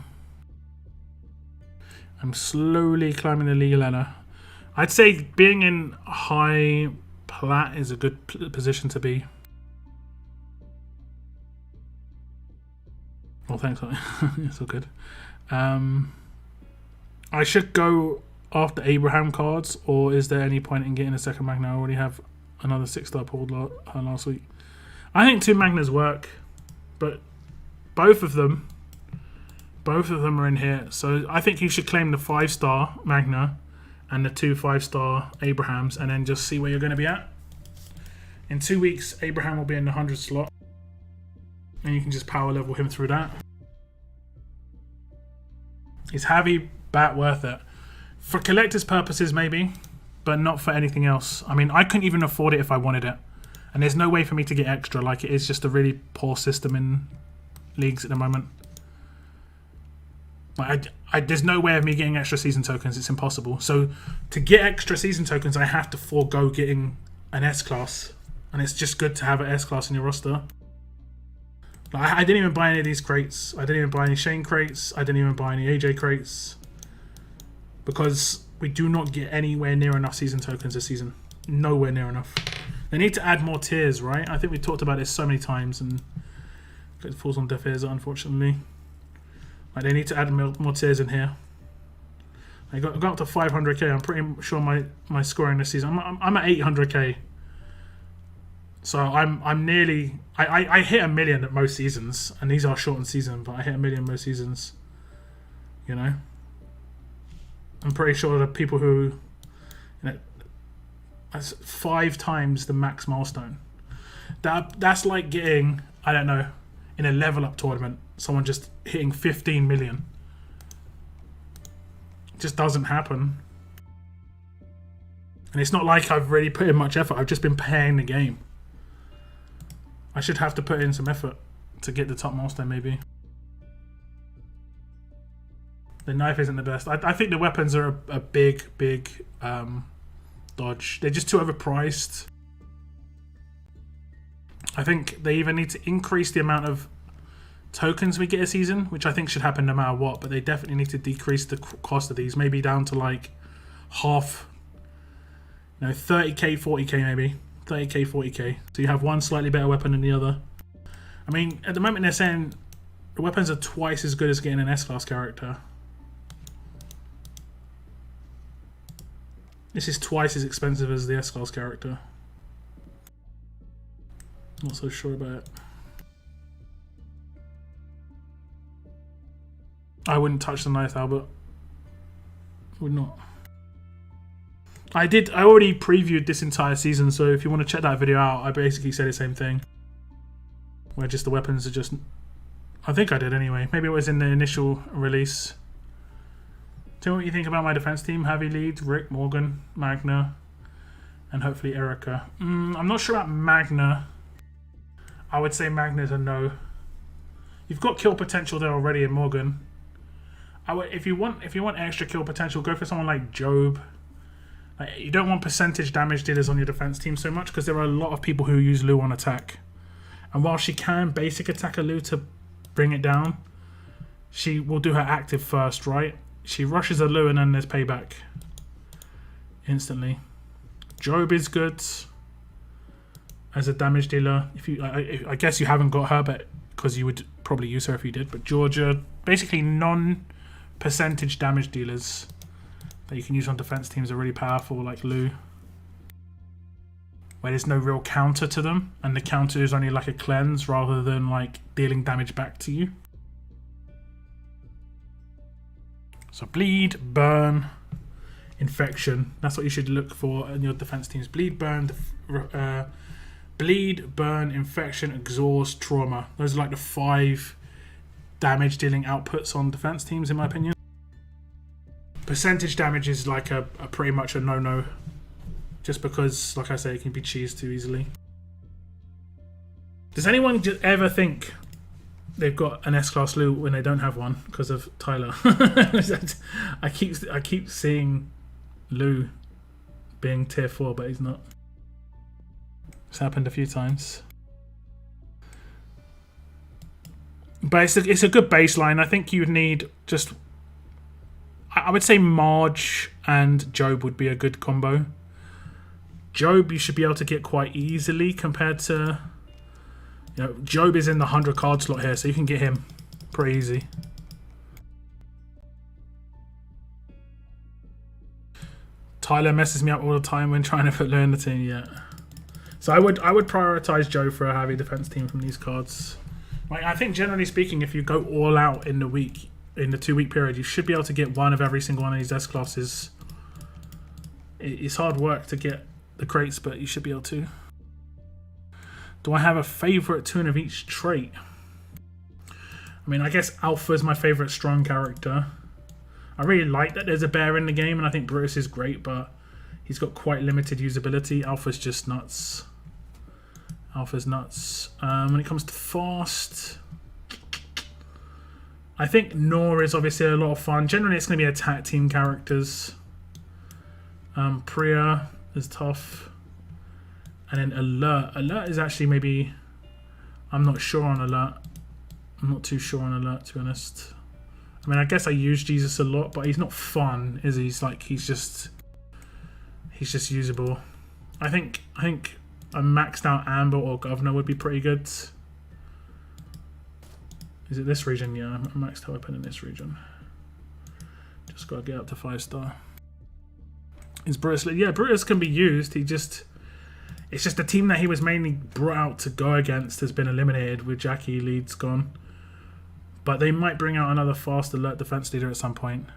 I'm slowly climbing the league ladder. I'd say being in high plat is a good position to be. Well, thanks. It's all good. I should go after Abraham cards, or is there any point in getting a second Magna? I already have another 6-star pulled last week. I think 2 Magnas work, but both of them are in here. So I think you should claim the 5-star Magna and the 2 5-star Abrahams, and then just see where you're going to be at. In 2 weeks, Abraham will be in the 100 slot, and you can just power level him through that. Is Javi Bat worth it? For collector's purposes, maybe, but not for anything else. I mean, I couldn't even afford it if I wanted it. And there's no way for me to get extra. Like, it is just a really poor system in leagues at the moment. Like, there's no way of me getting extra season tokens. It's impossible. So, to get extra season tokens, I have to forego getting an S-Class. And it's just good to have an S-Class in your roster. Like, I didn't even buy any of these crates. I didn't even buy any Shane crates. I didn't even buy any AJ crates. Because we do not get anywhere near enough season tokens this season. Nowhere near enough. They need to add more tiers, right? I think we talked about this so many times and it falls on deaf ears, unfortunately. Like, they need to add more tiers in here. I got up to 500k. I'm pretty sure my scoring this season. I'm at 800k. So I'm nearly. I hit 1 million at most seasons, and these are shortened season, but I hit 1 million most seasons. You know. I'm pretty sure the people who, you know, that's 5 times the max milestone. That's like getting, I don't know, in a level up tournament, someone just hitting 15 million. It just doesn't happen. And it's not like I've really put in much effort. I've just been playing the game. I should have to put in some effort to get the top milestone, maybe. The knife isn't the best. I think the weapons are a big dodge. They're just too overpriced. I think they either need to increase the amount of tokens we get a season, which I think should happen no matter what, but they definitely need to decrease the cost of these, maybe down to like half, 30k, 40k maybe. 30k, 40k. So you have one slightly better weapon than the other. I mean, at the moment they're saying the weapons are twice as good as getting an S-Class character. This is twice as expensive as the S-Class character. Not so sure about it. I wouldn't touch the knife, Albert. Would not. I already previewed this entire season, so if you want to check that video out, I basically said the same thing. Where just the weapons are just... I think I did anyway. Maybe it was in the initial release. Tell me what you think about my defense team. Javi leads, Rick, Morgan, Magna, and hopefully Erica. I'm not sure about Magna. I would say Magna's a no. You've got kill potential there already in Morgan. If you want extra kill potential, go for someone like Job. Like, you don't want percentage damage dealers on your defense team so much because there are a lot of people who use Lou on attack. And while she can basic attack a Lou to bring it down, she will do her active first, right? She rushes a Lou and then there's payback instantly. Job is good as a damage dealer. I guess you haven't got her, but because you would probably use her if you did. But Georgia, basically non-percentage damage dealers that you can use on defense teams are really powerful, like Lou, where there's no real counter to them, and the counter is only like a cleanse rather than like dealing damage back to you. So bleed, burn, infection. That's what you should look for in your defense teams. Bleed, burn, infection, exhaust, trauma. Those are like the 5 damage dealing outputs on defense teams, in my opinion. Percentage damage is like a pretty much a no-no, just because, like I say, it can be cheesed too easily. Does anyone just ever think they've got an S-Class Lou when they don't have one because of Tyler? I keep seeing Lou being tier 4, but he's not. It's happened a few times. But it's a good baseline. I think you would need just... I would say Marge and Job would be a good combo. Job you should be able to get quite easily compared to... Job is in the 100 card slot here, so you can get him pretty easy. Tyler messes me up all the time when trying to put Lou in the team, yeah. So I would prioritize Joe for a heavy defense team from these cards. Like, I think generally speaking, if you go all out in the week, in the 2 week period, you should be able to get one of every single one of these S classes. It's hard work to get the crates, but you should be able to. Do I have a favorite tune of each trait? I mean, I guess Alpha is my favorite strong character. I really like that there's a bear in the game, and I think Brutus is great, but he's got quite limited usability. Alpha's just nuts. Alpha's nuts. When it comes to fast, I think Nor is obviously a lot of fun. Generally, it's going to be attack team characters. Priya is tough. And then Alert. Alert is actually maybe... I'm not sure on Alert. I'm not too sure on Alert, to be honest. I mean, I guess I use Jesus a lot, but he's not fun, is he? He's just usable. I think a maxed out Amber or Governor would be pretty good. Is it this region? Yeah, I'm maxed out weapon in this region. Just gotta get up to 5-star. Is Brutus? Yeah, Brutus can be used. It's just the team that he was mainly brought out to go against has been eliminated with Jackie Leeds gone. But they might bring out another fast Alert defense leader at some point.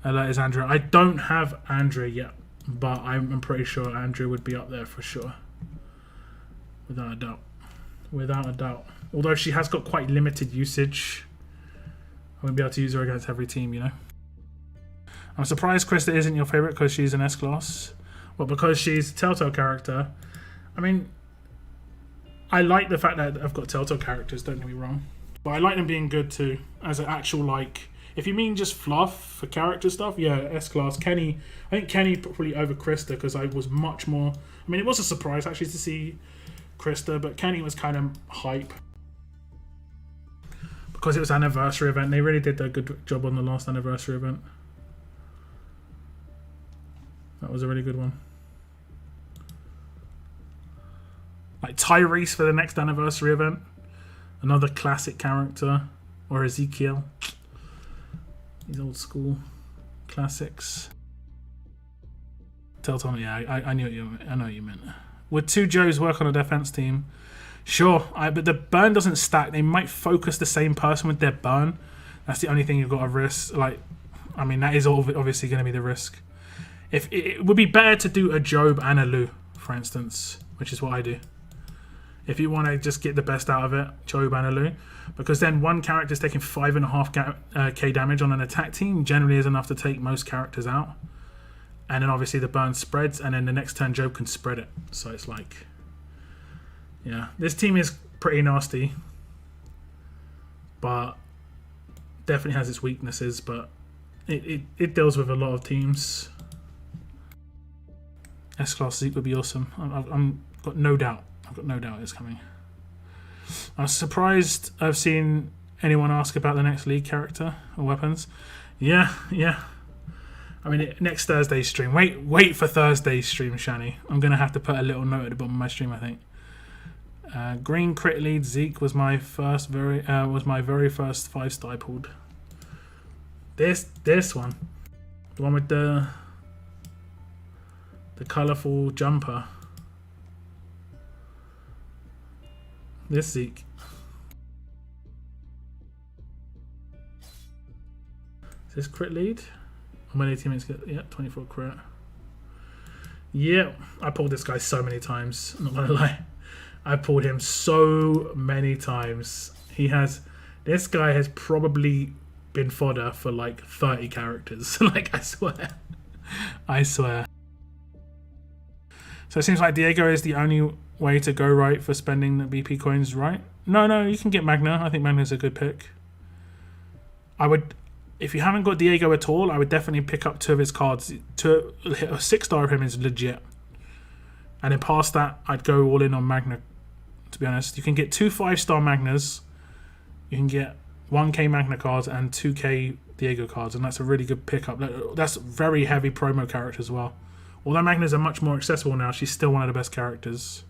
Alert is Andrea. I don't have Andrea yet, but I'm pretty sure Andrea would be up there for sure. Without a doubt. Without a doubt. Although she has got quite limited usage. I won't be able to use her against every team, you know. I'm surprised Krista isn't your favourite because she's an S-class. But because she's a Telltale character, I mean, I like the fact that I've got Telltale characters, don't get me wrong. But I like them being good too, as an actual, like, if you mean just fluff for character stuff, yeah, S-class. Kenny, I think Kenny probably over Krista because I was much more, I mean, it was a surprise actually to see Krista, but Kenny was kind of hype. Because it was an anniversary event, they really did a good job on the last anniversary event. That was a really good one. Like Tyrese for the next anniversary event. Another classic character. Or Ezekiel. These old school classics. Telltale, yeah, I knew I know what you meant. Would 2 Joes work on a defense team? Sure, but the burn doesn't stack. They might focus the same person with their burn. That's the only thing you've got to risk. Like, I mean, that is obviously going to be the risk. If it would be better to do a Job and a Lou, for instance, which is what I do. If you want to just get the best out of it, Job and a Lou, because then one character is taking 5.5k damage on an attack team generally is enough to take most characters out. And then obviously the burn spreads, and then the next turn Job can spread it. So it's like, yeah, this team is pretty nasty, but definitely has its weaknesses. But it deals with a lot of teams. S-Class Zeke would be awesome. I've got no doubt. I've got no doubt it's coming. I'm surprised I've seen anyone ask about the next League character or weapons. Yeah. I mean, next Thursday's stream. Wait for Thursday's stream, Shani. I'm going to have to put a little note at the bottom of my stream, I think. Green crit lead Zeke was my very first 5-star I pulled. This one. The one with the colourful jumper. This Zeke. Is this crit lead? How many teammates get? Yeah, 24 crit. Yeah, I pulled this guy so many times. I'm not gonna lie. I pulled him so many times. This guy has probably been fodder for like 30 characters. Like, I swear. So it seems like Diego is the only way to go right for spending the BP coins, right? No, you can get Magna. I think Magna's a good pick. If you haven't got Diego at all, I would definitely pick up 2 of his cards. A 6-star of him is legit. And then past that, I'd go all in on Magna, to be honest. You can get 2 5-star Magnas. You can get 1k Magna cards and 2k Diego cards, and that's a really good pickup. That's very heavy promo character as well. Although Magnas are much more accessible now, she's still one of the best characters.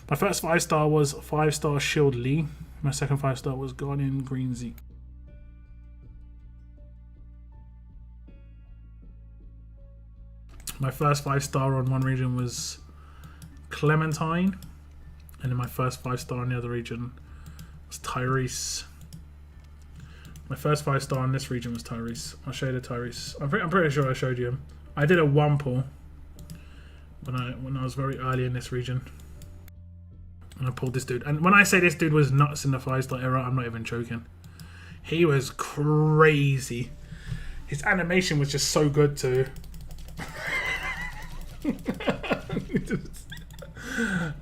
My first 5-star was 5-star Shield Lee. My second 5-star was Guardian Green Zeke. My first 5-star on one region was Clementine. And then my first 5-star in the other region was Tyrese. My first 5-star in this region was Tyrese. I'll show you the Tyrese. I'm pretty sure I showed you him. I did a 1 pull when I was very early in this region. And I pulled this dude. And when I say this dude was nuts in the 5-star era, I'm not even joking. He was crazy. His animation was just so good too.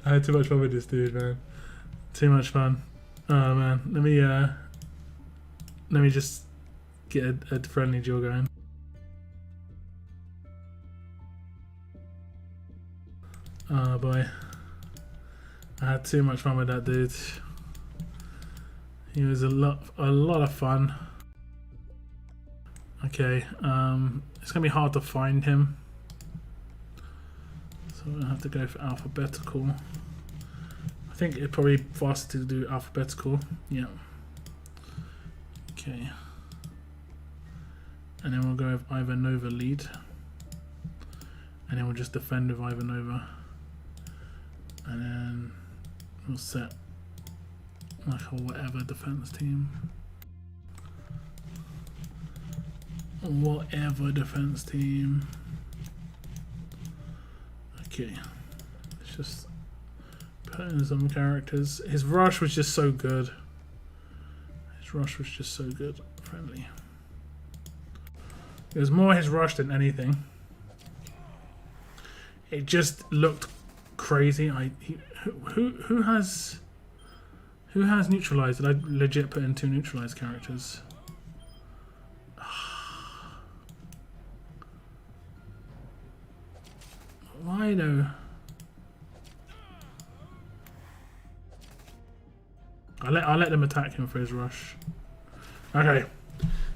I had too much fun with this dude, man. Too much fun. Oh man, let me just get a friendly duel going. Oh boy, I had too much fun with that dude. He was a lot of fun. Okay, it's gonna be hard to find him, so I'm gonna have to go for alphabetical. I think it's probably faster to do alphabetical. Yeah. Okay. And then we'll go with Ivanova lead, and then we'll just defend with Ivanova, and then we'll set like a whatever defense team. Whatever defense team. Okay. Let's just put in some characters. His rush was just so good. Friendly. It was more his rush than anything. It just looked crazy. Who has neutralized? Did I legit put in 2 neutralized characters? Why though? I'll let them attack him for his rush. Okay.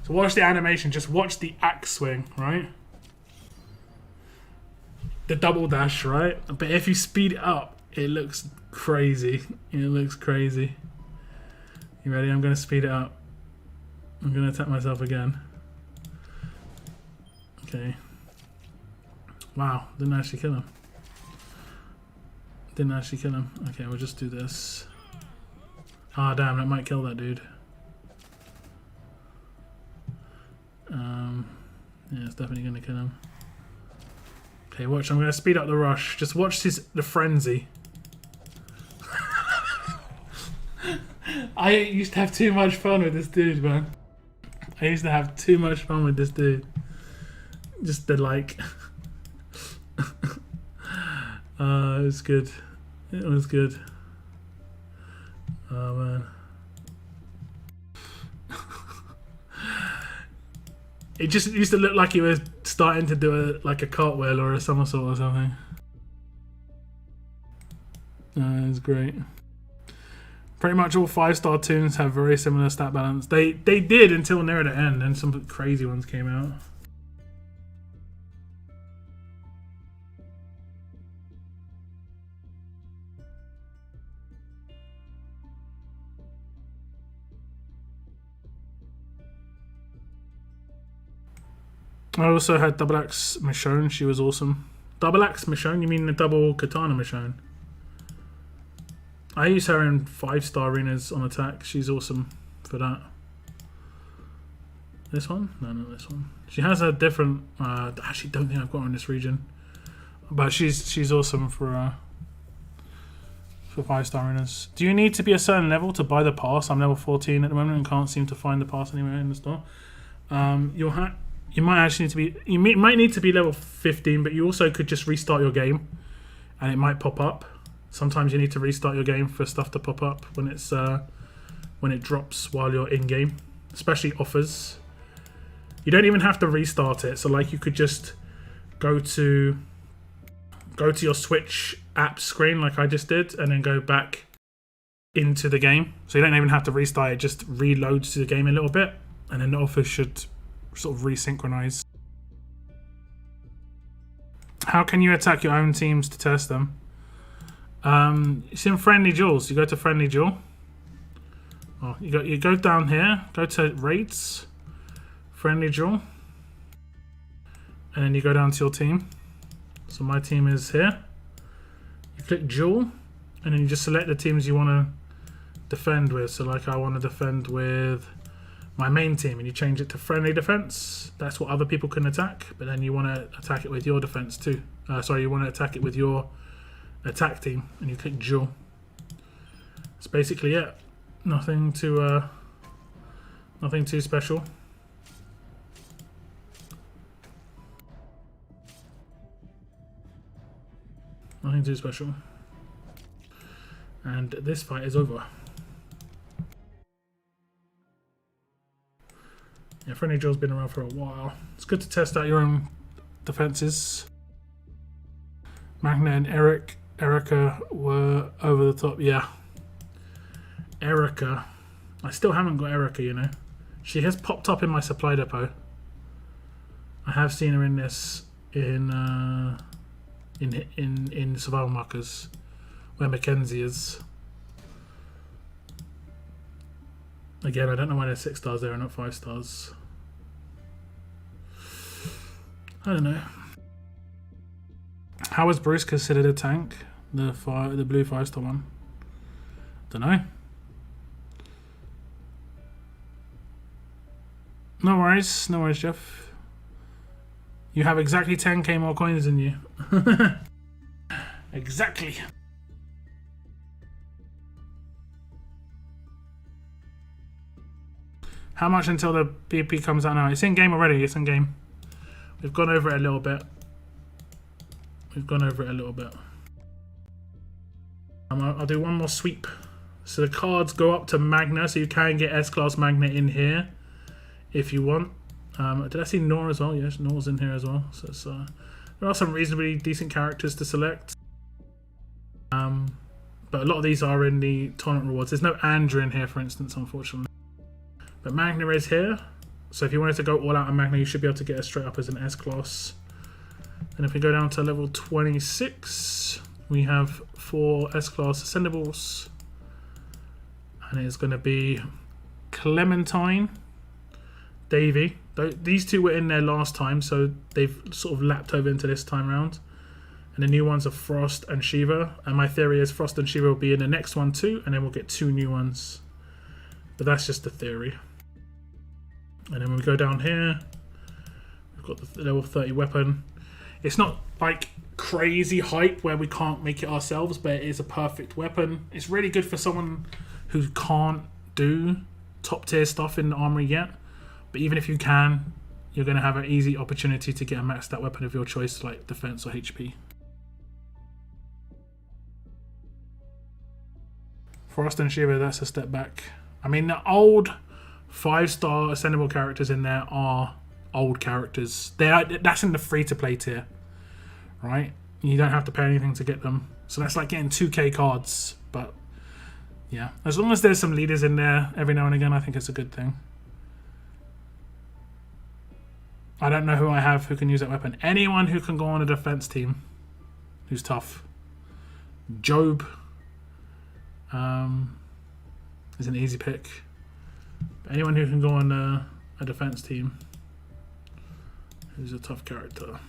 So watch the animation. Just watch the axe swing, right? The double dash, right? But if you speed it up, it looks crazy. It looks crazy. You ready? I'm going to speed it up. I'm going to attack myself again. Okay. Wow, didn't actually kill him. Okay, we'll just do this. Ah, damn, that might kill that dude. Yeah, it's definitely gonna kill him. Okay, watch. I'm gonna speed up the rush. Just watch the frenzy. I used to have too much fun with this dude, man. Just the like. It was good. Oh man. It just used to look like he was starting to do like a cartwheel or a somersault or something. It was great. Pretty much all 5-star tunes have very similar stat balance. They did until near the end, and some crazy ones came out. I also had Double Axe Michonne. She was awesome. Double Axe Michonne? You mean the double katana Michonne? I use her in 5-star arenas on attack. She's awesome for that. This one? No, not this one. She has a different. I actually don't think I've got her in this region, but she's awesome for 5-star arenas. Do you need to be a certain level to buy the pass? I'm level 14 at the moment and can't seem to find the pass anywhere in the store. You might actually need to be. You might need to be level 15, but you also could just restart your game, and it might pop up. Sometimes you need to restart your game for stuff to pop up when it drops while you're in game, especially offers. You don't even have to restart it. So like you could just go to your Switch app screen like I just did, and then go back into the game. So you don't even have to restart it. Just reloads the game a little bit, and then the offers should sort of resynchronize. How can you attack your own teams to test them? It's in friendly duels. You go to friendly duel. Oh, you go down here. Go to rates, friendly duel, and then you go down to your team. So my team is here. You click duel, and then you just select the teams you want to defend with. So like I want to defend with my main team, and you change it to friendly defense. That's what other people can attack, but then you want to attack it with your defense too. Sorry, you want to attack it with your attack team, and you click duel. That's basically it. Nothing too special. Nothing too special. And this fight is over. Yeah, Friendly Duel's been around for a while. It's good to test out your own defenses. Magna and Erica were over the top. Yeah. Erica. I still haven't got Erica, you know. She has popped up in my supply depot. I have seen her in this in survival markers where Mackenzie is. Again, I don't know why they're 6 stars there and not 5 stars. I don't know. How is Bruce considered a tank? The blue 5-star one. Don't know. No worries, Jeff. You have exactly 10k more coins than you. Exactly. How much until the BP comes out now? It's in game already. It's in game. We've gone over it a little bit. I'll do one more sweep. So the cards go up to Magna, so you can get S-Class Magna in here if you want. Did I see Nor as well? Yes, Nor's in here as well. So it's, there are some reasonably decent characters to select. But a lot of these are in the tournament rewards. There's no Andrew in here, for instance, unfortunately. But Magna is here. So if you wanted to go all out on Magna, you should be able to get it straight up as an S-Class. And if we go down to level 26, we have 4 S-Class Ascendables. And it's going to be Clementine, Davy. These two were in there last time, so they've sort of lapped over into this time round. And the new ones are Frost and Shiva. And my theory is Frost and Shiva will be in the next one too, and then we'll get 2 new ones. But that's just the theory. And then when we go down here, we've got the level 30 weapon. It's not like crazy hype where we can't make it ourselves, but it is a perfect weapon. It's really good for someone who can't do top tier stuff in the armory yet. But even if you can, you're going to have an easy opportunity to get a maxed out weapon of your choice, like defense or HP. Frost and Shiva, that's a step back. I mean, the old 5-star ascendable characters in there are old characters. That's in the free-to-play tier, right? You don't have to pay anything to get them. So that's like getting 2k cards. But yeah, as long as there's some leaders in there every now and again, I think it's a good thing. I don't know who I have who can use that weapon. Anyone who can go on a defense team who's tough. Job is an easy pick. But anyone who can go on a defense team who's a tough character.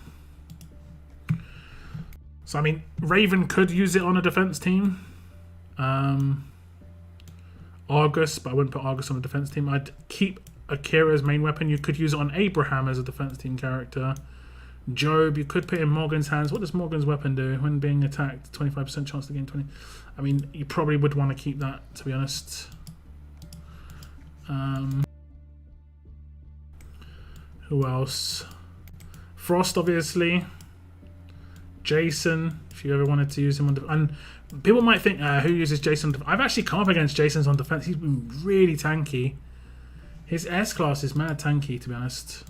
So I mean, Raven could use it on a defense team. Argus, but I wouldn't put Argus on a defense team. I'd keep Akira as main weapon. You could use it on Abraham as a defense team character. Job, you could put in Morgan's hands. What does Morgan's weapon do? When being attacked, 25% chance to gain 20. I mean, you probably would want to keep that, to be honest. Who else? Frost, obviously. Jason, if you ever wanted to use him on and people might think, who uses Jason? I've actually come up against Jason's on defense. He's been really tanky. His S-Class is mad tanky, to be honest.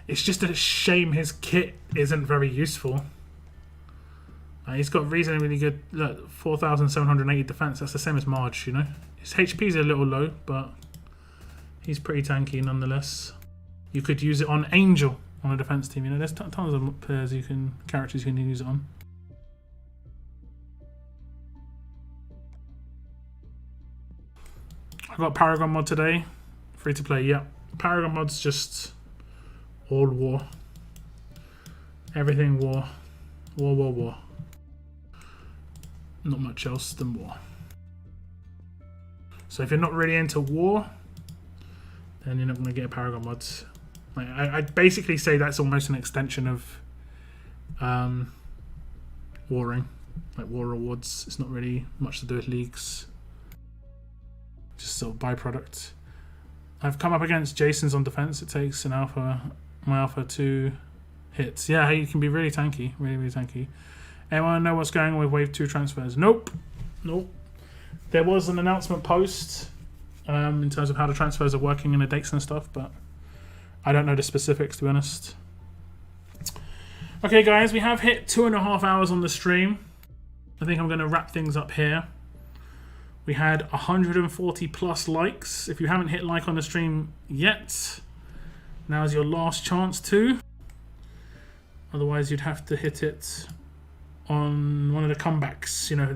It's just a shame his kit isn't very useful. He's got reasonably good, look, 4,780 defense. That's the same as Marge, you know. His HP's a little low, but he's pretty tanky nonetheless. You could use it on Angel on a defense team. You know, there's tons of characters you can use it on. I got Paragon mod today, free to play. Yeah, Paragon mods just all war. Everything war. War, war, war. Not much else than war. So if you're not really into war, then you're not going to get a Paragon mods. Like, I'd basically say that's almost an extension of warring. Like war rewards. It's not really much to do with leagues. Just sort of byproduct. I've come up against Jason's on defense. It takes my alpha 2 hits. Yeah, you can be really tanky. Really, really tanky. Anyone know what's going on with Wave 2 transfers? Nope. Nope. There was an announcement post in terms of how the transfers are working and the dates and stuff, but I don't know the specifics, to be honest. Okay, guys, we have hit 2.5 hours on the stream. I think I'm going to wrap things up here. We had 140 plus likes. If you haven't hit like on the stream yet, now's your last chance to. Otherwise, you'd have to hit it on one of the comebacks, you know,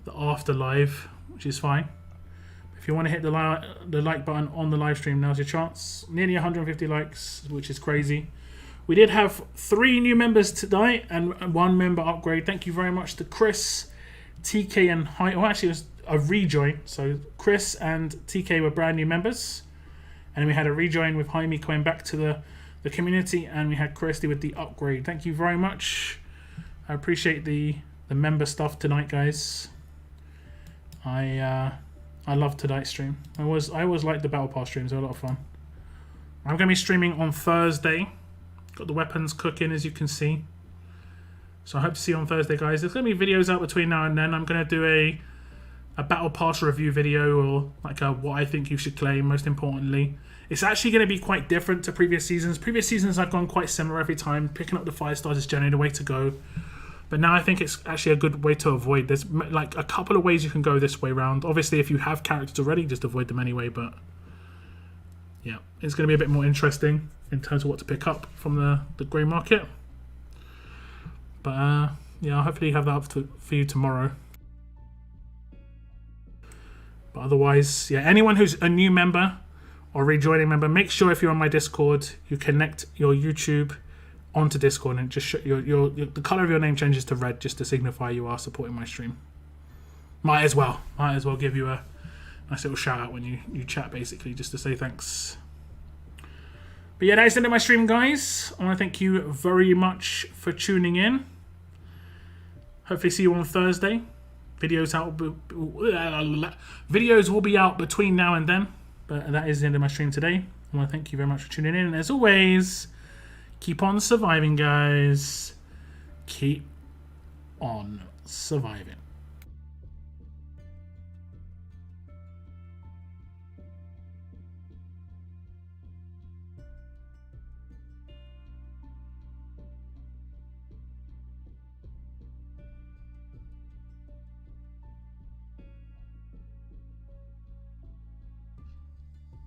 the after live, which is fine. If you want to hit the like button on the live stream, now's your chance. Nearly 150 likes, which is crazy. We did have 3 new members tonight and 1 member upgrade. Thank you very much to Chris, TK, and Well, actually, it was a rejoin. So Chris and TK were brand new members, and then we had a rejoin with Jaime coming back to the community, and we had Kirsty with the upgrade. Thank you very much. I appreciate the member stuff tonight, guys. I love tonight's stream. I always like the Battle Pass streams. They're a lot of fun. I'm going to be streaming on Thursday. Got the weapons cooking, as you can see. So I hope to see you on Thursday, guys. There's going to be videos out between now and then. I'm going to do a Battle Pass review video, or like what I think you should claim, most importantly. It's actually going to be quite different to previous seasons. Previous seasons I've gone quite similar every time. Picking up the 5 stars is generally the way to go. But now I think it's actually a good way to avoid. There's like a couple of ways you can go this way round. Obviously, if you have characters already, just avoid them anyway. But yeah, it's going to be a bit more interesting in terms of what to pick up from the grey market. But yeah, I'll hopefully have that up for you tomorrow. But otherwise, yeah, anyone who's a new member or rejoining member, make sure if you're on my Discord, you connect your YouTube onto Discord and just the color of your name changes to red just to signify you are supporting my stream. Might as well give you a nice little shout out when you chat, basically, just to say thanks. But yeah, that's the end of my stream, guys. I want to thank you very much for tuning in. Hopefully see you on Thursday. Videos will be out between now and then. But that is the end of my stream today. I want to thank you very much for tuning in. And as always, keep on surviving, guys. Keep on surviving.